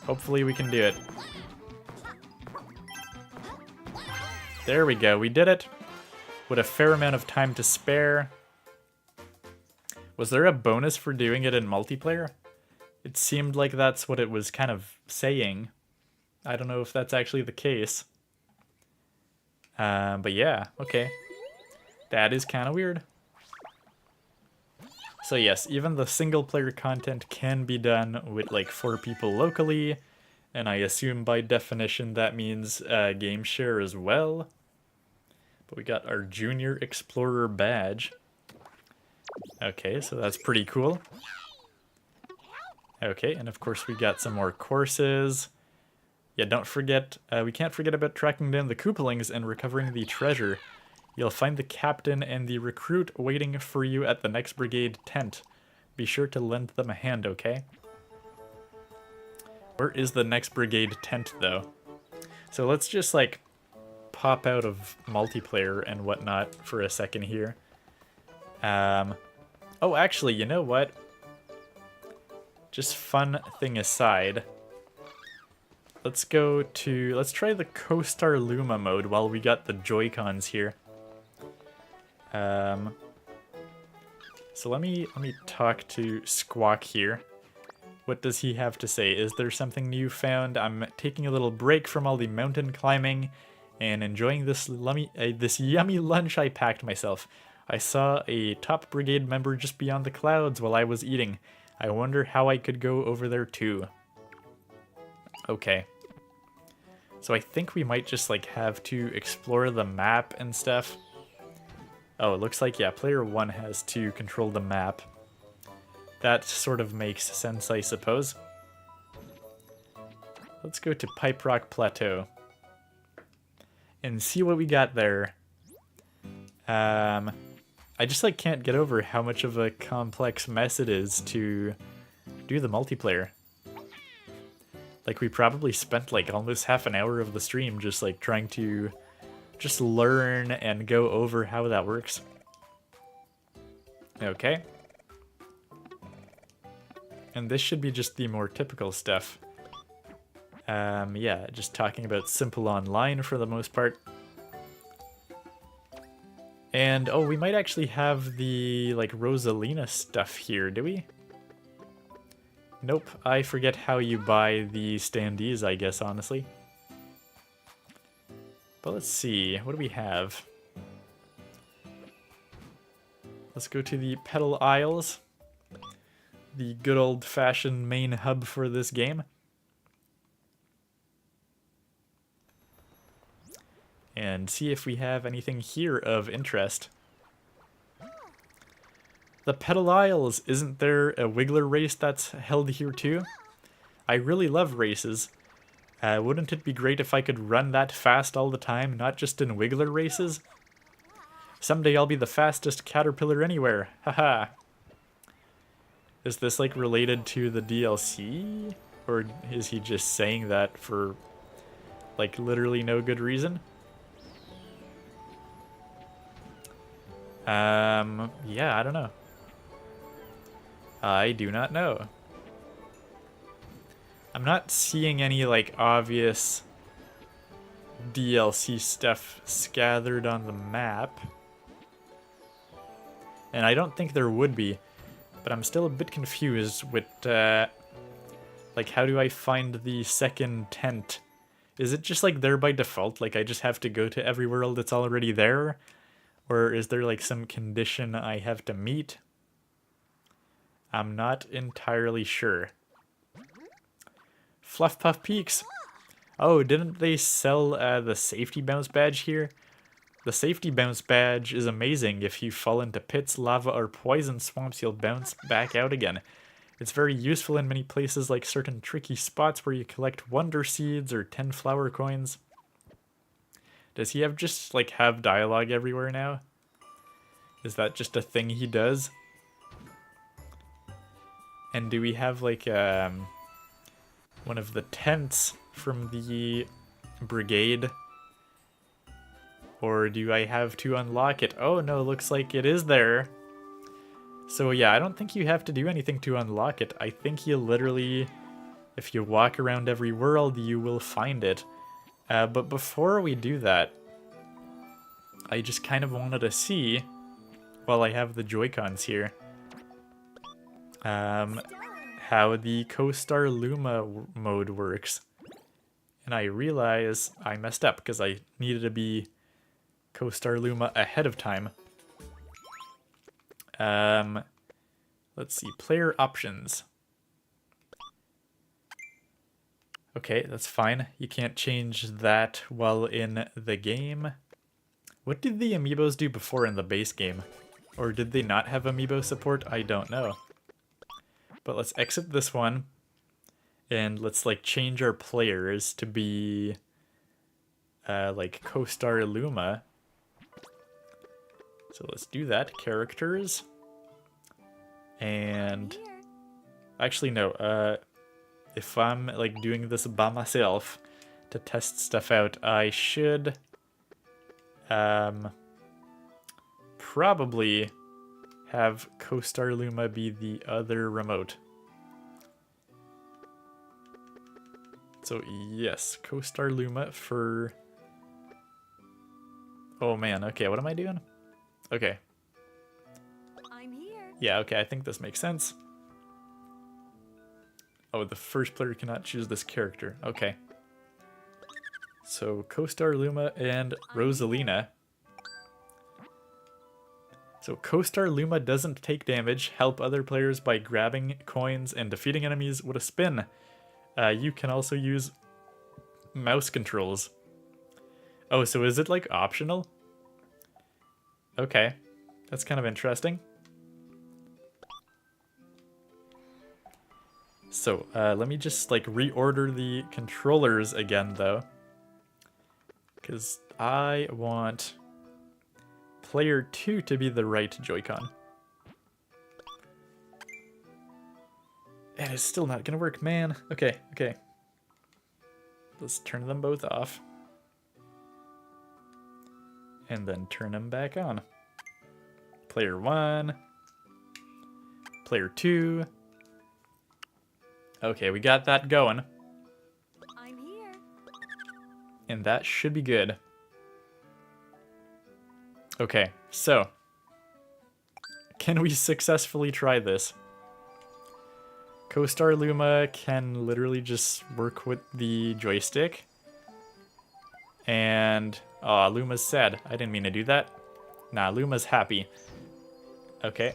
Speaker 1: Hopefully we can do it. There we go, we did it. With a fair amount of time to spare. Was there a bonus for doing it in multiplayer? It seemed like that's what it was kind of saying. I don't know if that's actually the case. But yeah, okay. That is kind of weird. So yes, even the single player content can be done with like 4 people locally. And I assume by definition that means game share as well. But we got our Junior Explorer badge. Okay, so that's pretty cool. Okay, and of course we got some more courses. Yeah, don't forget, we can't forget about tracking down the Koopalings and recovering the treasure. You'll find the captain and the recruit waiting for you at the next brigade tent. Be sure to lend them a hand, okay? Where is the next brigade tent, though? So let's just, like, pop out of multiplayer and whatnot for a second here. Oh, actually, you know what? Just fun thing aside. Let's try the Co-Star Luma mode while we got the Joy-Cons here. So let me talk to Squawk here. What does he have to say? Is there something new found? I'm taking a little break from all the mountain climbing and enjoying this yummy lunch I packed myself. I saw a top brigade member just beyond the clouds while I was eating. I wonder how I could go over there too. Okay. So I think we might just like have to explore the map and stuff. Oh, it looks like, yeah, player 1 has to control the map. That sort of makes sense, I suppose. Let's go to Pipe Rock Plateau and see what we got there. I just like can't get over how much of a complex mess it is to do the multiplayer. Like we probably spent like almost half an hour of the stream just like trying to just learn and go over how that works. Okay. And this should be just the more typical stuff. Yeah, just talking about simple online for the most part. And, oh, we might actually have the, like, Rosalina stuff here, do we? Nope, I forget how you buy the standees, I guess, honestly. But let's see, what do we have? Let's go to the Petal Isles, the good old-fashioned main hub for this game. And see if we have anything here of interest. The Petal Isles, isn't there a Wiggler race that's held here too? I really love races. Wouldn't it be great if I could run that fast all the time, not just in Wiggler races? Someday I'll be the fastest caterpillar anywhere, haha. Is this like related to the DLC? Or is he just saying that for Like, literally no good reason. Yeah, I don't know. I do not know. I'm not seeing any, like, obvious DLC stuff scattered on the map. And I don't think there would be, but I'm still a bit confused with, like, how do I find the second tent? Is it just, like, there by default? Like, I just have to go to every world that's already there? Or is there, like, some condition I have to meet? I'm not entirely sure. Fluff Puff Peaks. Oh, didn't they sell the safety bounce badge here? The safety bounce badge is amazing. If you fall into pits, lava, or poison swamps, you'll bounce back out again. It's very useful in many places, like certain tricky spots where you collect wonder seeds or 10 flower coins. Does he have dialogue everywhere now? Is that just a thing he does? And do we have like one of the tents from the brigade? Or do I have to unlock it? Oh no, looks like it is there. So yeah, I don't think you have to do anything to unlock it. I think you literally, if you walk around every world, you will find it. But before we do that, I just kind of wanted to see, while I have the Joy-Cons here, how the Co-Star Luma mode works. And I realize I messed up because I needed to be Co-Star Luma ahead of time. Let's see, player options. Okay, that's fine. You can't change that while in the game. What did the amiibos do before in the base game? Or did they not have amiibo support? I don't know. But let's exit this one. And let's like change our players to be like Co-Star Luma. So let's do that. Characters. And actually no, if I'm like doing this by myself to test stuff out, I should probably have Co-Star Luma be the other remote. So yes, Co-Star Luma for... Oh man, okay, what am I doing? Okay.
Speaker 2: I'm here.
Speaker 1: Yeah, okay, I think this makes sense. Oh, the first player cannot choose this character. Okay. So, Co-Star Luma and Rosalina. So, Co-Star Luma doesn't take damage. Help other players by grabbing coins and defeating enemies with a spin. You can also use mouse controls. Oh, so is it like optional? Okay. That's kind of interesting. So, let me just like reorder the controllers again though. Because I want player 2 to be the right Joy-Con. And it's still not gonna work, man. Okay, okay. Let's turn them both off. And then turn them back on. Player 1. Player 2. Okay, we got that going.
Speaker 2: I'm here.
Speaker 1: And that should be good. Okay, so. Can we successfully try this? Co-Star Luma can literally just work with the joystick. And, aw, Luma's sad. I didn't mean to do that. Nah, Luma's happy. Okay.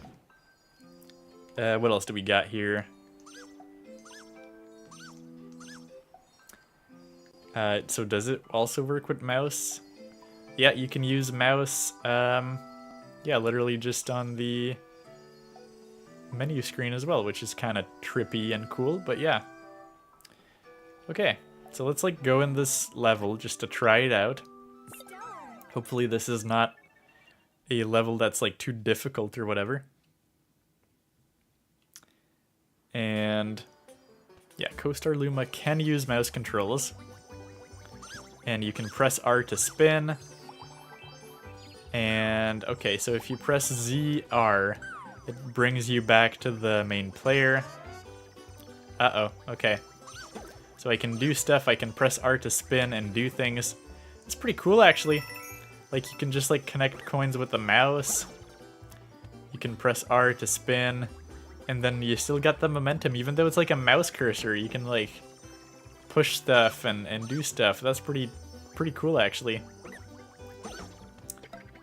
Speaker 1: What else do we got here? So does it also work with mouse? Yeah, you can use mouse, yeah, literally just on the menu screen as well, which is kind of trippy and cool, but yeah. Okay, so let's like go in this level just to try it out. Hopefully this is not a level that's like too difficult or whatever. And yeah, Co-Star Luma can use mouse controls. And you can press R to spin. And, okay, so if you press ZR, it brings you back to the main player. Uh-oh, okay. So I can do stuff, I can press R to spin and do things. It's pretty cool, actually. Like, you can just, like, connect coins with the mouse. You can press R to spin. And then you still got the momentum, even though it's like a mouse cursor. You can, like, push stuff and do stuff. That's pretty cool, actually.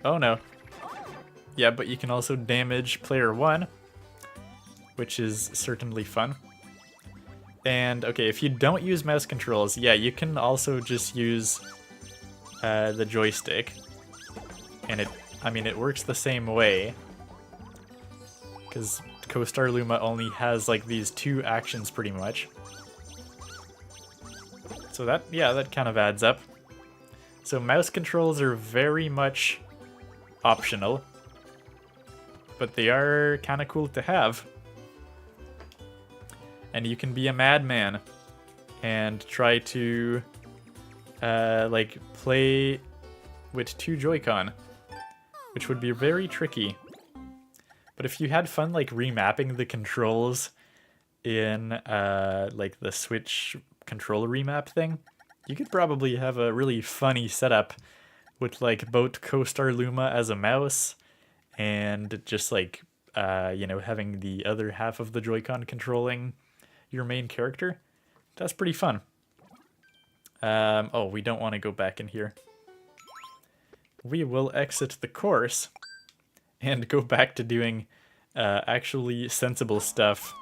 Speaker 1: Oh, no. Yeah, but you can also damage player 1, which is certainly fun. And, okay, if you don't use mouse controls, yeah, you can also just use the joystick. And it works the same way. Because Co-Star Luma only has, like, these 2 actions, pretty much. So that kind of adds up. So mouse controls are very much optional. But they are kind of cool to have. And you can be a madman and try to, like, play with 2 Joy-Con, which would be very tricky. But if you had fun, like, remapping the controls in, like, the Switch controller remap thing, you could probably have a really funny setup with, like, both Co-Star Luma as a mouse and just, like, you know, having the other half of the Joy-Con controlling your main character. That's pretty fun. Oh, we don't want to go back in here. We will exit the course and go back to doing actually sensible stuff,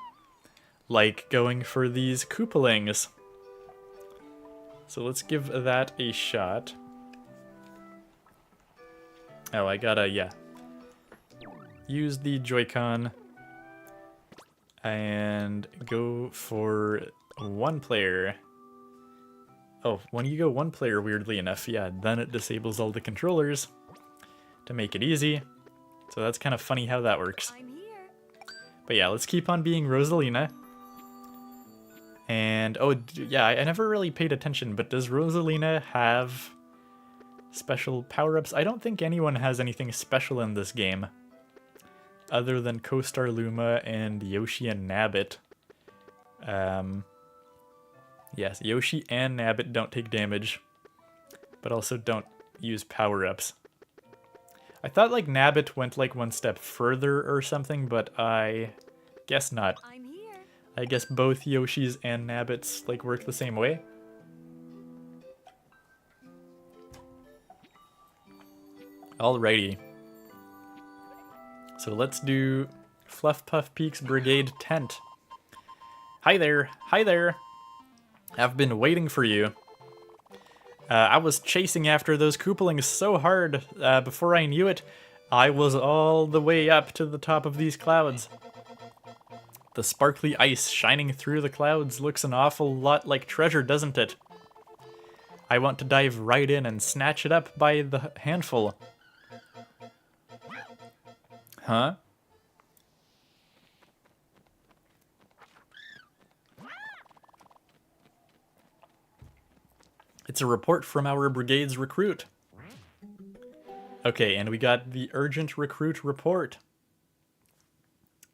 Speaker 1: like going for these Koopalings. So let's give that a shot. Oh, I gotta, yeah. Use the Joy-Con and go for 1 player. Oh, when you go 1 player, weirdly enough, yeah, then it disables all the controllers to make it easy. So that's kind of funny how that works.
Speaker 2: I'm here.
Speaker 1: But yeah, let's keep on being Rosalina. And, oh, yeah, I never really paid attention, but does Rosalina have special power-ups? I don't think anyone has anything special in this game, other than Co-Star Luma and Yoshi and Nabbit. Yes, Yoshi and Nabbit don't take damage, but also don't use power-ups. I thought, like, Nabbit went, like, 1 step further or something, but I guess not.
Speaker 2: I'm here.
Speaker 1: I guess both Yoshis and Nabbits, like, work the same way. Alrighty. So let's do Fluff Puff Peaks Brigade Tent. Hi there, hi there. I've been waiting for you. I was chasing after those Koopalings so hard, before I knew it, I was all the way up to the top of these clouds. The sparkly ice shining through the clouds looks an awful lot like treasure, doesn't it? I want to dive right in and snatch it up by the handful. Huh? It's a report from our brigade's recruit. Okay, and we got the urgent recruit report.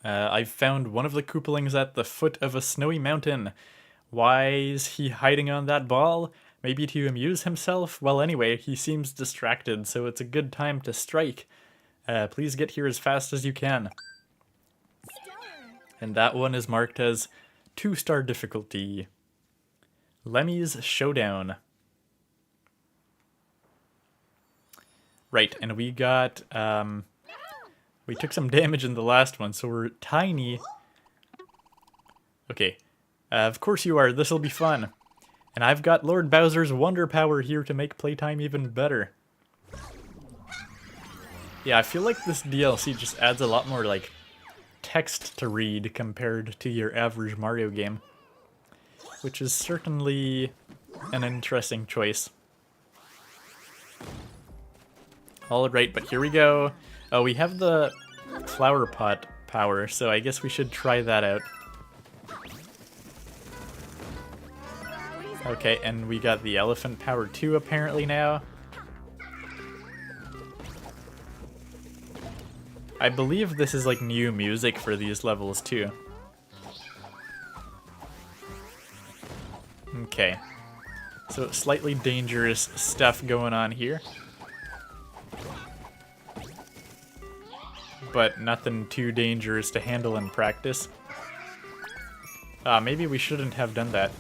Speaker 1: I've found one of the Koopalings at the foot of a snowy mountain. Why is he hiding on that ball? Maybe to amuse himself? Well, anyway, he seems distracted, so it's a good time to strike. Please get here as fast as you can. And that one is marked as 2-star difficulty. Lemmy's Showdown. Right, and we got, we took some damage in the last one, so we're tiny. Okay, of course you are, this'll be fun. And I've got Lord Bowser's Wonder Power here to make playtime even better. Yeah, I feel like this DLC just adds a lot more, like, text to read compared to your average Mario game, which is certainly an interesting choice. Alright, but here we go. Oh, we have the flower pot power, so I guess we should try that out.
Speaker 2: Flowers
Speaker 1: Okay, and we got the elephant power 2 apparently now. I believe this is like new music for these levels too. Okay. So slightly dangerous stuff going on here. But nothing too dangerous to handle in practice. Maybe we shouldn't have done that.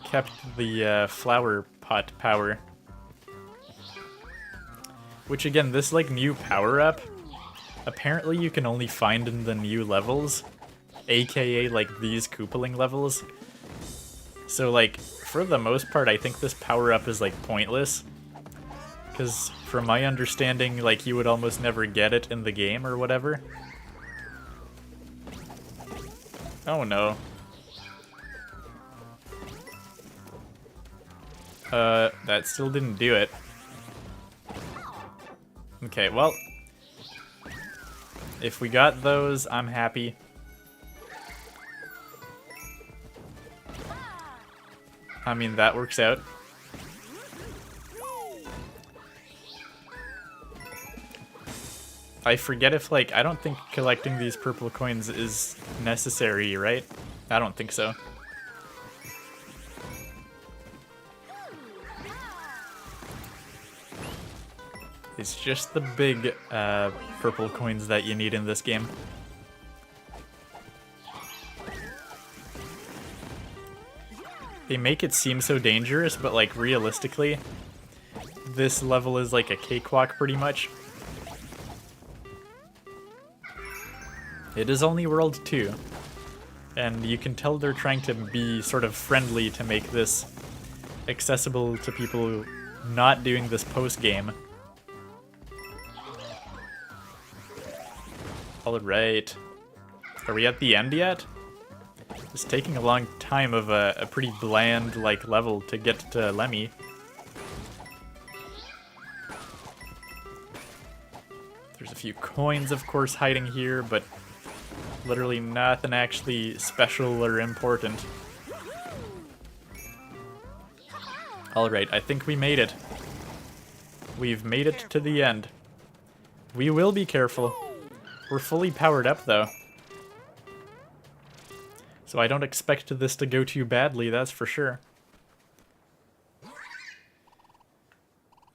Speaker 1: Kept the flower pot power. Which again, this like new power up, apparently you can only find in the new levels, aka like these Koopaling levels. So like, for the most part, I think this power up is like pointless. Because from my understanding, like you would almost never get it in the game or whatever. Oh no. That still didn't do it. Okay, well, if we got those, I'm happy. I mean, that works out. I forget if, like, I don't think collecting these purple coins is necessary, right? I don't think so. It's just the big purple coins that you need in this game. They make it seem so dangerous, but like realistically, this level is like a cakewalk pretty much. It is only World 2, and you can tell they're trying to be sort of friendly to make this accessible to people not doing this post-game. Alright. Are we at the end yet? It's taking a long time of a pretty bland, like, level to get to Lemmy. There's a few coins, of course, hiding here, but literally nothing actually special or important. Alright, I think we made it. We've made it to the end. We will be careful. We're fully powered up, though. So I don't expect this to go too badly, that's for sure.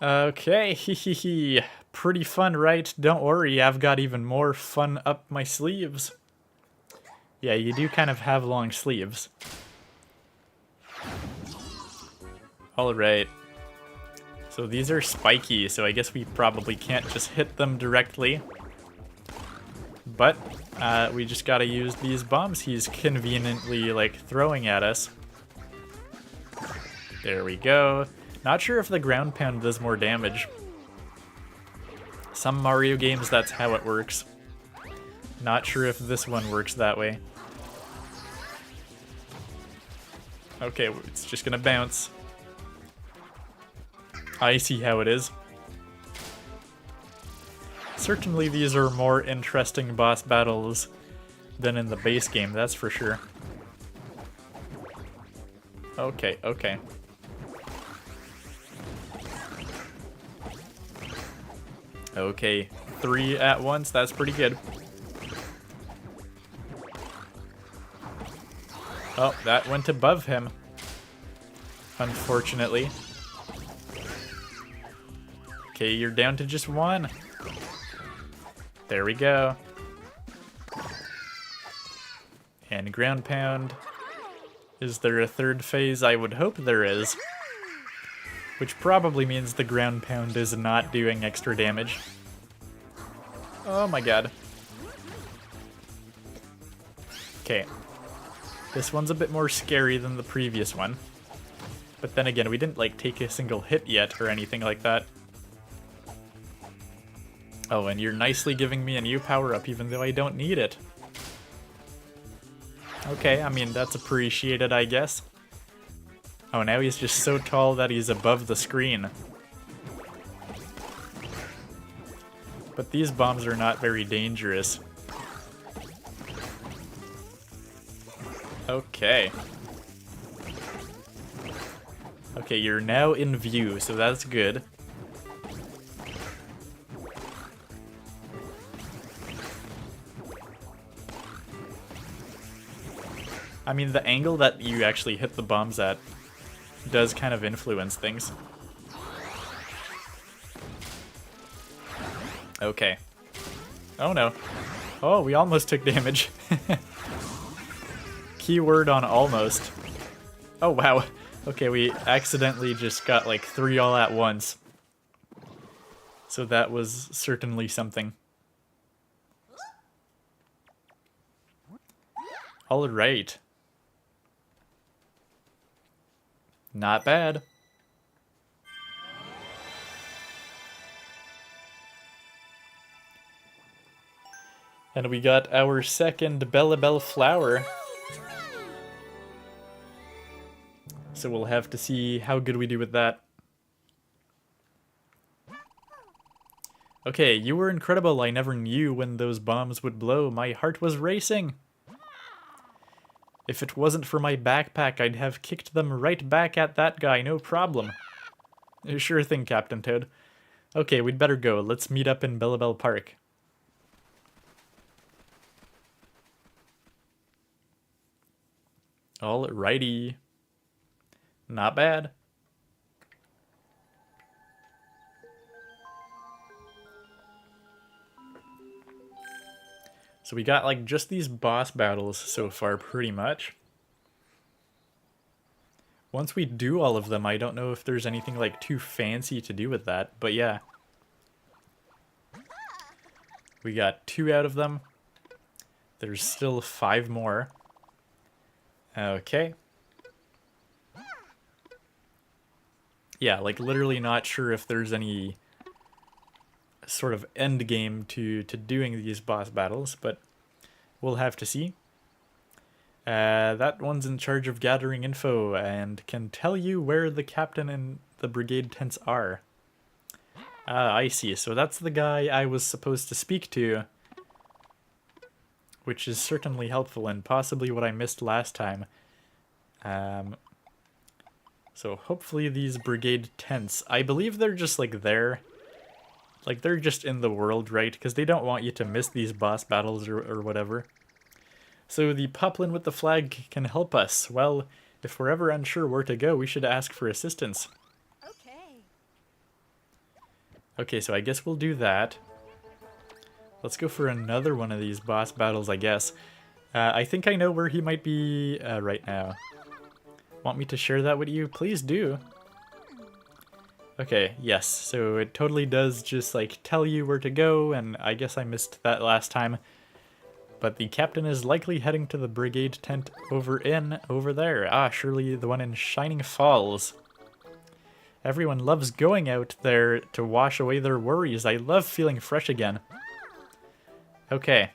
Speaker 1: Okay, hee. Pretty fun, right? Don't worry, I've got even more fun up my sleeves. Yeah, you do kind of have long sleeves. Alright. So these are spiky, so I guess we probably can't just hit them directly. But we just gotta use these bombs he's conveniently, like, throwing at us. There we go. Not sure if the ground pound does more damage. Some Mario games, that's how it works. Not sure if this one works that way. Okay, it's just gonna bounce. I see how it is. Certainly these are more interesting boss battles than in the base game, that's for sure. Okay. Okay, 3 at once, that's pretty good. Oh, that went above him, unfortunately. Okay, you're down to just 1. There we go. And ground pound. Is there a third phase? I would hope there is. Which probably means the ground pound is not doing extra damage. Oh my god. Okay. This one's a bit more scary than the previous one. But then again, we didn't like take a single hit yet or anything like that. Oh, and you're nicely giving me a new power-up even though I don't need it. Okay, I mean, that's appreciated, I guess. Oh, now he's just so tall that he's above the screen. But these bombs are not very dangerous. Okay. Okay, you're now in view, so that's good. I mean, the angle that you actually hit the bombs at does kind of influence things. Okay. Oh no. Oh, we almost took damage. Keyword on almost. Oh wow. Okay, we accidentally just got like 3 all at once. So that was certainly something. Alright. Not bad. And we got our second Bellabel flower. So we'll have to see how good we do with that. Okay, you were incredible. I never knew when those bombs would blow. My heart was racing. If it wasn't for my backpack, I'd have kicked them right back at that guy, no problem. Sure thing, Captain Toad. Okay, we'd better go. Let's meet up in Bellabel Park. Alrighty. Not bad. So we got like just these boss battles so far, pretty much. Once we do all of them, I don't know if there's anything like too fancy to do with that, but yeah. We got 2 out of them. There's still 5 more. Okay. Yeah, like literally not sure if there's any sort of end game to doing these boss battles, but we'll have to see. That one's in charge of gathering info and can tell you where the captain and the brigade tents are. I see. So that's the guy I was supposed to speak to, which is certainly helpful and possibly what I missed last time. So hopefully these brigade tents, I believe they're just like there. Like they're just in the world, right? Because they don't want you to miss these boss battles or whatever. So the poplin with the flag can help us. Well, if we're ever unsure where to go, we should ask for assistance.
Speaker 2: Okay.
Speaker 1: Okay, so I guess we'll do that. Let's go for another one of these boss battles, I guess. I think I know where he might be right now. Want me to share that with you? Please do. Okay, yes, so it totally does just like tell you where to go, and I guess I missed that last time. But the captain is likely heading to the brigade tent over there. Ah, surely the one in Shining Falls. Everyone loves going out there to wash away their worries. I love feeling fresh again. Okay.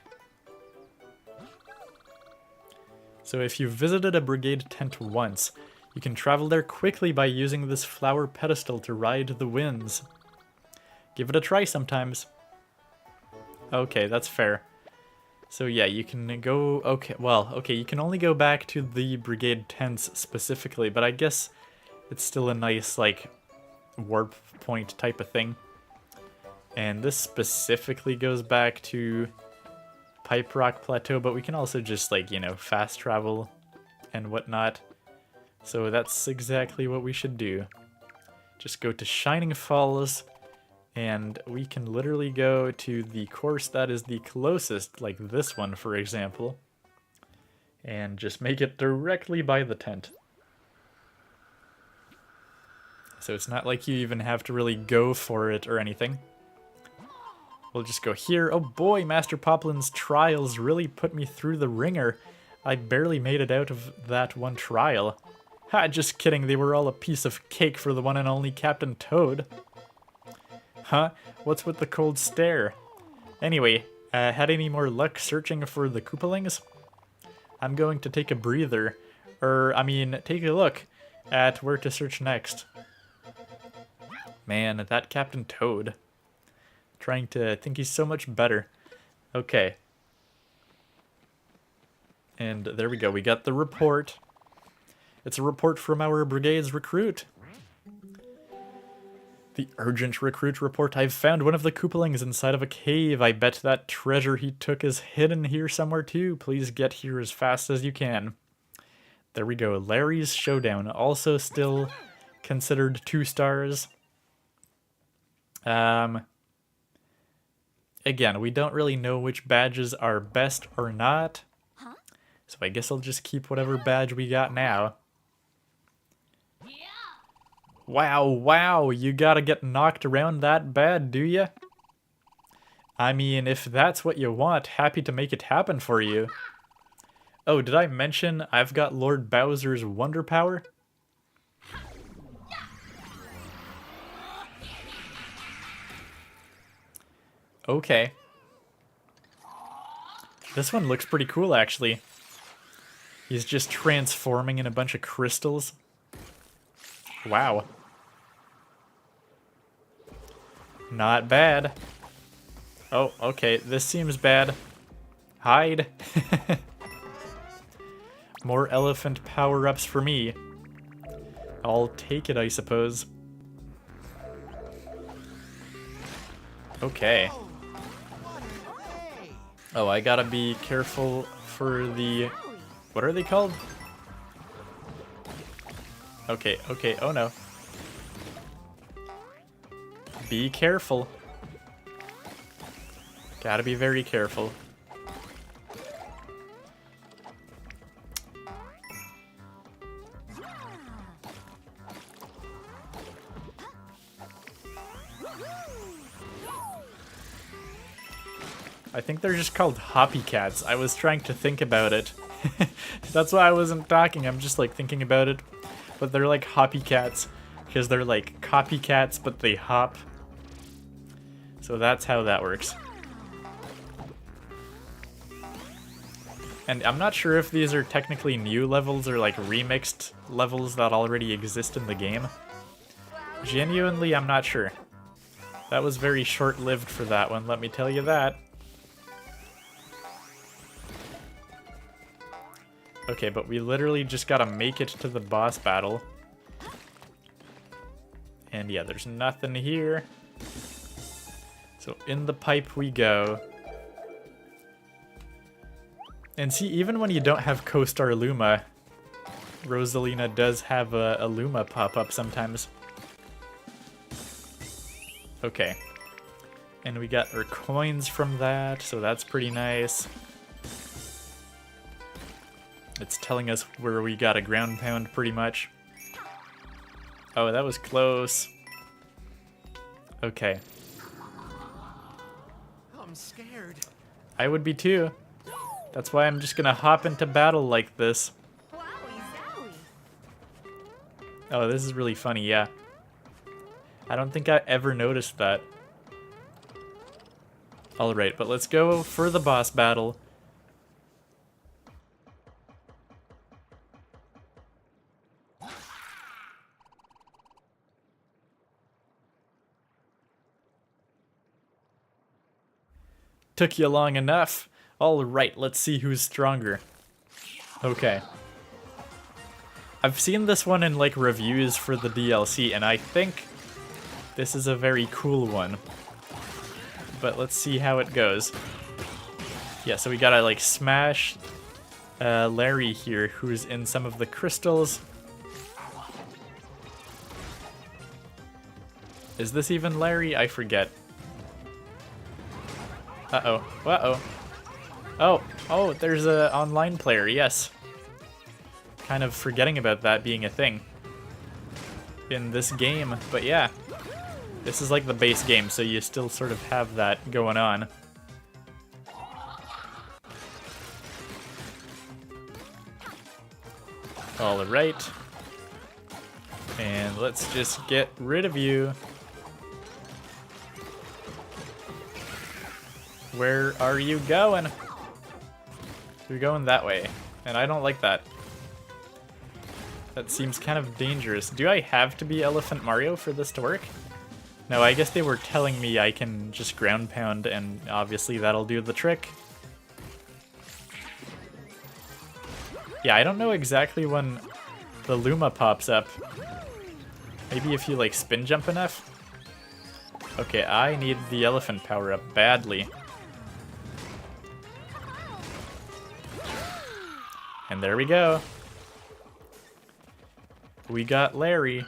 Speaker 1: So if you've visited a brigade tent once, you can travel there quickly by using this flower pedestal to ride the winds. Give it a try sometimes. Okay, that's fair. So yeah, you can go, okay, you can only go back to the brigade tents specifically, but I guess it's still a nice, like, warp point type of thing. And this specifically goes back to Pipe Rock Plateau, but we can also just, like, you know, fast travel and whatnot. So that's exactly what we should do. Just go to Shining Falls, and we can literally go to the course that is the closest, like this one, for example, and just make it directly by the tent. So it's not like you even have to really go for it or anything. We'll just go here. Oh boy, Master Poplin's trials really put me through the ringer. I barely made it out of that one trial. Ha, just kidding, they were all a piece of cake for the one and only Captain Toad. Huh? What's with the cold stare? Anyway, had any more luck searching for the Koopalings? I'm going to take a breather. Take a look at where to search next. Man, that Captain Toad. Trying to think he's so much better. Okay. And there we go, we got the report. It's a report from our brigade's recruit. The urgent recruit report. I've found one of the Koopalings inside of a cave. I bet that treasure he took is hidden here somewhere too. Please get here as fast as you can. There we go. Larry's Showdown. Also still considered 2 stars. Again, we don't really know which badges are best or not. So I guess I'll just keep whatever badge we got now. Wow, you gotta get knocked around that bad, do ya? I mean, if that's what you want, happy to make it happen for you. Oh, did I mention I've got Lord Bowser's Wonder Power? Okay. This one looks pretty cool, actually. He's just transforming in a bunch of crystals. Wow. Not bad. Oh, okay, this seems bad. Hide. More elephant power-ups for me. I'll take it, I suppose. Okay. Oh, I gotta be careful for the... What are they called? Okay, oh no. Be careful. Gotta be very careful. I think they're just called hoppy cats. I was trying to think about it. That's why I wasn't talking, I'm just like thinking about it. But they're like hoppy cats because they're like copycats, but they hop. So that's how that works. And I'm not sure if these are technically new levels or like remixed levels that already exist in the game. Genuinely, I'm not sure. That was very short-lived for that one, let me tell you that. Okay, but we literally just gotta make it to the boss battle. And yeah, there's nothing here. So in the pipe we go. And see, even when you don't have Co-Star Luma, Rosalina does have a Luma pop up sometimes. Okay. And we got our coins from that, so that's pretty nice. It's telling us where we got a ground pound pretty much. Oh, that was close. Okay.
Speaker 3: I'm scared.
Speaker 1: I would be too. That's why I'm just gonna hop into battle like this. Oh, this is really funny, yeah. I don't think I ever noticed that. Alright, but let's go for the boss battle. Took you long enough. Alright, let's see who's stronger. Okay. I've seen this one in like reviews for the DLC, and I think this is a very cool one. But let's see how it goes. Yeah, so we gotta like smash Larry here, who's in some of the crystals. Is this even Larry? I forget. Uh-oh. Uh-oh. Oh, there's a online player, yes. Kind of forgetting about that being a thing in this game, but yeah. This is like the base game, so you still sort of have that going on. Alright. And let's just get rid of you. Where are you going? You're going that way, and I don't like that. That seems kind of dangerous. Do I have to be Elephant Mario for this to work? No, I guess they were telling me I can just ground pound, and obviously that'll do the trick. Yeah, I don't know exactly when the Luma pops up. Maybe if you like spin jump enough? Okay, I need the elephant power-up badly. And there we go. We got Larry.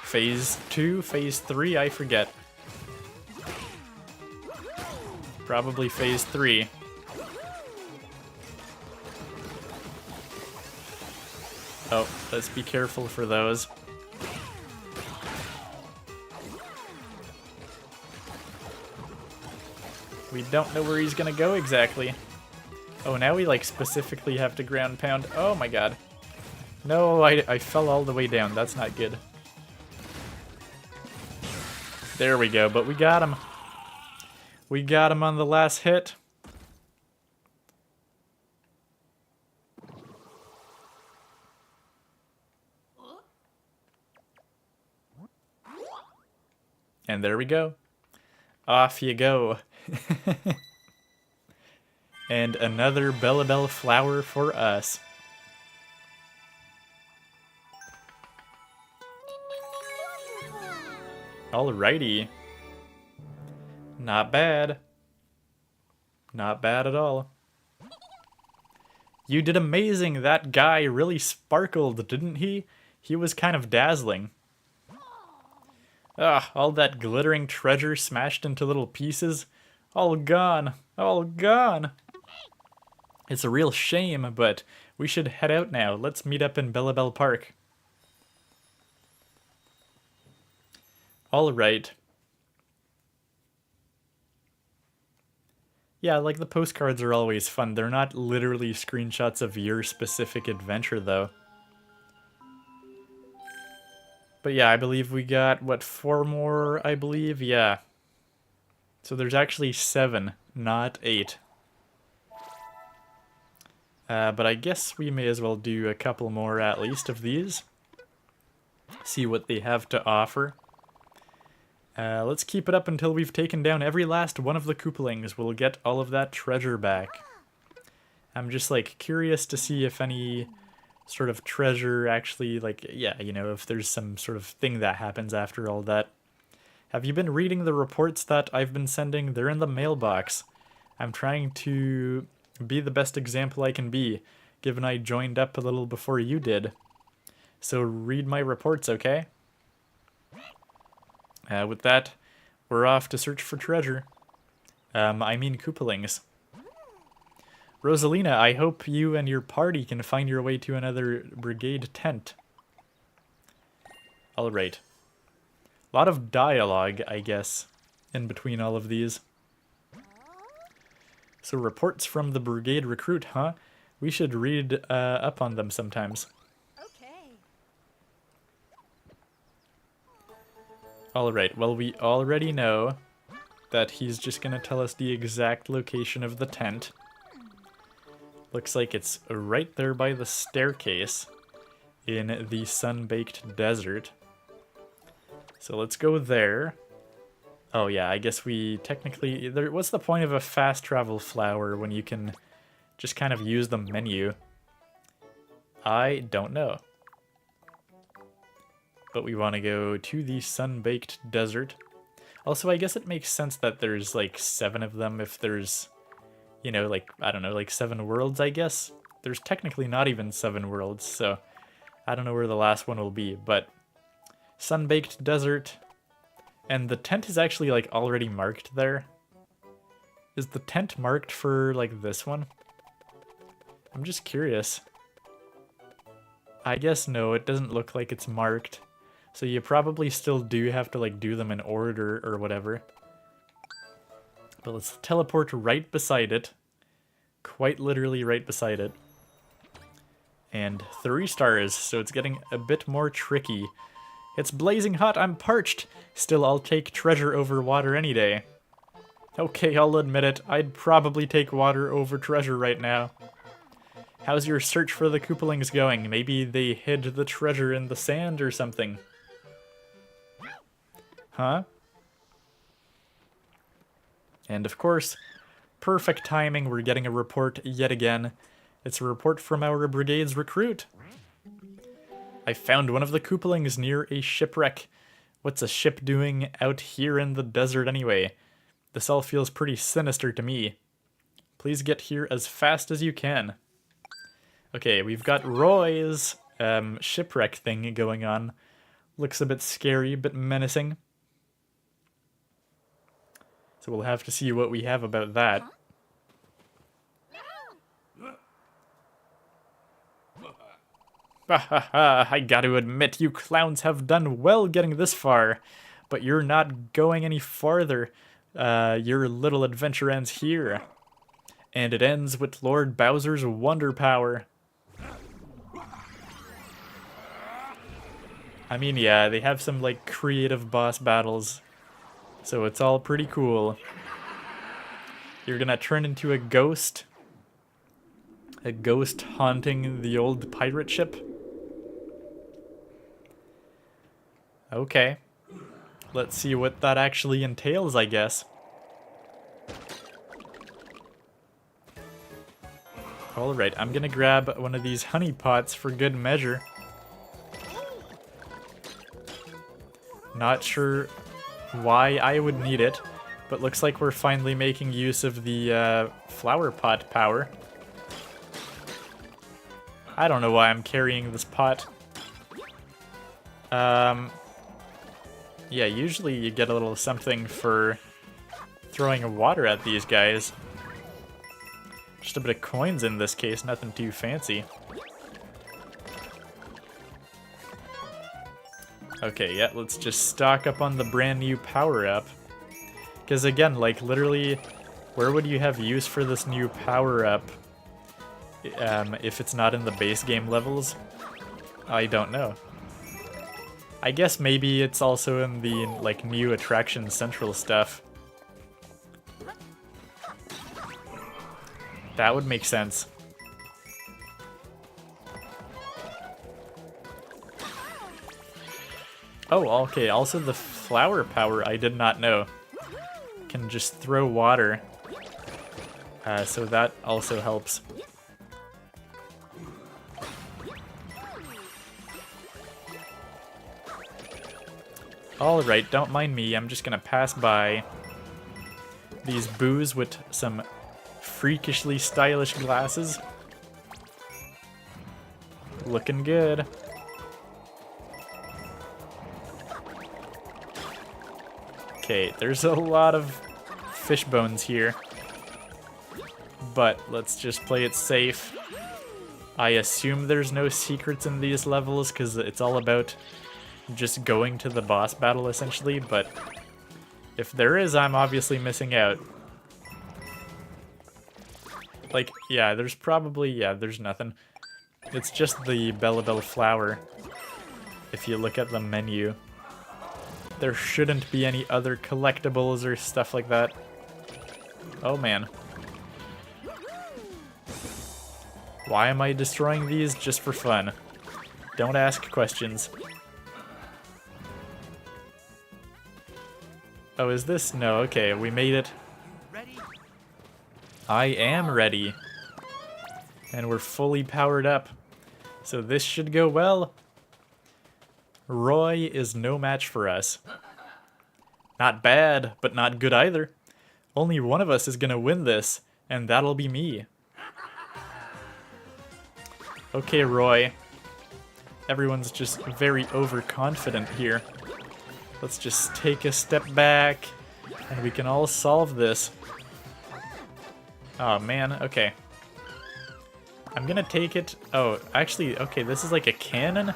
Speaker 1: Phase 2, Phase 3, I forget. Probably Phase 3. Oh, let's be careful for those. We don't know where he's gonna go exactly. Oh, now we like specifically have to ground pound. Oh my god. No, I fell all the way down. That's not good. There we go, but we got him. We got him on the last hit. And there we go. Off you go. And another Bellabel flower for us. Alrighty. Not bad. Not bad at all. You did amazing. That guy really sparkled, didn't he? He was kind of dazzling. Ah, all that glittering treasure smashed into little pieces. All gone. All gone. It's a real shame, but we should head out now. Let's meet up in Bellabel Park. All right. Yeah, like the postcards are always fun. They're not literally screenshots of your specific adventure, though. But yeah, I believe we got, what, 4 more, I believe? Yeah. So there's actually 7, not 8. But I guess we may as well do a couple more at least of these. See what they have to offer. Let's keep it up until we've taken down every last one of the Koopalings. We'll get all of that treasure back. I'm just, like, curious to see if any sort of treasure actually, like, yeah, you know, if there's some sort of thing that happens after all that. Have you been reading the reports that I've been sending? They're in the mailbox. I'm trying to be the best example I can be, given I joined up a little before you did. So read my reports, okay? With that, we're off to search for treasure. I mean Koopalings. Rosalina, I hope you and your party can find your way to another brigade tent. Alright. A lot of dialogue, I guess, in between all of these. So reports from the brigade recruit, huh? We should read up on them sometimes.
Speaker 2: Okay.
Speaker 1: Alright, well, we already know that he's just gonna tell us the exact location of the tent. Looks like it's right there by the staircase in the sun-baked desert. So let's go there. Oh yeah, I guess we technically... what's the point of a fast travel flower when you can just kind of use the menu? I don't know. But we want to go to the sun-baked desert. Also, I guess it makes sense that there's like 7 of them if there's, you know, like, I don't know, like 7 worlds, I guess. There's technically not even 7 worlds, so I don't know where the last one will be, but sun-baked desert. And the tent is actually like already marked there. Is the tent marked for like this one? I'm just curious. I guess no, it doesn't look like it's marked. So you probably still do have to like do them in order or whatever. But let's teleport right beside it. Quite literally right beside it. And 3 stars, so it's getting a bit more tricky. It's blazing hot, I'm parched. Still, I'll take treasure over water any day. Okay, I'll admit it. I'd probably take water over treasure right now. How's your search for the Koopalings going? Maybe they hid the treasure in the sand or something. Huh? And of course, perfect timing, we're getting a report yet again. It's a report from our brigade's recruit. I found one of the Koopalings near a shipwreck. What's a ship doing out here in the desert anyway? This all feels pretty sinister to me. Please get here as fast as you can. Okay, we've got Roy's shipwreck thing going on. Looks a bit scary, a bit menacing. So we'll have to see what we have about that. Ha ha ha, I gotta admit, you clowns have done well getting this far, but you're not going any farther. Your little adventure ends here. And it ends with Lord Bowser's wonder power. I mean, yeah, they have some, like, creative boss battles, so it's all pretty cool. You're gonna turn into a ghost haunting the old pirate ship. Okay. Let's see what that actually entails, I guess. Alright, I'm gonna grab one of these honey pots for good measure. Not sure why I would need it, but looks like we're finally making use of the flower pot power. I don't know why I'm carrying this pot. Yeah, usually you get a little something for throwing water at these guys. Just a bit of coins in this case, nothing too fancy. Okay, yeah, let's just stock up on the brand new power-up. Because again, like, literally, where would you have use for this new power-up if it's not in the base game levels? I don't know. I guess maybe it's also in the, like, new attraction central stuff. That would make sense. Oh, okay, also the flower power I did not know. Can just throw water. So that also helps. Alright, don't mind me, I'm just gonna pass by these boos with some freakishly stylish glasses. Looking good. Okay, there's a lot of fish bones here, but let's just play it safe. I assume there's no secrets in these levels because it's all about just going to the boss battle essentially, but if there is, I'm obviously missing out. Like, yeah, there's probably, yeah, there's nothing. It's just the Bellabel flower. If you look at the menu, there shouldn't be any other collectibles or stuff like that. Oh man. Why am I destroying these? Just for fun. Don't ask questions. Oh, is this? No, okay, we made it.
Speaker 4: Ready?
Speaker 1: I am ready. And we're fully powered up. So this should go well. Roy is no match for us. Not bad, but not good either. Only one of us is gonna win this, and that'll be me. Okay, Roy. Everyone's just very overconfident here. Let's just take a step back, and we can all solve this. Oh man, okay. I'm gonna take it. Oh, actually, okay, this is like a cannon?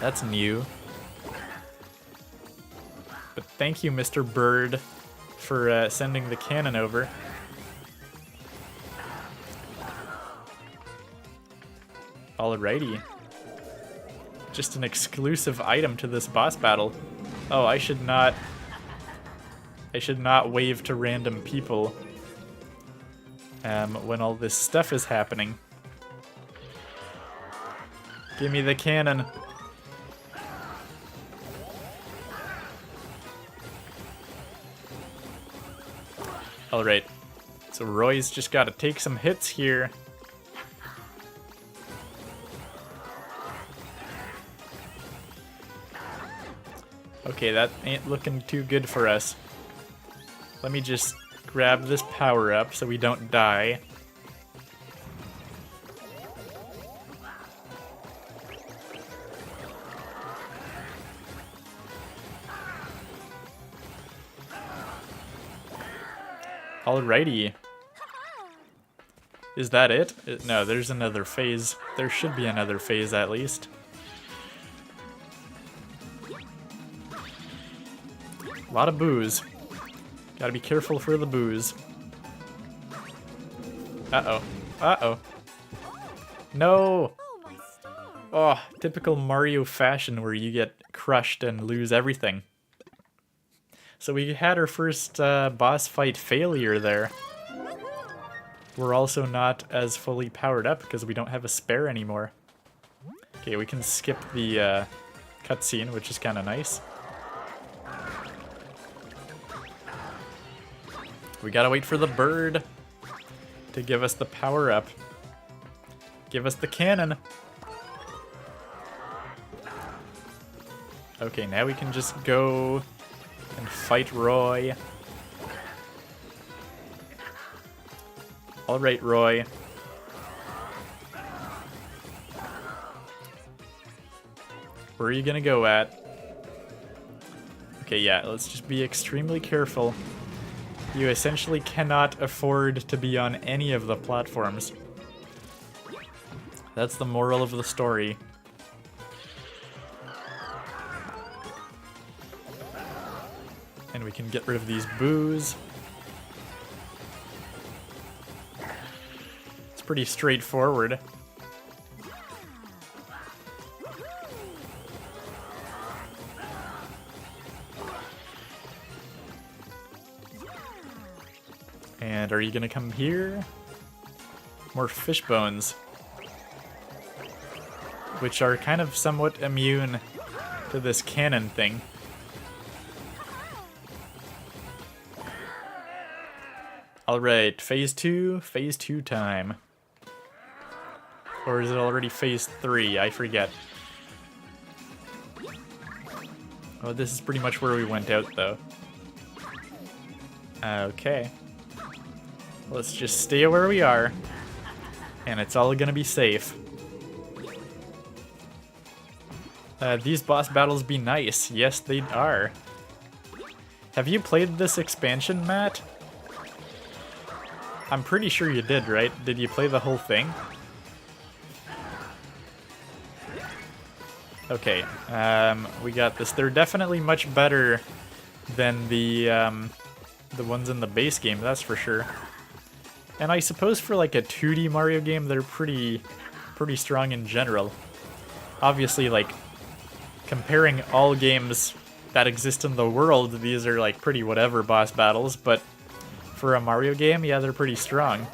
Speaker 1: That's new. But thank you, Mr. Bird, for sending the cannon over. Alrighty. Just an exclusive item to this boss battle. Oh, I should not wave to random people when all this stuff is happening. Give me the cannon. Alright, so Roy's just gotta take some hits here. Okay, that ain't looking too good for us. Let me just grab this power up so we don't die. Alrighty. Is that it? No, there's another phase. There should be another phase at least. A lot of booze. Gotta be careful for the booze. Uh-oh. Uh-oh. No!
Speaker 2: Oh, my star.
Speaker 1: Oh, typical Mario fashion where you get crushed and lose everything. So we had our first boss fight failure there. We're also not as fully powered up because we don't have a spare anymore. Okay, we can skip the cutscene, which is kind of nice. We gotta wait for the bird to give us the power up. Give us the cannon. Okay, now we can just go and fight Roy. Alright, Roy. Where are you gonna go at? Okay, yeah, let's just be extremely careful. You essentially cannot afford to be on any of the platforms. That's the moral of the story. And we can get rid of these boos. It's pretty straightforward. And are you gonna come here? More fish bones. Which are kind of somewhat immune to this cannon thing. Alright, phase 2 time. Or is it already phase 3? I forget. Oh, this is pretty much where we went out, though. Okay. Let's just stay where we are, and it's all gonna be safe. These boss battles be nice. Yes, they are. Have you played this expansion, Matt? I'm pretty sure you did, right? Did you play the whole thing? Okay, we got this. They're definitely much better than the ones in the base game, that's for sure. And I suppose for like a 2D Mario game, they're pretty strong in general. Obviously, like, comparing all games that exist in the world, these are like pretty whatever boss battles, but for a Mario game, yeah, they're pretty strong.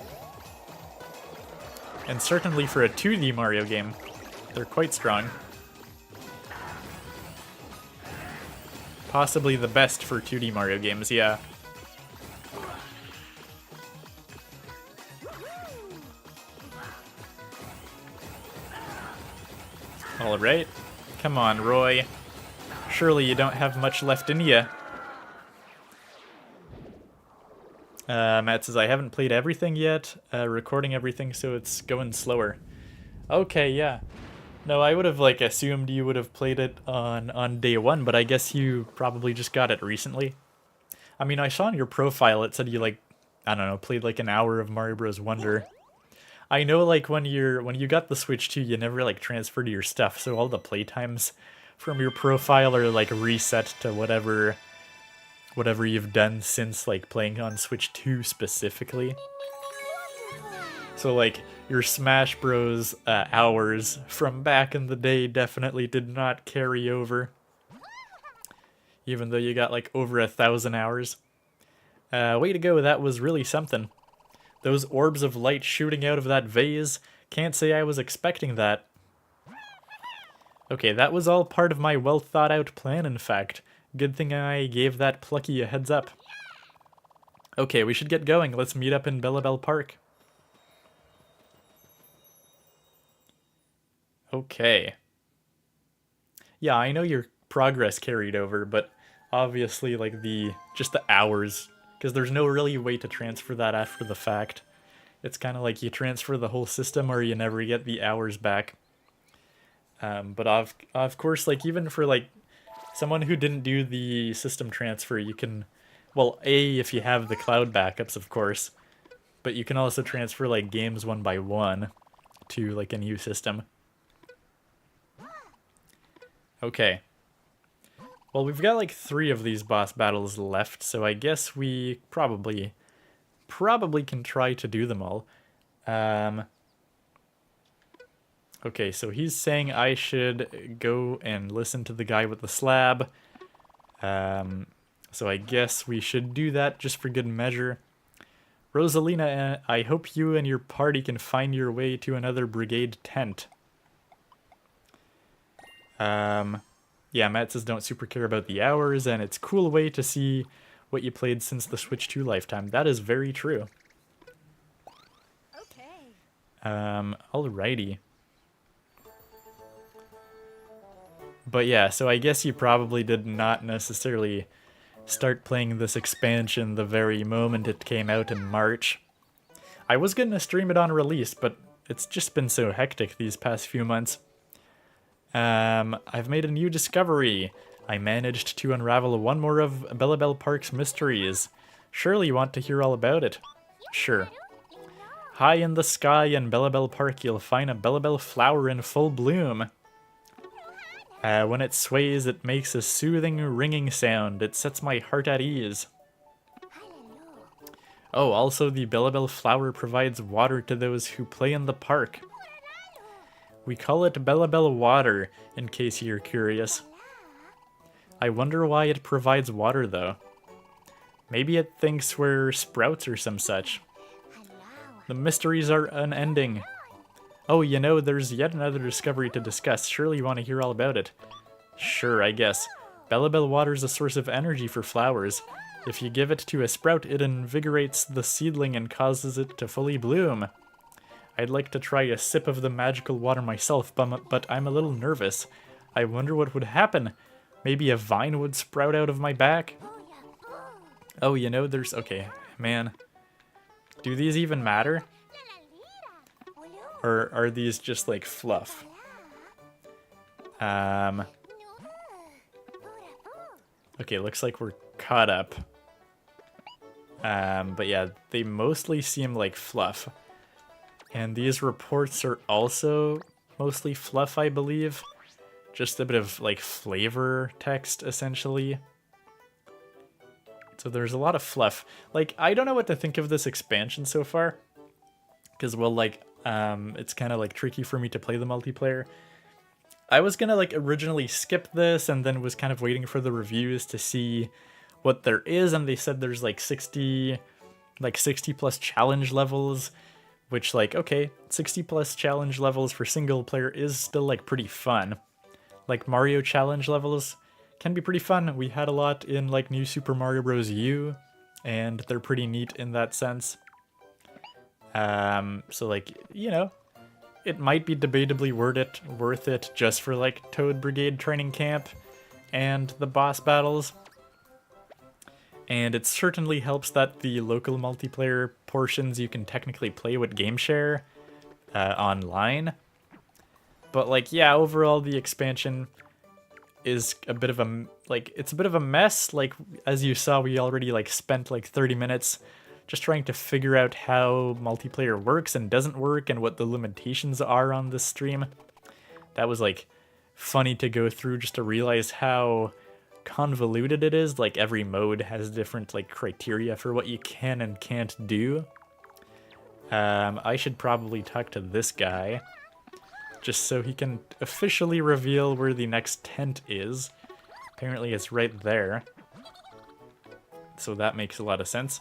Speaker 1: And certainly for a 2D Mario game, they're quite strong. Possibly the best for 2D Mario games, yeah. Alright. Come on, Roy. Surely you don't have much left in ya. Matt says, I haven't played everything yet, recording everything, so it's going slower. Okay, yeah. No, I would have, like, assumed you would have played it on day one, but I guess you probably just got it recently. I mean, I saw on your profile it said you, like, I don't know, played like an hour of Mario Bros. Wonder. I know, like, when you got the Switch too, you never, like, transferred your stuff, so all the playtimes from your profile are, like, reset to whatever you've done since, like, playing on Switch 2 specifically. So, like, your Smash Bros. Hours from back in the day definitely did not carry over. Even though you got, like, over 1,000 hours. Way to go, that was really something. Those orbs of light shooting out of that vase, can't say I was expecting that. Okay, that was all part of my well-thought-out plan, in fact. Good thing I gave that Plucky a heads up. Okay, we should get going. Let's meet up in Bellabel Park. Okay. Yeah, I know you're progress carried over, but obviously like just the hours, because there's no really way to transfer that after the fact. It's kind of like you transfer the whole system or you never get the hours back. But of course, like even for like someone who didn't do the system transfer, you can, well, if you have the cloud backups, of course, but you can also transfer like games one by one to like a new system. Okay. Well, we've got like 3 of these boss battles left, so I guess we probably can try to do them all. Okay, so he's saying I should go and listen to the guy with the slab. So I guess we should do that just for good measure. Rosalina, I hope you and your party can find your way to another brigade tent. Yeah, Matt says don't super care about the hours, and it's a cool way to see what you played since the Switch 2 lifetime. That is very true.
Speaker 2: Okay.
Speaker 1: Alrighty. But yeah, so I guess you probably did not necessarily start playing this expansion the very moment it came out in March. I was gonna stream it on release, but it's just been so hectic these past few months. I've made a new discovery. I managed to unravel one more of Bellabel Park's mysteries. Surely you want to hear all about it? Sure. High in the sky in Bellabel Park, you'll find a Bellabel flower in full bloom. When it sways, it makes a soothing, ringing sound. It sets my heart at ease. Oh, also the Bellabel flower provides water to those who play in the park. We call it Bellabel water, in case you're curious. I wonder why it provides water, though. Maybe it thinks we're sprouts or some such. The mysteries are unending. Oh, you know, there's yet another discovery to discuss. Surely you want to hear all about it. Sure, I guess. Bellabel water is a source of energy for flowers. If you give it to a sprout, it invigorates the seedling and causes it to fully bloom. I'd like to try a sip of the magical water myself, but I'm a little nervous. I wonder what would happen. Maybe a vine would sprout out of my back? Oh, you know, there's... Okay, man. Do these even matter? Or are these just, like, fluff? Okay, looks like we're caught up. But yeah, they mostly seem like fluff. And these reports are also mostly fluff, I believe. Just a bit of, like, flavor text, essentially. So there's a lot of fluff. Like, I don't know what to think of this expansion so far. Because, well, like, it's kind of, like, tricky for me to play the multiplayer. I was gonna, like, originally skip this and then was kind of waiting for the reviews to see what there is. And they said there's, like, 60 plus challenge levels. Which, like, okay, 60 plus challenge levels for single player is still, like, pretty fun. Like, Mario challenge levels can be pretty fun. We had a lot in, like, New Super Mario Bros. U, and they're pretty neat in that sense. So, like, you know, it might be debatably worth it just for, like, Toad Brigade Training Camp and the boss battles. And it certainly helps that the local multiplayer portions you can technically play with GameShare online. But, like, yeah, overall the expansion is a bit of a, like, it's a bit of a mess. Like, as you saw, we already, like, spent, like, 30 minutes just trying to figure out how multiplayer works and doesn't work and what the limitations are on this stream. That was, like, funny to go through just to realize how convoluted it is. Like, every mode has different, like, criteria for what you can and can't do. I should probably talk to this guy just so he can officially reveal where the next tent is. Apparently it's right there, so that makes a lot of sense.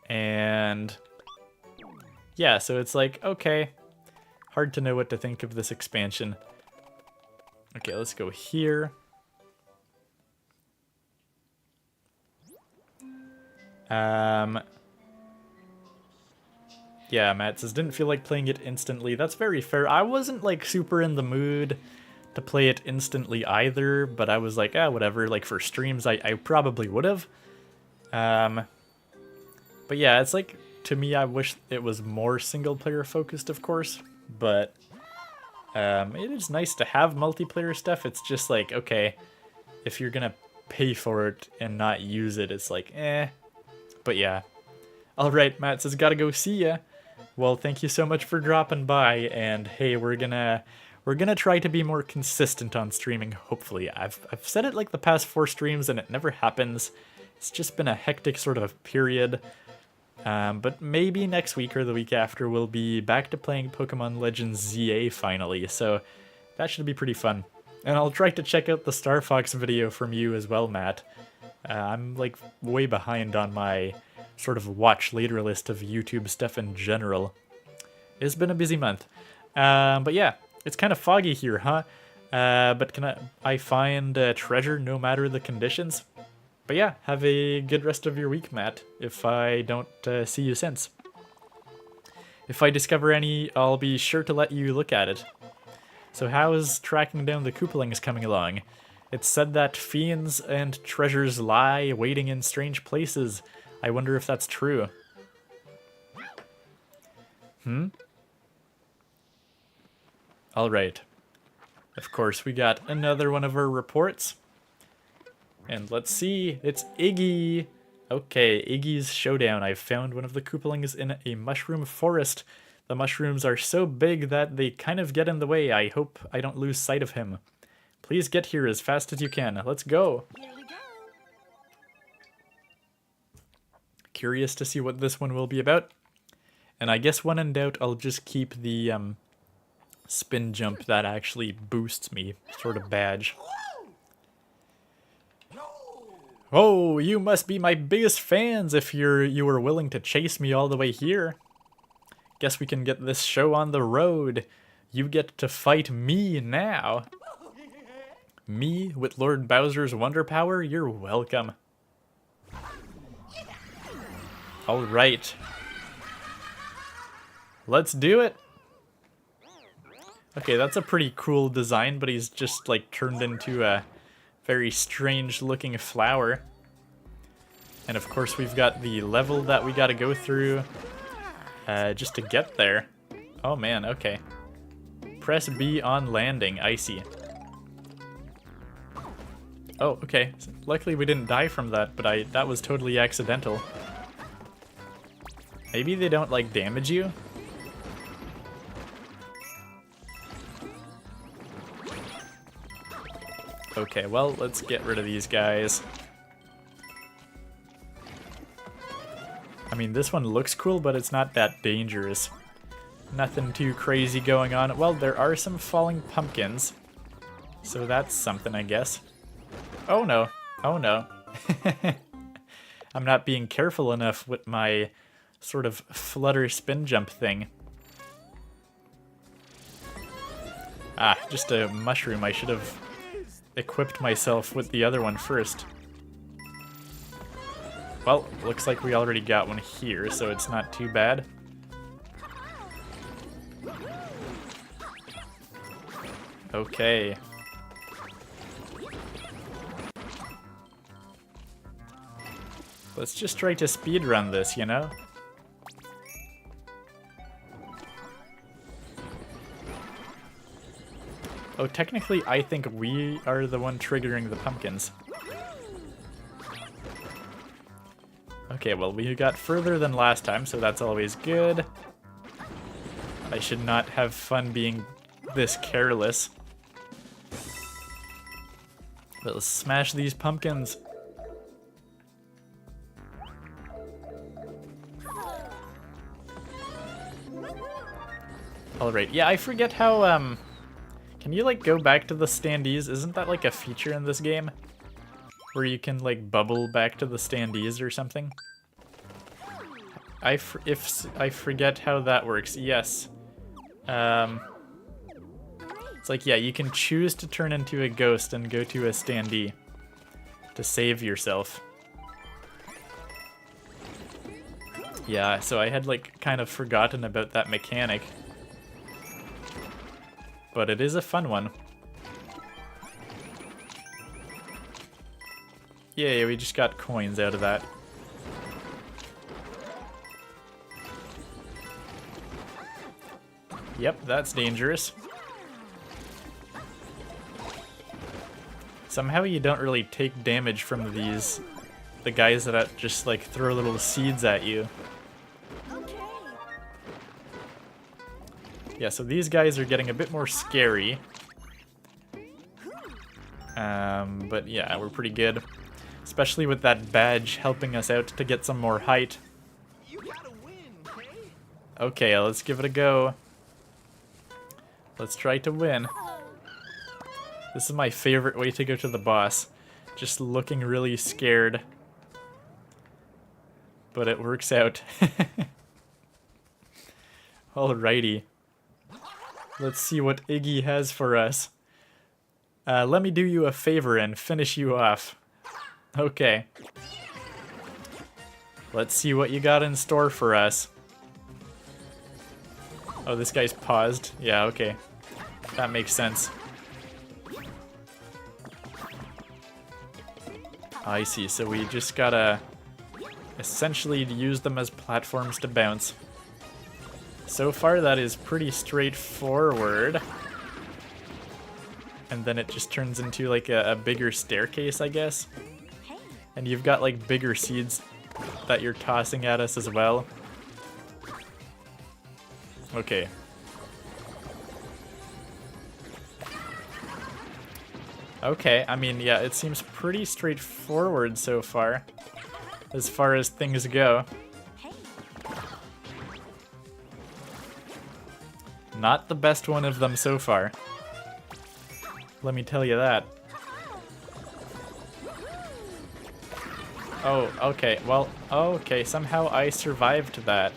Speaker 1: And yeah, so it's like, okay, hard to know what to think of this expansion. Okay, let's go here. Yeah, Matt says, didn't feel like playing it instantly. That's very fair. I wasn't, like, super in the mood to play it instantly either, but I was like, ah, whatever. Like for streams, I probably would have. But yeah, it's like, to me, I wish it was more single player focused, of course, but it is nice to have multiplayer stuff. It's just like, okay, if you're gonna pay for it and not use it, it's like, eh. But yeah. Alright, Matt says, gotta go, see ya. Well, thank you so much for dropping by, and hey, we're gonna try to be more consistent on streaming, hopefully. I've said it like the past 4 streams and it never happens. It's just been a hectic sort of period. But maybe next week or the week after we'll be back to playing Pokemon Legends ZA finally, so that should be pretty fun. And I'll try to check out the Star Fox video from you as well, Matt. I'm like way behind on my sort of watch later list of YouTube stuff in general. It's been a busy month. But yeah, it's kind of foggy here, huh? But can I find treasure no matter the conditions? But yeah, have a good rest of your week, Matt, if I don't see you since. If I discover any, I'll be sure to let you look at it. So how is tracking down the Koopalings coming along? It's said that fiends and treasures lie waiting in strange places. I wonder if that's true. Alright. Of course, we got another one of our reports. And let's see, it's Iggy! Okay, Iggy's Showdown. I've found one of the Koopalings in a mushroom forest. The mushrooms are so big that they kind of get in the way. I hope I don't lose sight of him. Please get here as fast as you can. Let's go!
Speaker 2: Here we go.
Speaker 1: Curious to see what this one will be about. And I guess when in doubt, I'll just keep the spin jump that actually boosts me sort of badge. Oh, you must be my biggest fans if you were willing to chase me all the way here. Guess we can get this show on the road. You get to fight me now. Me with Lord Bowser's Wonder Power? You're welcome. Alright. Let's do it! Okay, that's a pretty cool design, but he's just like turned into a very strange looking flower. And of course we've got the level that we gotta go through just to get there. Oh man, okay. Press B on landing, I see. Oh, okay. Luckily we didn't die from that, but that was totally accidental. Maybe they don't, like, damage you? Okay, well, let's get rid of these guys. I mean, this one looks cool, but it's not that dangerous. Nothing too crazy going on. Well, there are some falling pumpkins. So that's something, I guess. Oh no. Oh no. I'm not being careful enough with my sort of flutter spin jump thing. Ah, just a mushroom. I should have equipped myself with the other one first. Well, looks like we already got one here, so it's not too bad. Okay. Let's just try to speedrun this, you know? Oh, technically, I think we are the one triggering the pumpkins. Okay, well, we got further than last time, so that's always good. I should not have fun being this careless. But let's smash these pumpkins. Alright, yeah, I forget how, can you, like, go back to the standees? Isn't that, like, a feature in this game? Where you can, like, bubble back to the standees or something? I forget how that works. Yes. It's like, yeah, you can choose to turn into a ghost and go to a standee to save yourself. Yeah, so I had, like, kind of forgotten about that mechanic. But it is a fun one. Yay, we just got coins out of that. Yep, that's dangerous. Somehow you don't really take damage from these, the guys that just like throw little seeds at you.
Speaker 2: Okay.
Speaker 1: Yeah, so these guys are getting a bit more scary. But yeah, we're pretty good. Especially with that badge helping us out to get some more height.
Speaker 3: You gotta win, okay?
Speaker 1: Okay, let's give it a go. Let's try to win. This is my favorite way to go to the boss. Just looking really scared. But it works out. Alrighty. Let's see what Iggy has for us. Let me do you a favor and finish you off. Okay. Let's see what you got in store for us. Oh, this guy's paused. Yeah, okay. That makes sense. I see, so we just gotta essentially use them as platforms to bounce. So far that is pretty straightforward. And then it just turns into like a bigger staircase, I guess. And you've got like bigger seeds that you're tossing at us as well. Okay. Okay, I mean, yeah, it seems pretty straightforward so far as things go. Not the best one of them so far. Let me tell you that. Oh, okay, well, okay, somehow I survived that.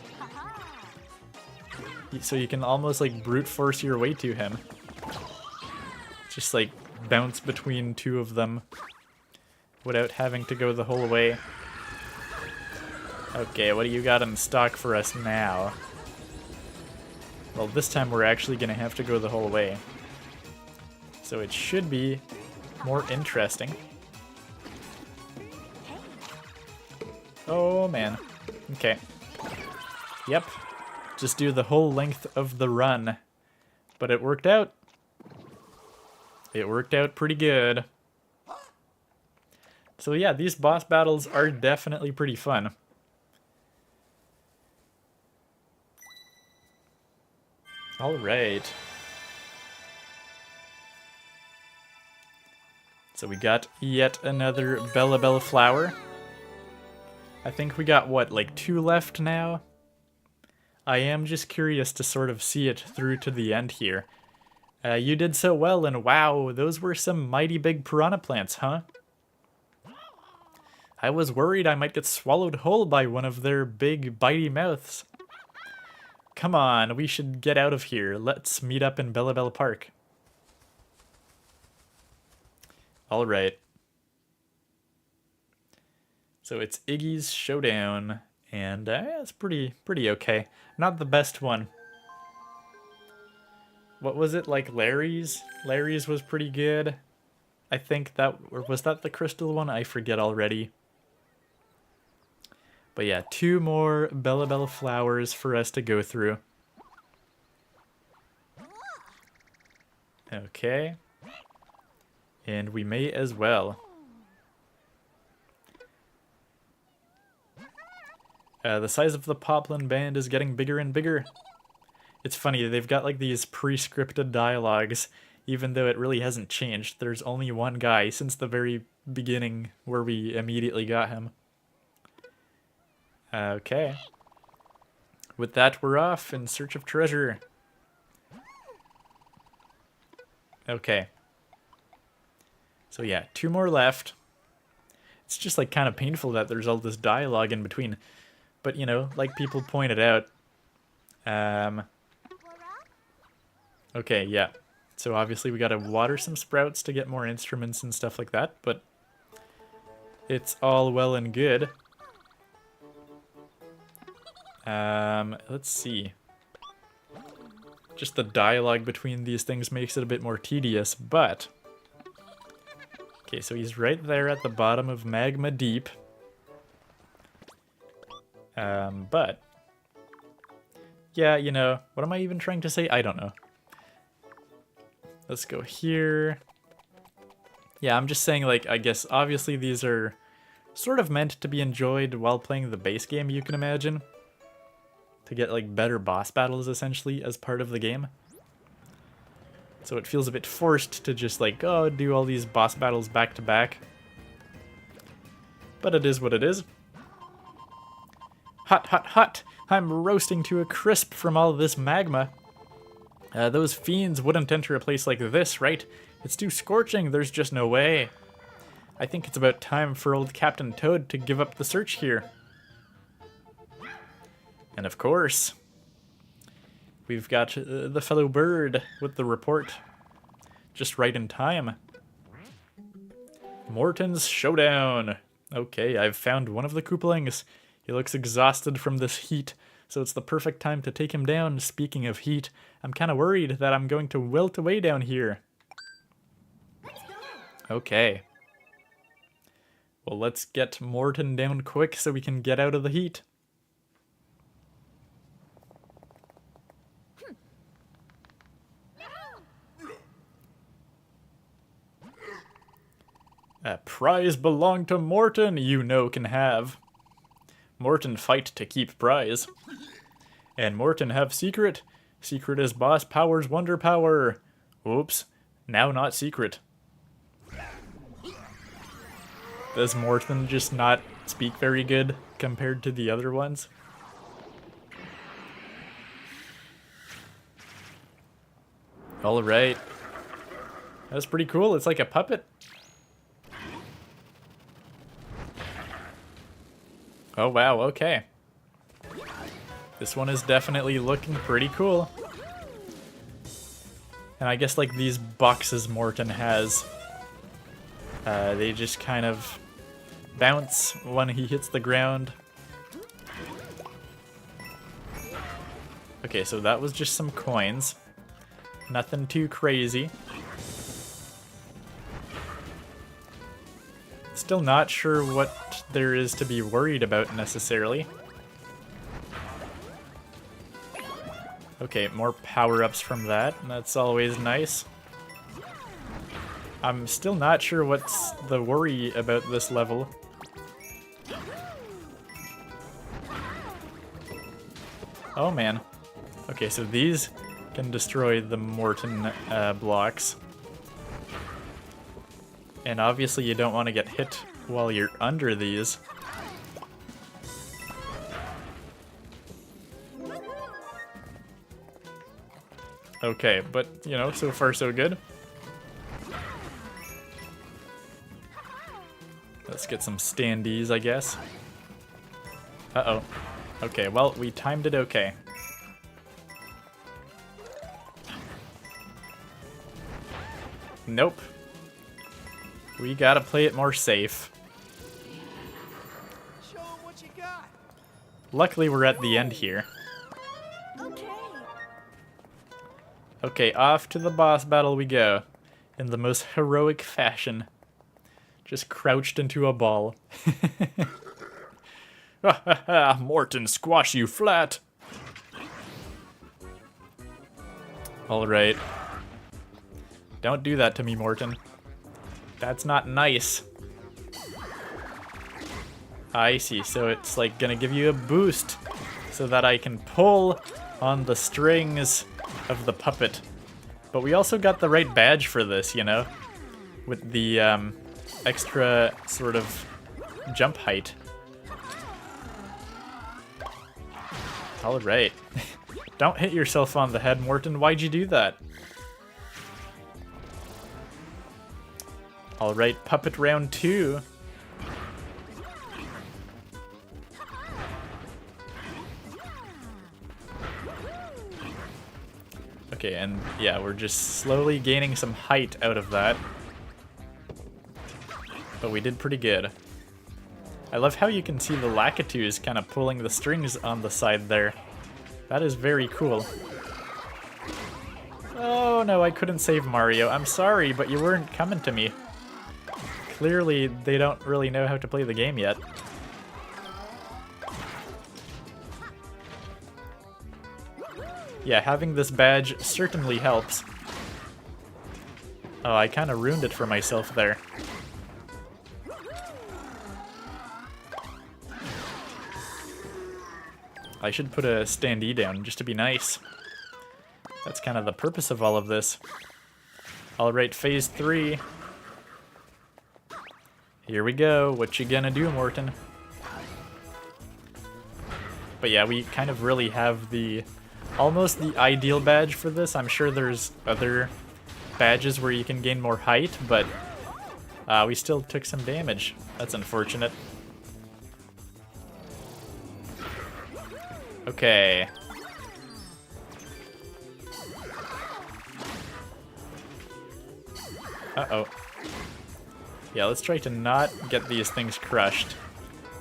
Speaker 1: So you can almost like brute force your way to him. Just like bounce between two of them without having to go the whole way. Okay, what do you got in stock for us now? Well, this time we're actually gonna have to go the whole way. So it should be more interesting. Oh man. Okay. Yep. Just do the whole length of the run. But it worked out. It worked out pretty good. So yeah, these boss battles are definitely pretty fun. Alright. So we got yet another Bellabel flower. I think we got, what, like 2 left now? I am just curious to sort of see it through to the end here. You did so well, and wow, those were some mighty big piranha plants, huh? I was worried I might get swallowed whole by one of their big bitey mouths. Come on, we should get out of here. Let's meet up in Bellabel Park. Alright. So it's Iggy's Showdown, and it's pretty okay. Not the best one. What was it, like Larry's? Larry's was pretty good. I think that, or was that the crystal one? I forget already. But yeah, 2 more Bellabel flowers for us to go through. Okay. And we may as well. The size of the Poplin band is getting bigger and bigger. It's funny, they've got like these pre-scripted dialogues, even though it really hasn't changed. There's only one guy since the very beginning where we immediately got him. Okay. With that, we're off in search of treasure. Okay. So yeah, 2 more left. It's just like kind of painful that there's all this dialogue in between. But, you know, like people pointed out. Okay, yeah. So obviously we gotta water some sprouts to get more instruments and stuff like that, but it's all well and good. Let's see. Just the dialogue between these things makes it a bit more tedious, but Okay, so he's right there at the bottom of Magma Deep. But... yeah, you know, what am I even trying to say? I don't know. Let's go here. Yeah, I'm just saying, like, I guess obviously these are sort of meant to be enjoyed while playing the base game, you can imagine. To get, like, better boss battles, essentially, as part of the game. So it feels a bit forced to just, like, oh, do all these boss battles back to back. But it is what it is. Hot, hot, hot! I'm roasting to a crisp from all this magma. Those fiends wouldn't enter a place like this, right? It's too scorching, there's just no way. I think it's about time for old Captain Toad to give up the search here. And of course, we've got the fellow bird with the report. Just right in time. Morton's Showdown. Okay, I've found one of the Koopalings. He looks exhausted from this heat, so it's the perfect time to take him down. Speaking of heat, I'm kind of worried that I'm going to wilt away down here. Okay. Well, let's get Morton down quick so we can get out of the heat. A prize belong to Morton, you know can have. Morton fight to keep prize. And Morton have secret. Secret is boss powers wonder power. Oops, now not secret. Does Morton just not speak very good compared to the other ones? Alright. That's pretty cool, it's like a puppet. Oh wow, okay. This one is definitely looking pretty cool. And I guess like these boxes Morton has, they just kind of bounce when he hits the ground. Okay, so that was just some coins. Nothing too crazy. Still not sure what there is to be worried about necessarily. Okay, more power-ups from that. That's always nice. I'm still not sure what's the worry about this level. Oh man. Okay, so these can destroy the Morton blocks. And obviously you don't want to get hit while you're under these. Okay, but, you know, so far so good. Let's get some standees, I guess. Uh-oh. Okay, well, we timed it okay. Nope. We gotta play it more safe.
Speaker 3: Show 'em what you got.
Speaker 1: Luckily, we're at the end here.
Speaker 2: Okay.
Speaker 1: Okay, off to the boss battle we go. In the most heroic fashion. Just crouched into a ball. Ha ha ha! Morton, squash you flat! Alright. Don't do that to me, Morton. That's not nice. I see, so it's like gonna give you a boost so that I can pull on the strings of the puppet. But we also got the right badge for this, you know? With the extra sort of jump height. Alright. Don't hit yourself on the head, Morton. Why'd you do that? Alright, puppet round 2. Okay, and yeah, we're just slowly gaining some height out of that. But we did pretty good. I love how you can see the Lakitus kind of pulling the strings on the side there. That is very cool. Oh no, I couldn't save Mario. I'm sorry, but you weren't coming to me. Clearly, they don't really know how to play the game yet. Yeah, having this badge certainly helps. Oh, I kind of ruined it for myself there. I should put a standee down just to be nice. That's kind of the purpose of all of this. Alright, phase 3. Here we go. What you gonna do, Morton? But yeah, we kind of really have the almost the ideal badge for this. I'm sure there's other badges where you can gain more height, but we still took some damage. That's unfortunate. Okay. Uh-oh. Yeah, let's try to not get these things crushed.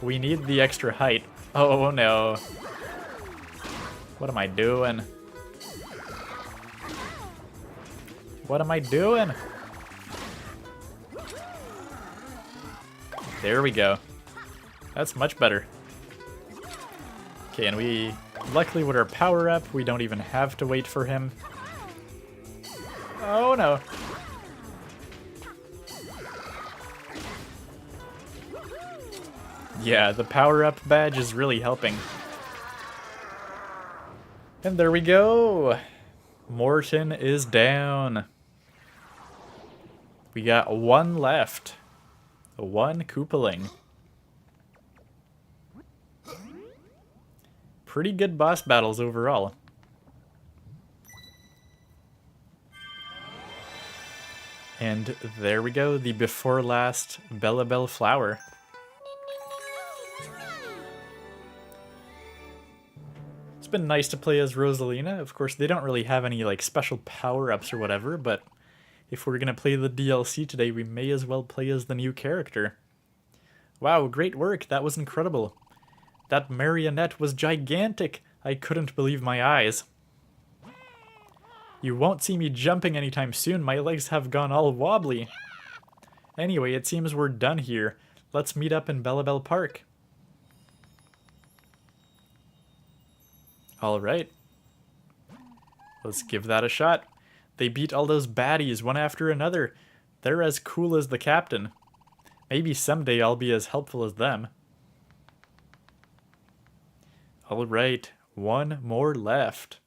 Speaker 1: We need the extra height. Oh no. What am I doing? What am I doing? There we go. That's much better. Okay, and we, luckily with our power up, we don't even have to wait for him. Oh no. Yeah, the power up badge is really helping. And there we go. Morton is down. We got one left. One Koopaling. Pretty good boss battles overall. And there we go, the before last Bellabel flower. It's been nice to play as Rosalina. Of course, they don't really have any like special power-ups or whatever, but if we're gonna play the DLC today, we may as well play as the new character. Wow, great work, that was incredible. That marionette was gigantic. I couldn't believe my eyes. You won't see me jumping anytime soon. My legs have gone all wobbly. Anyway, it seems we're done here. Let's meet up in Bellabel Park. Alright. Let's give that a shot. They beat all those baddies one after another. They're as cool as the captain. Maybe someday I'll be as helpful as them. Alright, one more left.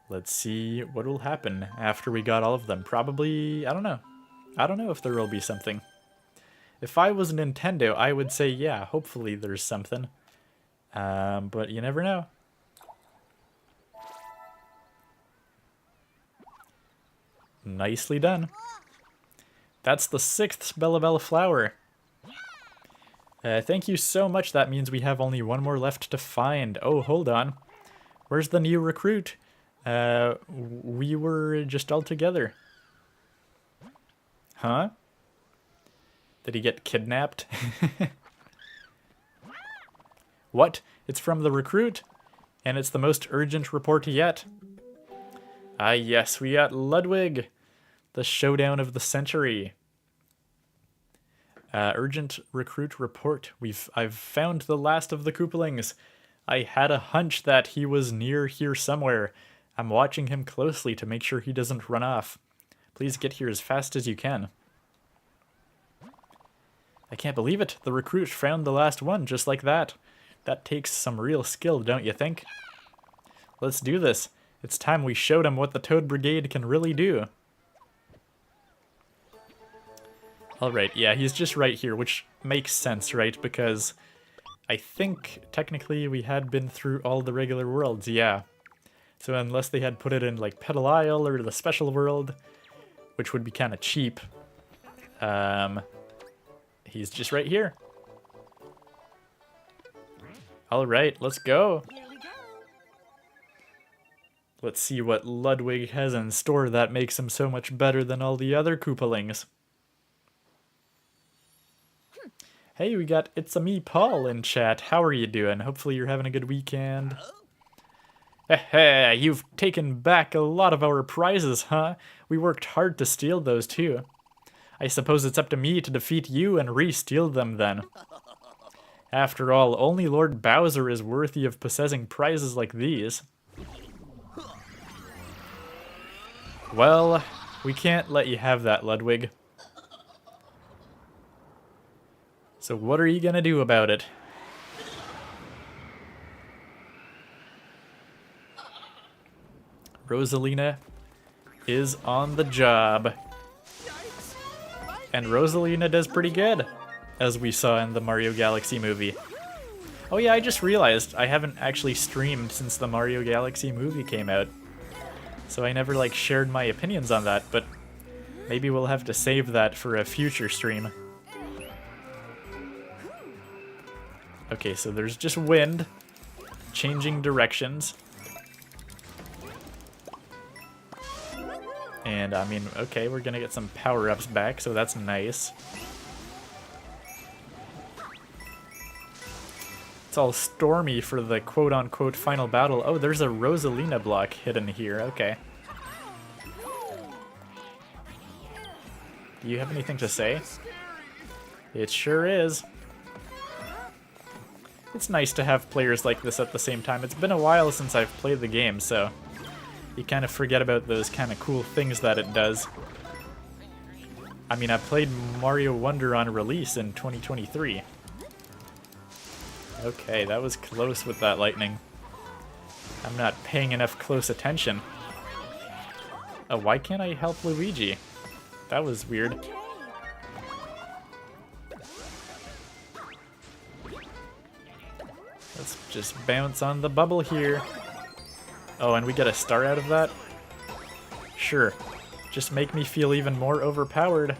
Speaker 1: Let's see what will happen after we got all of them. Probably, I don't know. I don't know if there will be something. If I was Nintendo, I would say, yeah, hopefully there's something. But you never know. Nicely done. That's the 6th Bellabel flower. Thank you so much. That means we have only one more left to find. Oh, hold on. Where's the new recruit? We were just all together. Huh? Did he get kidnapped? What? It's from the recruit? And it's the most urgent report yet. Ah yes, we got Ludwig. The showdown of the century. Urgent recruit report. I've found the last of the Koopalings. I had a hunch that he was near here somewhere. I'm watching him closely to make sure he doesn't run off. Please get here as fast as you can. I can't believe it. The recruit found the last one just like that. That takes some real skill, don't you think? Let's do this. It's time we showed him what the Toad Brigade can really do. Alright, yeah, he's just right here, which makes sense, right? Because I think, technically, we had been through all the regular worlds, yeah. So unless they had put it in, like, Petal Isle or the special world, which would be kind of cheap, he's just right here. Alright, let's go. Let's see what Ludwig has in store that makes him so much better than all the other Koopalings. Hey, we got It's-a-me Paul in chat. How are you doing? Hopefully you're having a good weekend. Heh, you've taken back a lot of our prizes, huh? We worked hard to steal those too. I suppose it's up to me to defeat you and re-steal them then. After all, only Lord Bowser is worthy of possessing prizes like these. Well, we can't let you have that, Ludwig. So what are you gonna do about it? Rosalina is on the job. And Rosalina does pretty good, as we saw in the Mario Galaxy movie. Oh yeah, I just realized I haven't actually streamed since the Mario Galaxy movie came out. So I never like shared my opinions on that, but maybe we'll have to save that for a future stream. Okay, so there's just wind, changing directions. And I mean, okay, we're gonna get some power-ups back, so that's nice. It's all stormy for the quote-unquote final battle. Oh, there's a Rosalina block hidden here, okay. Do you have anything to say? It sure is. It's nice to have players like this at the same time. It's been a while since I've played the game, so you kind of forget about those kind of cool things that it does. I mean, I played Mario Wonder on release in 2023. Okay, that was close with that lightning. I'm not paying enough close attention. Oh, why can't I help Luigi? That was weird. Let's just bounce on the bubble here. Oh, and we get a star out of that? Sure. Just make me feel even more overpowered.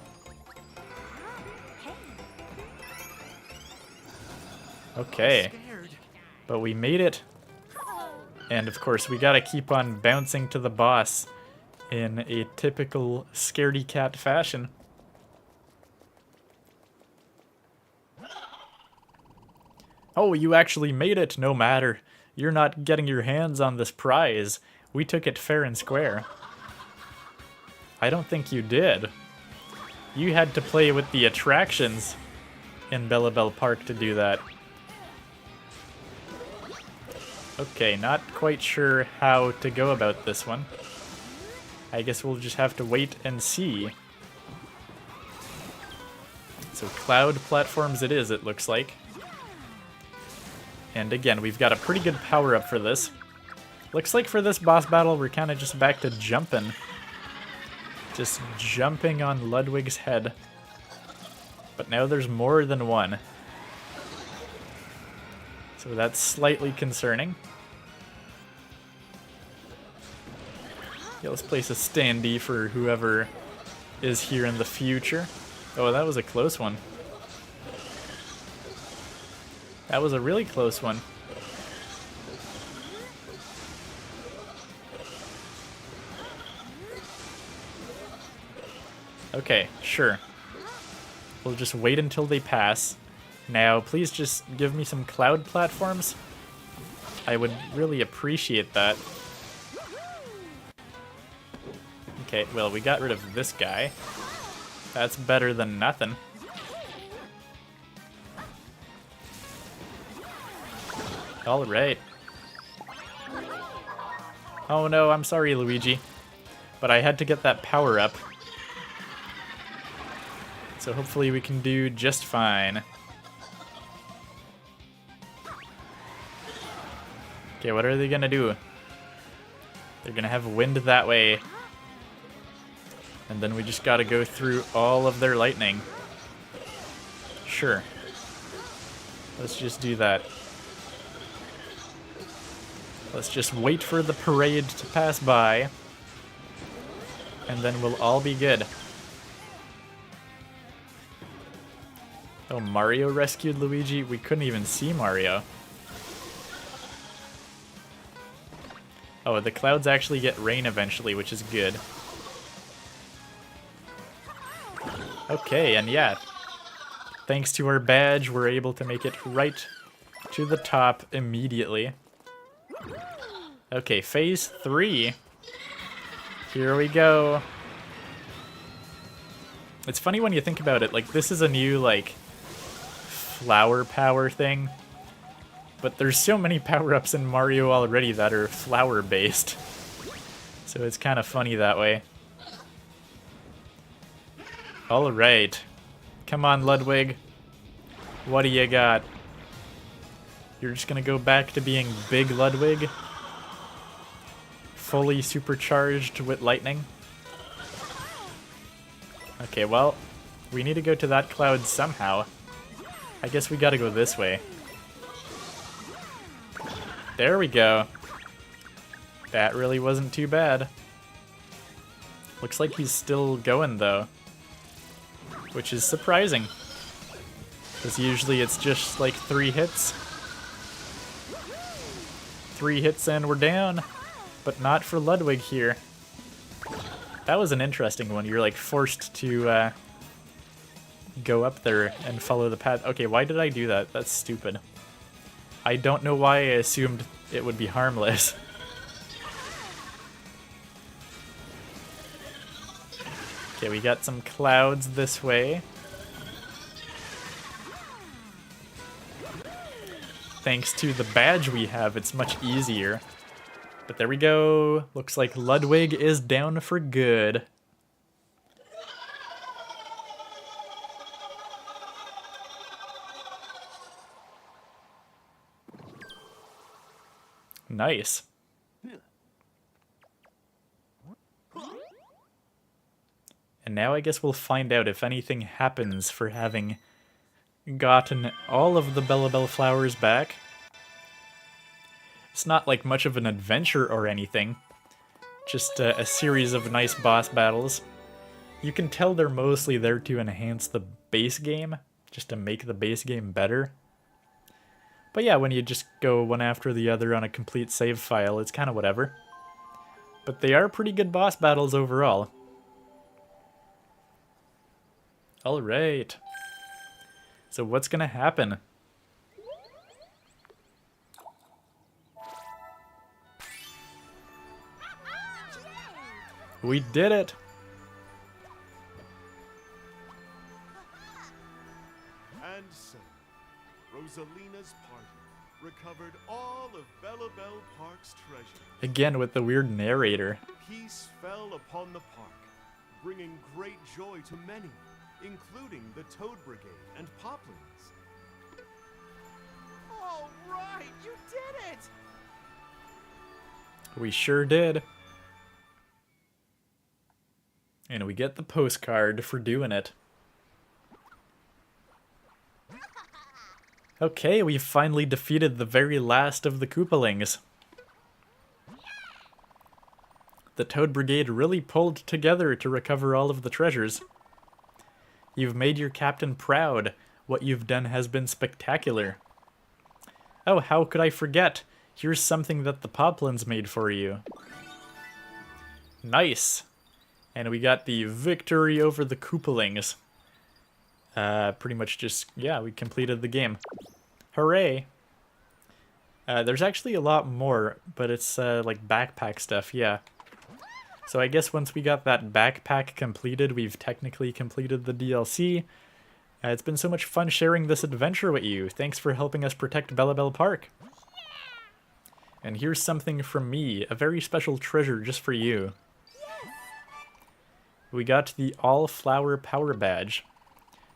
Speaker 1: Okay. But we made it. And of course, we gotta keep on bouncing to the boss in a typical scaredy cat fashion. Oh, you actually made it, no matter. You're not getting your hands on this prize. We took it fair and square. I don't think you did. You had to play with the attractions in Bellabel Park to do that. Okay, not quite sure how to go about this one. I guess we'll just have to wait and see. So cloud platforms it is, it looks like. And again, we've got a pretty good power-up for this. Looks like for this boss battle, we're kind of just back to jumping. Just jumping on Ludwig's head. But now there's more than one. So that's slightly concerning. Yeah, let's place a standee for whoever is here in the future. Oh, that was a close one. That was a really close one. Okay, sure. We'll just wait until they pass. Now, please just give me some cloud platforms. I would really appreciate that. Okay, well, we got rid of this guy. That's better than nothing. Alright. Oh no, I'm sorry, Luigi. But I had to get that power up. So hopefully we can do just fine. Okay, what are they gonna do? They're gonna have wind that way. And then we just gotta go through all of their lightning. Sure. Let's just do that. Let's just wait for the parade to pass by. And then we'll all be good. Oh, Mario rescued Luigi? We couldn't even see Mario. Oh, the clouds actually get rain eventually, which is good. Okay, and yeah. Thanks to our badge, we're able to make it right to the top immediately. Okay, phase 3. Here we go. It's funny when you think about it, like, this is a new, like, flower power thing. But there's so many power-ups in Mario already that are flower-based. So it's kind of funny that way. Alright. Come on, Ludwig. What do you got? You're just gonna go back to being Big Ludwig? Fully supercharged with lightning? Okay, well, we need to go to that cloud somehow. I guess we gotta go this way. There we go. That really wasn't too bad. Looks like he's still going, though. Which is surprising. Because usually it's just like 3 hits. 3 hits and we're down. But not for Ludwig here. That was an interesting one. You're like forced to go up there and follow the path. Okay, why did I do that? That's stupid. I don't know why I assumed it would be harmless. Okay, we got some clouds this way. Thanks to the badge we have, it's much easier. But there we go. Looks like Ludwig is down for good. Nice. And now I guess we'll find out if anything happens for having gotten all of the Bellabel flowers back. It's not like much of an adventure or anything. Just a series of nice boss battles. You can tell they're mostly there to enhance the base game, just to make the base game better. But yeah, when you just go one after the other on a complete save file, it's kind of whatever. But they are pretty good boss battles overall. Alright. So what's gonna happen? We did it!
Speaker 3: And so, Rosalina's party recovered all of Bellabel Park's treasure.
Speaker 1: Again with the weird narrator.
Speaker 3: Peace fell upon the park, bringing great joy to many, including the Toad Brigade and Poplins.
Speaker 4: All right, you did it!
Speaker 1: We sure did. And we get the postcard for doing it. Okay, we finally defeated the very last of the Koopalings. The Toad Brigade really pulled together to recover all of the treasures. You've made your captain proud. What you've done has been spectacular. Oh, how could I forget? Here's something that the Poplins made for you. Nice. And we got the victory over the Koopalings. Pretty much just, yeah, we completed the game. Hooray! There's actually a lot more, but it's like backpack stuff, yeah. So I guess once we got that backpack completed, we've technically completed the DLC. It's been so much fun sharing this adventure with you. Thanks for helping us protect Bellabel Park. And here's something from me, a very special treasure just for you. We got the All-Flower Power Badge.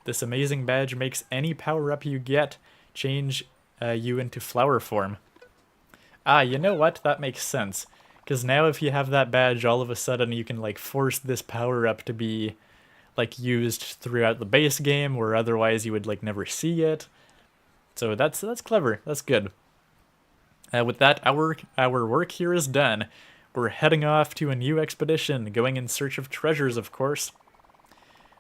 Speaker 1: This amazing badge makes any power-up you get change you into flower form. Ah, you know what? That makes sense. Because now if you have that badge, all of a sudden you can like force this power-up to be like used throughout the base game, where otherwise you would like never see it. So that's clever. That's good. With that, our work here is done. We're heading off to a new expedition, going in search of treasures, of course.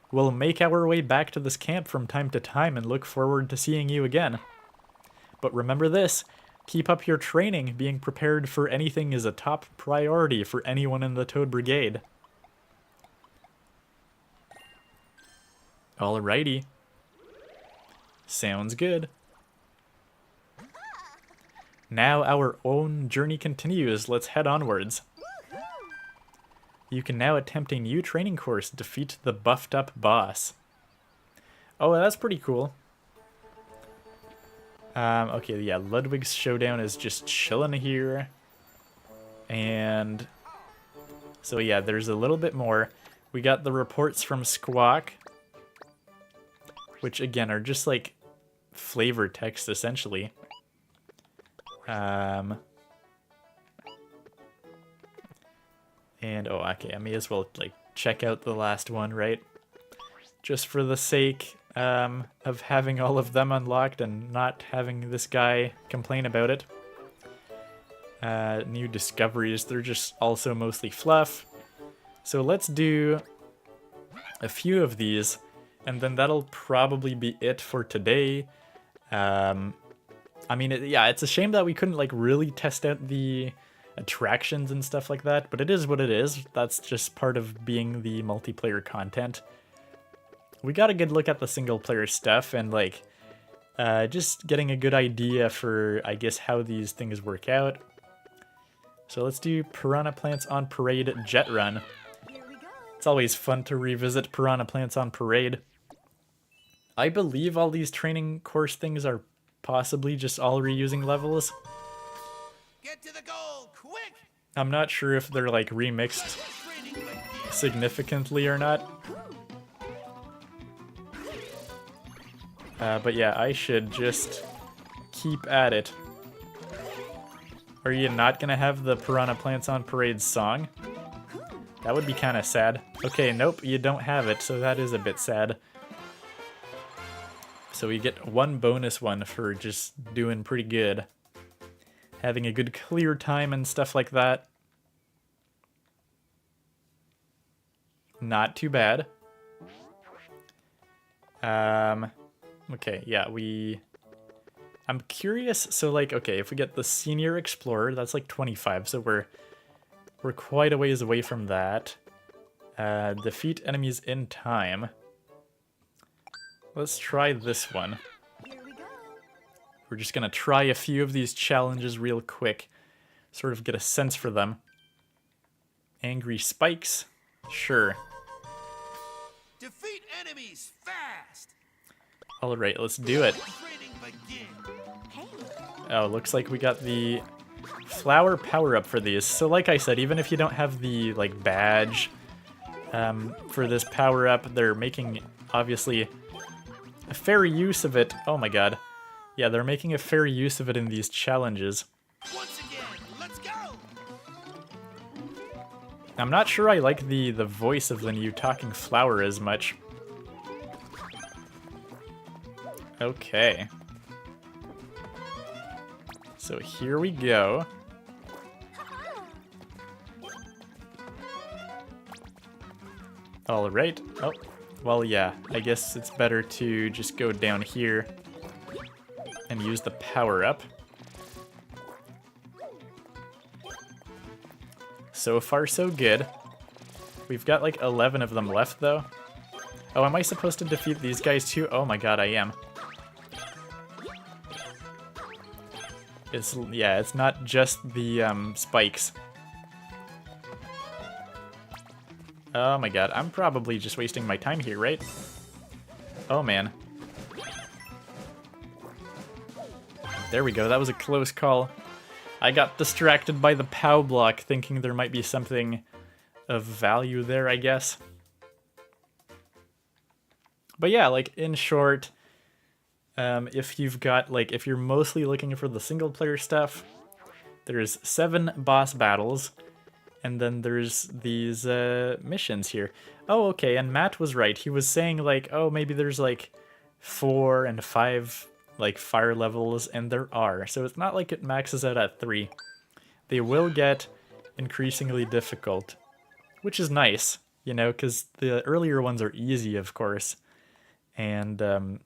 Speaker 1: We'll make our way back to this camp from time to time and look forward to seeing you again. But remember this, keep up your training. Being prepared for anything is a top priority for anyone in the Toad Brigade. Alrighty. Sounds good. Now our own journey continues. Let's head onwards. You can now attempt a new training course. Defeat the buffed up boss. Oh, that's pretty cool. Okay, yeah, Ludwig's Showdown is just chilling here. And so yeah, there's a little bit more. We got the reports from Squawk, which again are just like flavor text essentially. And oh, okay, I may as well like check out the last one, right? Just for the sake of having all of them unlocked and not having this guy complain about it. New discoveries, they're just also mostly fluff. So let's do a few of these, and then that'll probably be it for today. I mean, yeah, it's a shame that we couldn't like really test out the attractions and stuff like that, but it is what it is. That's just part of being the multiplayer content. We got a good look at the single player stuff and like just getting a good idea for, I guess, how these things work out. So let's do Piranha Plants on Parade Jet Run.
Speaker 2: Here we go.
Speaker 1: It's always fun to revisit Piranha Plants on Parade. I believe all these training course things are possibly just all reusing levels.
Speaker 4: Get to the goal, quick!
Speaker 1: I'm not sure if they're like remixed
Speaker 4: Training begins.
Speaker 1: significantly or not. But yeah, I should just keep at it. Are you not gonna have the Piranha Plants on Parade song? That would be kind of sad. Okay, nope, you don't have it, so that is a bit sad. So we get one bonus one for just doing pretty good. Having a good clear time and stuff like that. Not too bad. Okay, yeah, I'm curious, so like, okay, if we get the Senior Explorer, that's like 25, so we're quite a ways away from that. Defeat enemies in time. Let's try this one.
Speaker 2: Here we go.
Speaker 1: We're just gonna try a few of these challenges real quick, sort of get a sense for them. Angry Spikes? Sure.
Speaker 4: Defeat enemies fast!
Speaker 1: Alright, let's do it.
Speaker 4: Training begin.
Speaker 2: Hey.
Speaker 1: Oh, looks like we got the flower power-up for these. So like I said, even if you don't have the like badge for this power-up, they're making, obviously, a fair use of it. Oh my god. Yeah, they're making a fair use of it in these challenges.
Speaker 4: Once again, let's go!
Speaker 1: I'm not sure I like the voice of the new talking flower as much. Okay. So here we go. Alright. Oh, well, yeah. I guess it's better to just go down here and use the power-up. So far, so good. We've got like 11 of them left, though. Oh, am I supposed to defeat these guys too? Oh my god, I am. Yeah, it's not just the spikes. Oh my god, I'm probably just wasting my time here, right? Oh man. There we go, that was a close call. I got distracted by the POW block, thinking there might be something of value there, I guess. But yeah, like, in short, if you've got, like, if you're mostly looking for the single player stuff, there's 7 boss battles, and then there's these missions here. Oh, okay, and Matt was right. He was saying, like, oh, maybe there's, like, 4 and 5, like, fire levels, and there are. So it's not like it maxes out at 3. They will get increasingly difficult, which is nice, you know, because the earlier ones are easy, of course. And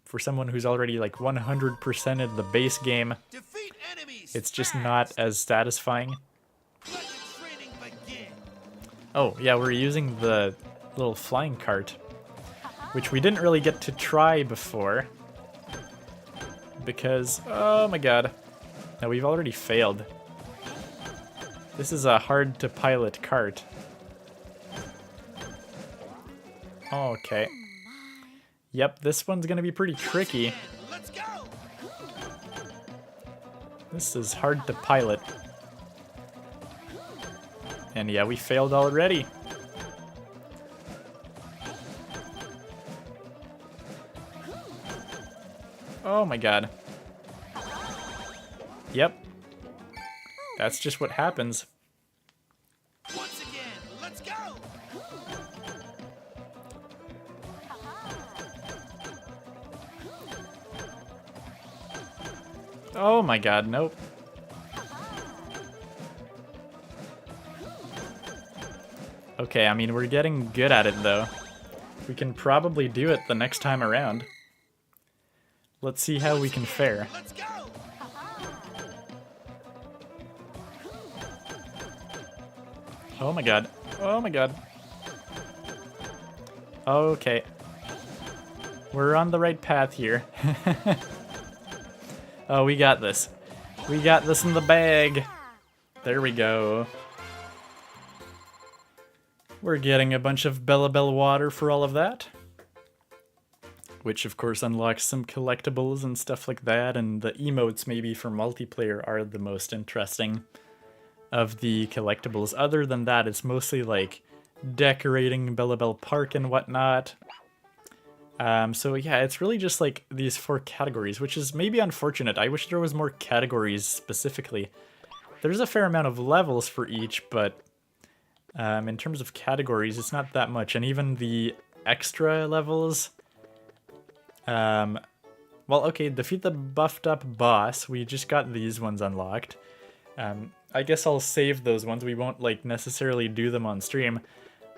Speaker 1: for someone who's already like 100%ed the base game,
Speaker 4: Defeat enemies
Speaker 1: it's just
Speaker 4: fast!
Speaker 1: not as satisfying.
Speaker 4: Let the training begin.
Speaker 1: Oh, yeah, we're using the little flying cart, which we didn't really get to try before. Because, oh my god. No, we've already failed. This is a hard to pilot cart. Okay. Yep, this one's gonna be pretty tricky.
Speaker 4: Let's go.
Speaker 1: This is hard to pilot. And yeah, we failed already. Oh my god. Yep. That's just what happens.
Speaker 4: Once again, let's go.
Speaker 1: Oh my god, nope. Okay, I mean, we're getting good at it though. We can probably do it the next time around. Let's see how we can fare.
Speaker 4: Let's go.
Speaker 1: Oh my god. Oh my god. Okay. We're on the right path here. Oh, we got this. We got this in the bag. There we go. We're getting a bunch of Bellabel water for all of that. Which of course unlocks some collectibles and stuff like that, and the emotes maybe for multiplayer are the most interesting of the collectibles. Other than that, it's mostly like decorating Bellabel Park and whatnot. So yeah, it's really just like these 4 categories, which is maybe unfortunate. I wish there was more categories specifically. There's a fair amount of levels for each, but in terms of categories, it's not that much. And even the extra levels... well, okay, defeat the buffed up boss. We just got these ones unlocked. I guess I'll save those ones. We won't like necessarily do them on stream.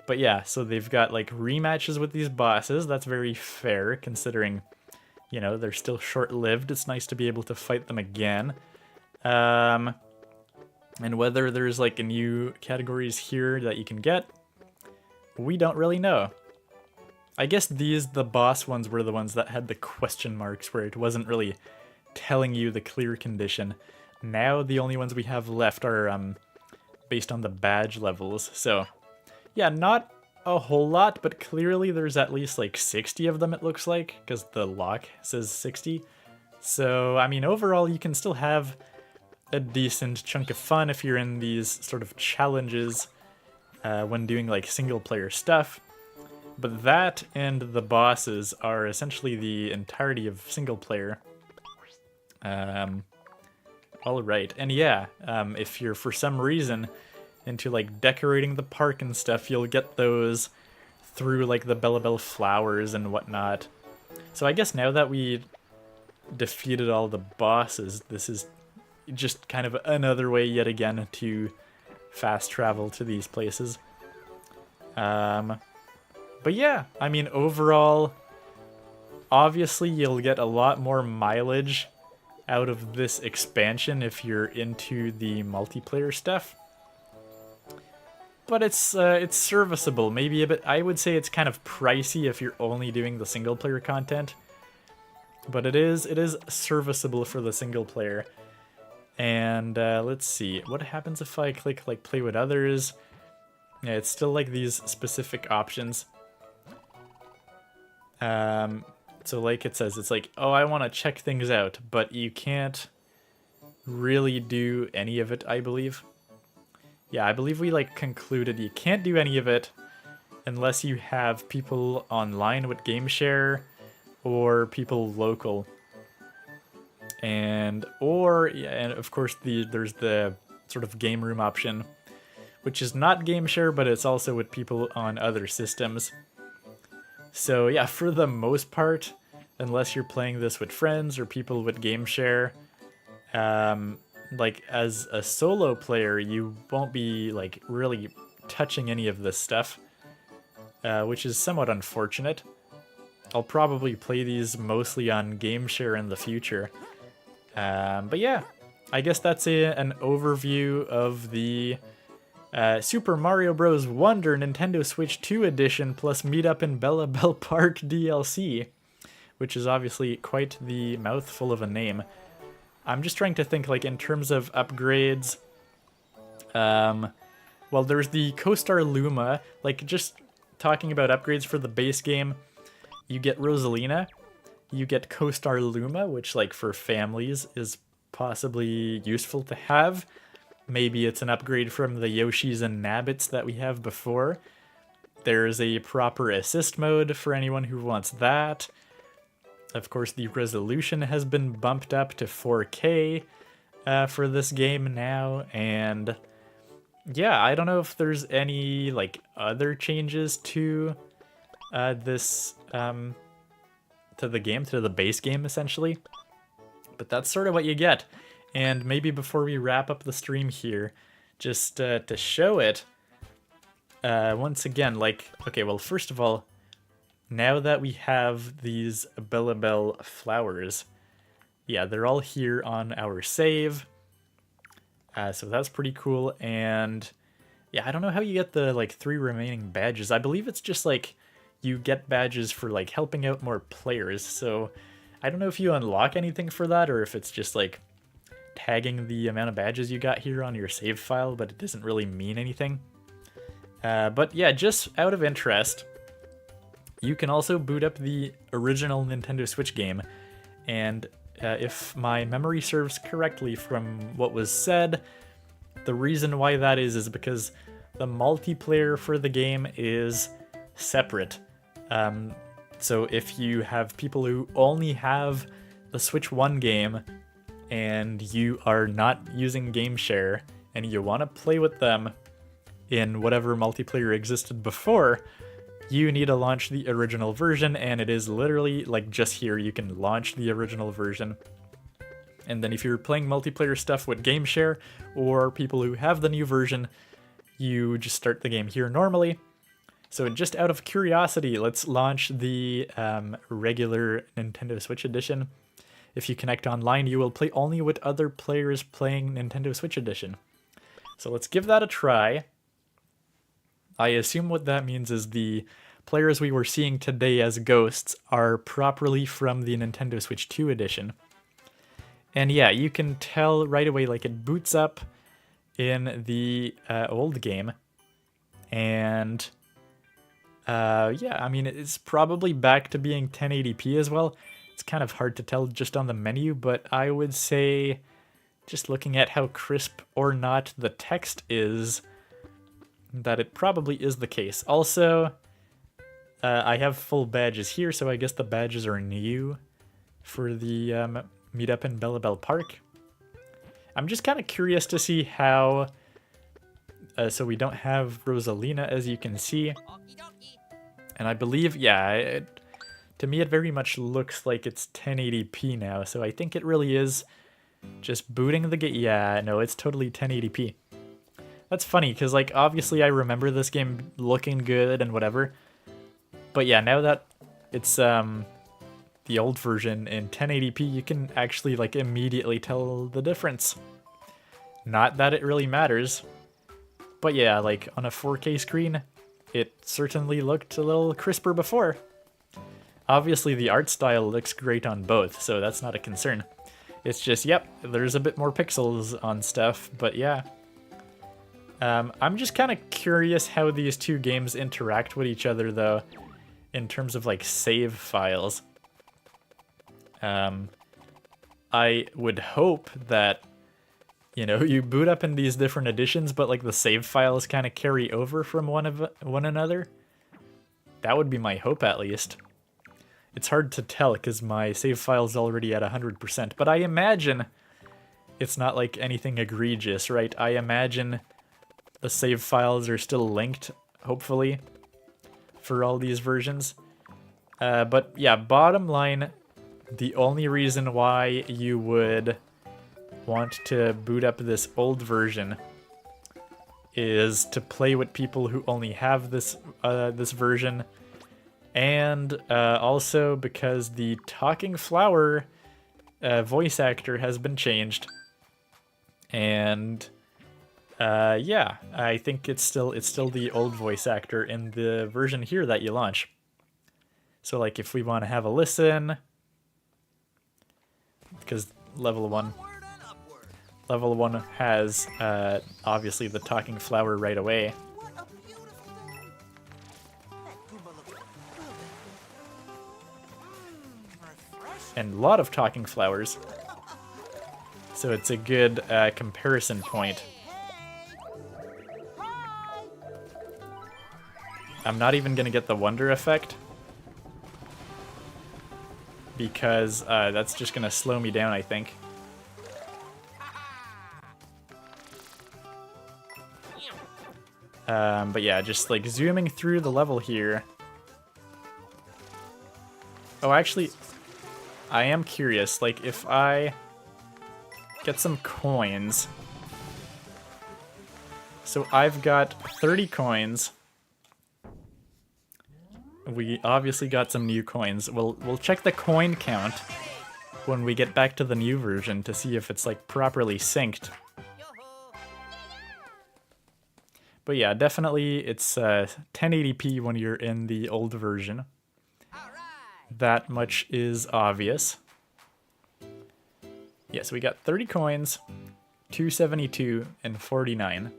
Speaker 1: But yeah, so they've got like rematches with these bosses. That's very fair considering, you know, they're still short-lived. It's nice to be able to fight them again. And whether there's like new categories here that you can get, we don't really know. I guess the boss ones were the ones that had the question marks where it wasn't really telling you the clear condition. Now the only ones we have left are based on the badge levels. So yeah, not a whole lot, but clearly there's at least like 60 of them it looks like, because the lock says 60. So I mean overall you can still have a decent chunk of fun if you're in these sort of challenges when doing like single player stuff. But that and the bosses are essentially the entirety of single player. Alright, and yeah, if you're for some reason into like decorating the park and stuff, you'll get those through like the Bellabel flowers and whatnot. So I guess now that we defeated all the bosses, this is just kind of another way yet again to fast travel to these places. But yeah, I mean, overall, obviously you'll get a lot more mileage out of this expansion if you're into the multiplayer stuff. But it's serviceable, maybe a bit. I would say it's kind of pricey if you're only doing the single player content. But it is serviceable for the single player. And let's see, what happens if I click like play with others? Yeah, it's still like these specific options. So like it says, it's like, oh, I want to check things out, but you can't really do any of it, I believe. Yeah, I believe we like concluded you can't do any of it unless you have people online with game share or people local. And of course there's the sort of game room option, which is not game share, but it's also with people on other systems. So yeah, for the most part, unless you're playing this with friends or people with game share, like as a solo player, you won't be like really touching any of this stuff, which is somewhat unfortunate. I'll probably play these mostly on game share in the future. But yeah, I guess that's an overview of the Super Mario Bros. Wonder Nintendo Switch 2 Edition plus Meetup in Bellabel Park DLC, which is obviously quite the mouthful of a name. I'm just trying to think, like, in terms of upgrades. Well, there's the Co-Star Luma. Like, just talking about upgrades for the base game, you get Rosalina, you get Co-Star Luma, which, like, for families is possibly useful to have. Maybe it's an upgrade from the Yoshis and Nabbits that we have before. There's a proper assist mode for anyone who wants that. Of course, the resolution has been bumped up to 4K for this game now, and yeah, I don't know if there's any like other changes to this to the game, to the base game essentially. But that's sort of what you get. And maybe before we wrap up the stream here, just to show it, once again, like, okay, well, first of all, now that we have these Bellabel flowers, yeah, they're all here on our save. So that's pretty cool. And yeah, I don't know how you get the like 3 remaining badges. I believe it's just like you get badges for like helping out more players. So I don't know if you unlock anything for that or if it's just like tagging the amount of badges you got here on your save file, but it doesn't really mean anything. But yeah, just out of interest, you can also boot up the original Nintendo Switch game, and if my memory serves correctly from what was said, the reason why that is because the multiplayer for the game is separate. So if you have people who only have the Switch 1 game and you are not using Game Share and you want to play with them in whatever multiplayer existed before, you need to launch the original version, and it is literally like just here you can launch the original version. And then if you're playing multiplayer stuff with Game Share or people who have the new version, you just start the game here normally. So just out of curiosity, let's launch the regular Nintendo Switch edition. If you connect online, you will play only with other players playing Nintendo Switch edition. So let's give that a try. I assume what that means is the players we were seeing today as ghosts are properly from the Nintendo Switch 2 edition. And yeah, you can tell right away, like, it boots up in the old game. And yeah, I mean, it's probably back to being 1080p as well. It's kind of hard to tell just on the menu, but I would say, just looking at how crisp or not the text is, that it probably is the case. Also, I have full badges here, so I guess the badges are new for the meetup in Bellabel Park. I'm just kind of curious to see how... so we don't have Rosalina, as you can see. And I believe, yeah, to me it very much looks like it's 1080p now, so I think it really is just booting the game. Yeah, no, it's totally 1080p. That's funny, because, like, obviously I remember this game looking good and whatever. But yeah, now that it's the old version in 1080p, you can actually, like, immediately tell the difference. Not that it really matters. But yeah, like, on a 4K screen, it certainly looked a little crisper before. Obviously, the art style looks great on both, so that's not a concern. It's just, yep, there's a bit more pixels on stuff, but yeah. I'm just kind of curious how these two games interact with each other, though, in terms of, like, save files. I would hope that, you know, you boot up in these different editions, but, like, the save files kind of carry over from one another. That would be my hope, at least. It's hard to tell, because my save file's already at 100%, but I imagine it's not, like, anything egregious, right? I imagine the save files are still linked, hopefully, for all these versions. But yeah, bottom line, the only reason why you would want to boot up this old version is to play with people who only have this this version, and also because the Talking Flower voice actor has been changed, and yeah, I think it's still the old voice actor in the version here that you launch. So, like, if we want to have a listen, because level 1, Level 1 has, obviously, the talking flower right away.
Speaker 4: What a beautiful day. That Goomba looks good. Refreshing.
Speaker 1: And a lot of talking flowers. So it's a good comparison point. I'm not even going to get the wonder effect, because that's just going to slow me down, I think. But yeah, just like zooming through the level here. Oh, actually, I am curious, like if I get some coins. So I've got 30 coins. We obviously got some new coins. We'll check the coin count when we get back to the new version to see if it's like properly synced. But yeah, definitely it's 1080p when you're in the old version. That much is obvious. Yeah, so we got 30 coins, 272, and 49.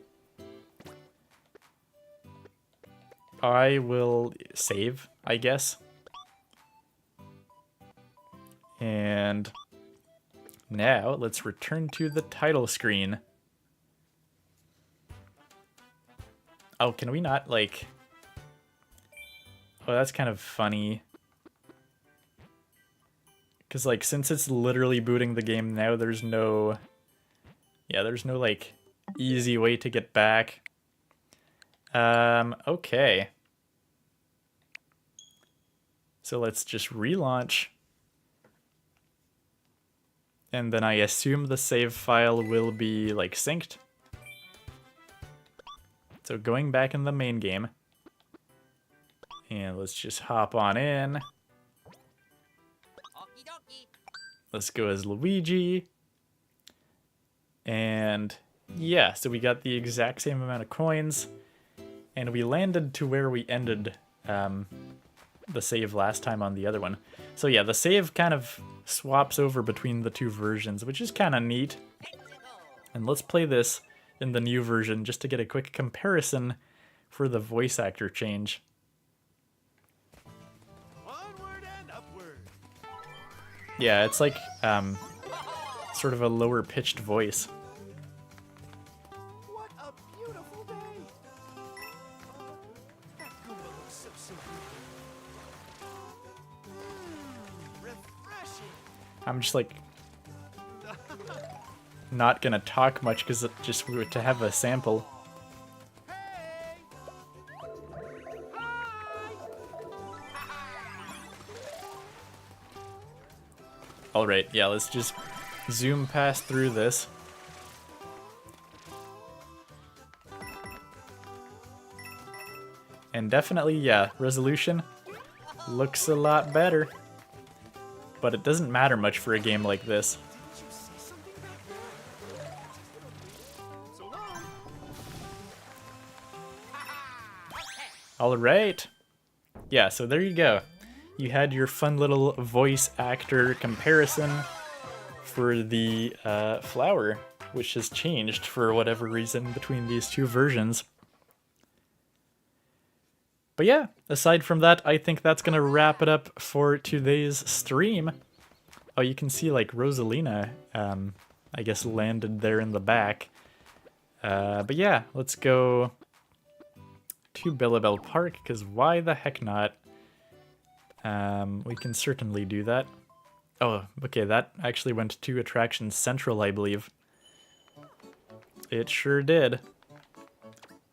Speaker 1: I will save, I guess. And now let's return to the title screen. Oh, can we not, like... Oh, that's kind of funny. Because, like, since it's literally booting the game now, there's no... Yeah, there's no, like, easy way to get back. Okay. So let's just relaunch. And then I assume the save file will be, like, synced. So going back in the main game. And let's just hop on in. Let's go as Luigi. And yeah, so we got the exact same amount of coins. And we landed to where we ended the save last time on the other one. So yeah, the save kind of swaps over between the two versions, which is kind of neat. And let's play this in the new version just to get a quick comparison for the voice actor change.
Speaker 3: Onward and upward.
Speaker 1: Yeah, it's like sort of a lower pitched voice.
Speaker 3: What a beautiful day. That Goomba looks so refreshing.
Speaker 1: I'm just like not gonna talk much because just to have a sample. Alright, yeah, let's just zoom past through this. And definitely, yeah, resolution looks a lot better. But it doesn't matter much for a game like this.
Speaker 3: Did you see something back there? So long.
Speaker 1: Alright. Yeah, so there you go. You had your fun little voice actor comparison for the flower, which has changed for whatever reason between these two versions. But yeah, aside from that, I think that's going to wrap it up for today's stream. Oh, you can see like Rosalina, I guess, landed there in the back. But yeah, let's go to Bellabel Park, because why the heck not? We can certainly do that. Oh, okay, that actually went to Attraction Central, I believe. It sure did.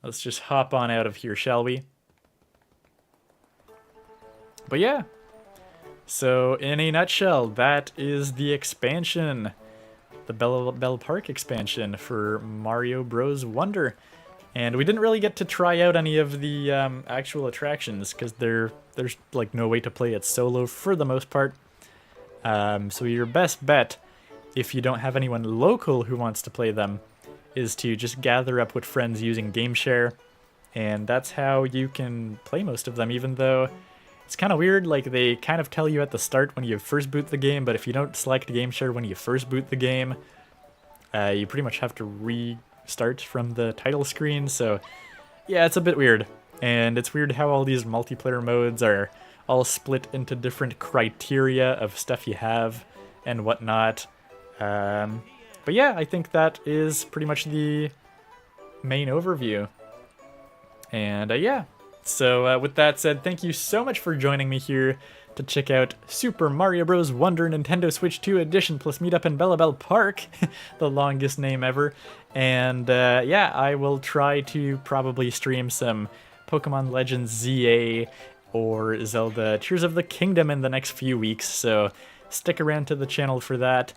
Speaker 1: Let's just hop on out of here, shall we? But yeah, so in a nutshell, that is the expansion, the Bellabel Park expansion for Mario Bros. Wonder. And we didn't really get to try out any of the actual attractions because there's like no way to play it solo for the most part. So your best bet, if you don't have anyone local who wants to play them, is to just gather up with friends using GameShare. And that's how you can play most of them, even though it's kind of weird, like they kind of tell you at the start when you first boot the game, but if you don't select GameShare when you first boot the game, you pretty much have to restart from the title screen. So yeah, it's a bit weird. And it's weird how all these multiplayer modes are all split into different criteria of stuff you have and whatnot. But yeah, I think that is pretty much the main overview. And yeah, so with that said, thank you so much for joining me here to check out Super Mario Bros. Wonder Nintendo Switch 2 Edition plus Meetup in Bellabel Park, the longest name ever. And yeah, I will try to probably stream some Pokemon Legends ZA or Zelda Tears of the Kingdom in the next few weeks, so stick around to the channel for that.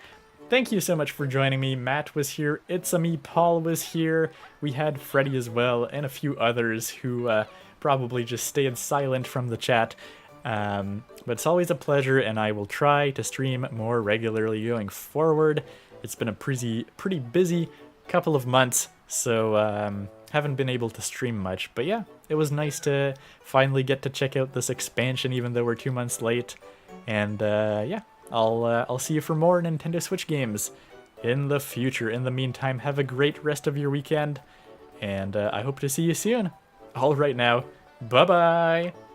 Speaker 1: Thank you so much for joining me. Matt was here, It's-a-me, Paul was here, we had Freddy as well, and a few others who probably just stayed silent from the chat. But it's always a pleasure, and I will try to stream more regularly going forward. It's been a pretty busy couple of months, so haven't been able to stream much. But yeah, it was nice to finally get to check out this expansion, even though we're 2 months late. And yeah, I'll see you for more Nintendo Switch games in the future. In the meantime, have a great rest of your weekend, and I hope to see you soon. All right now, bye-bye!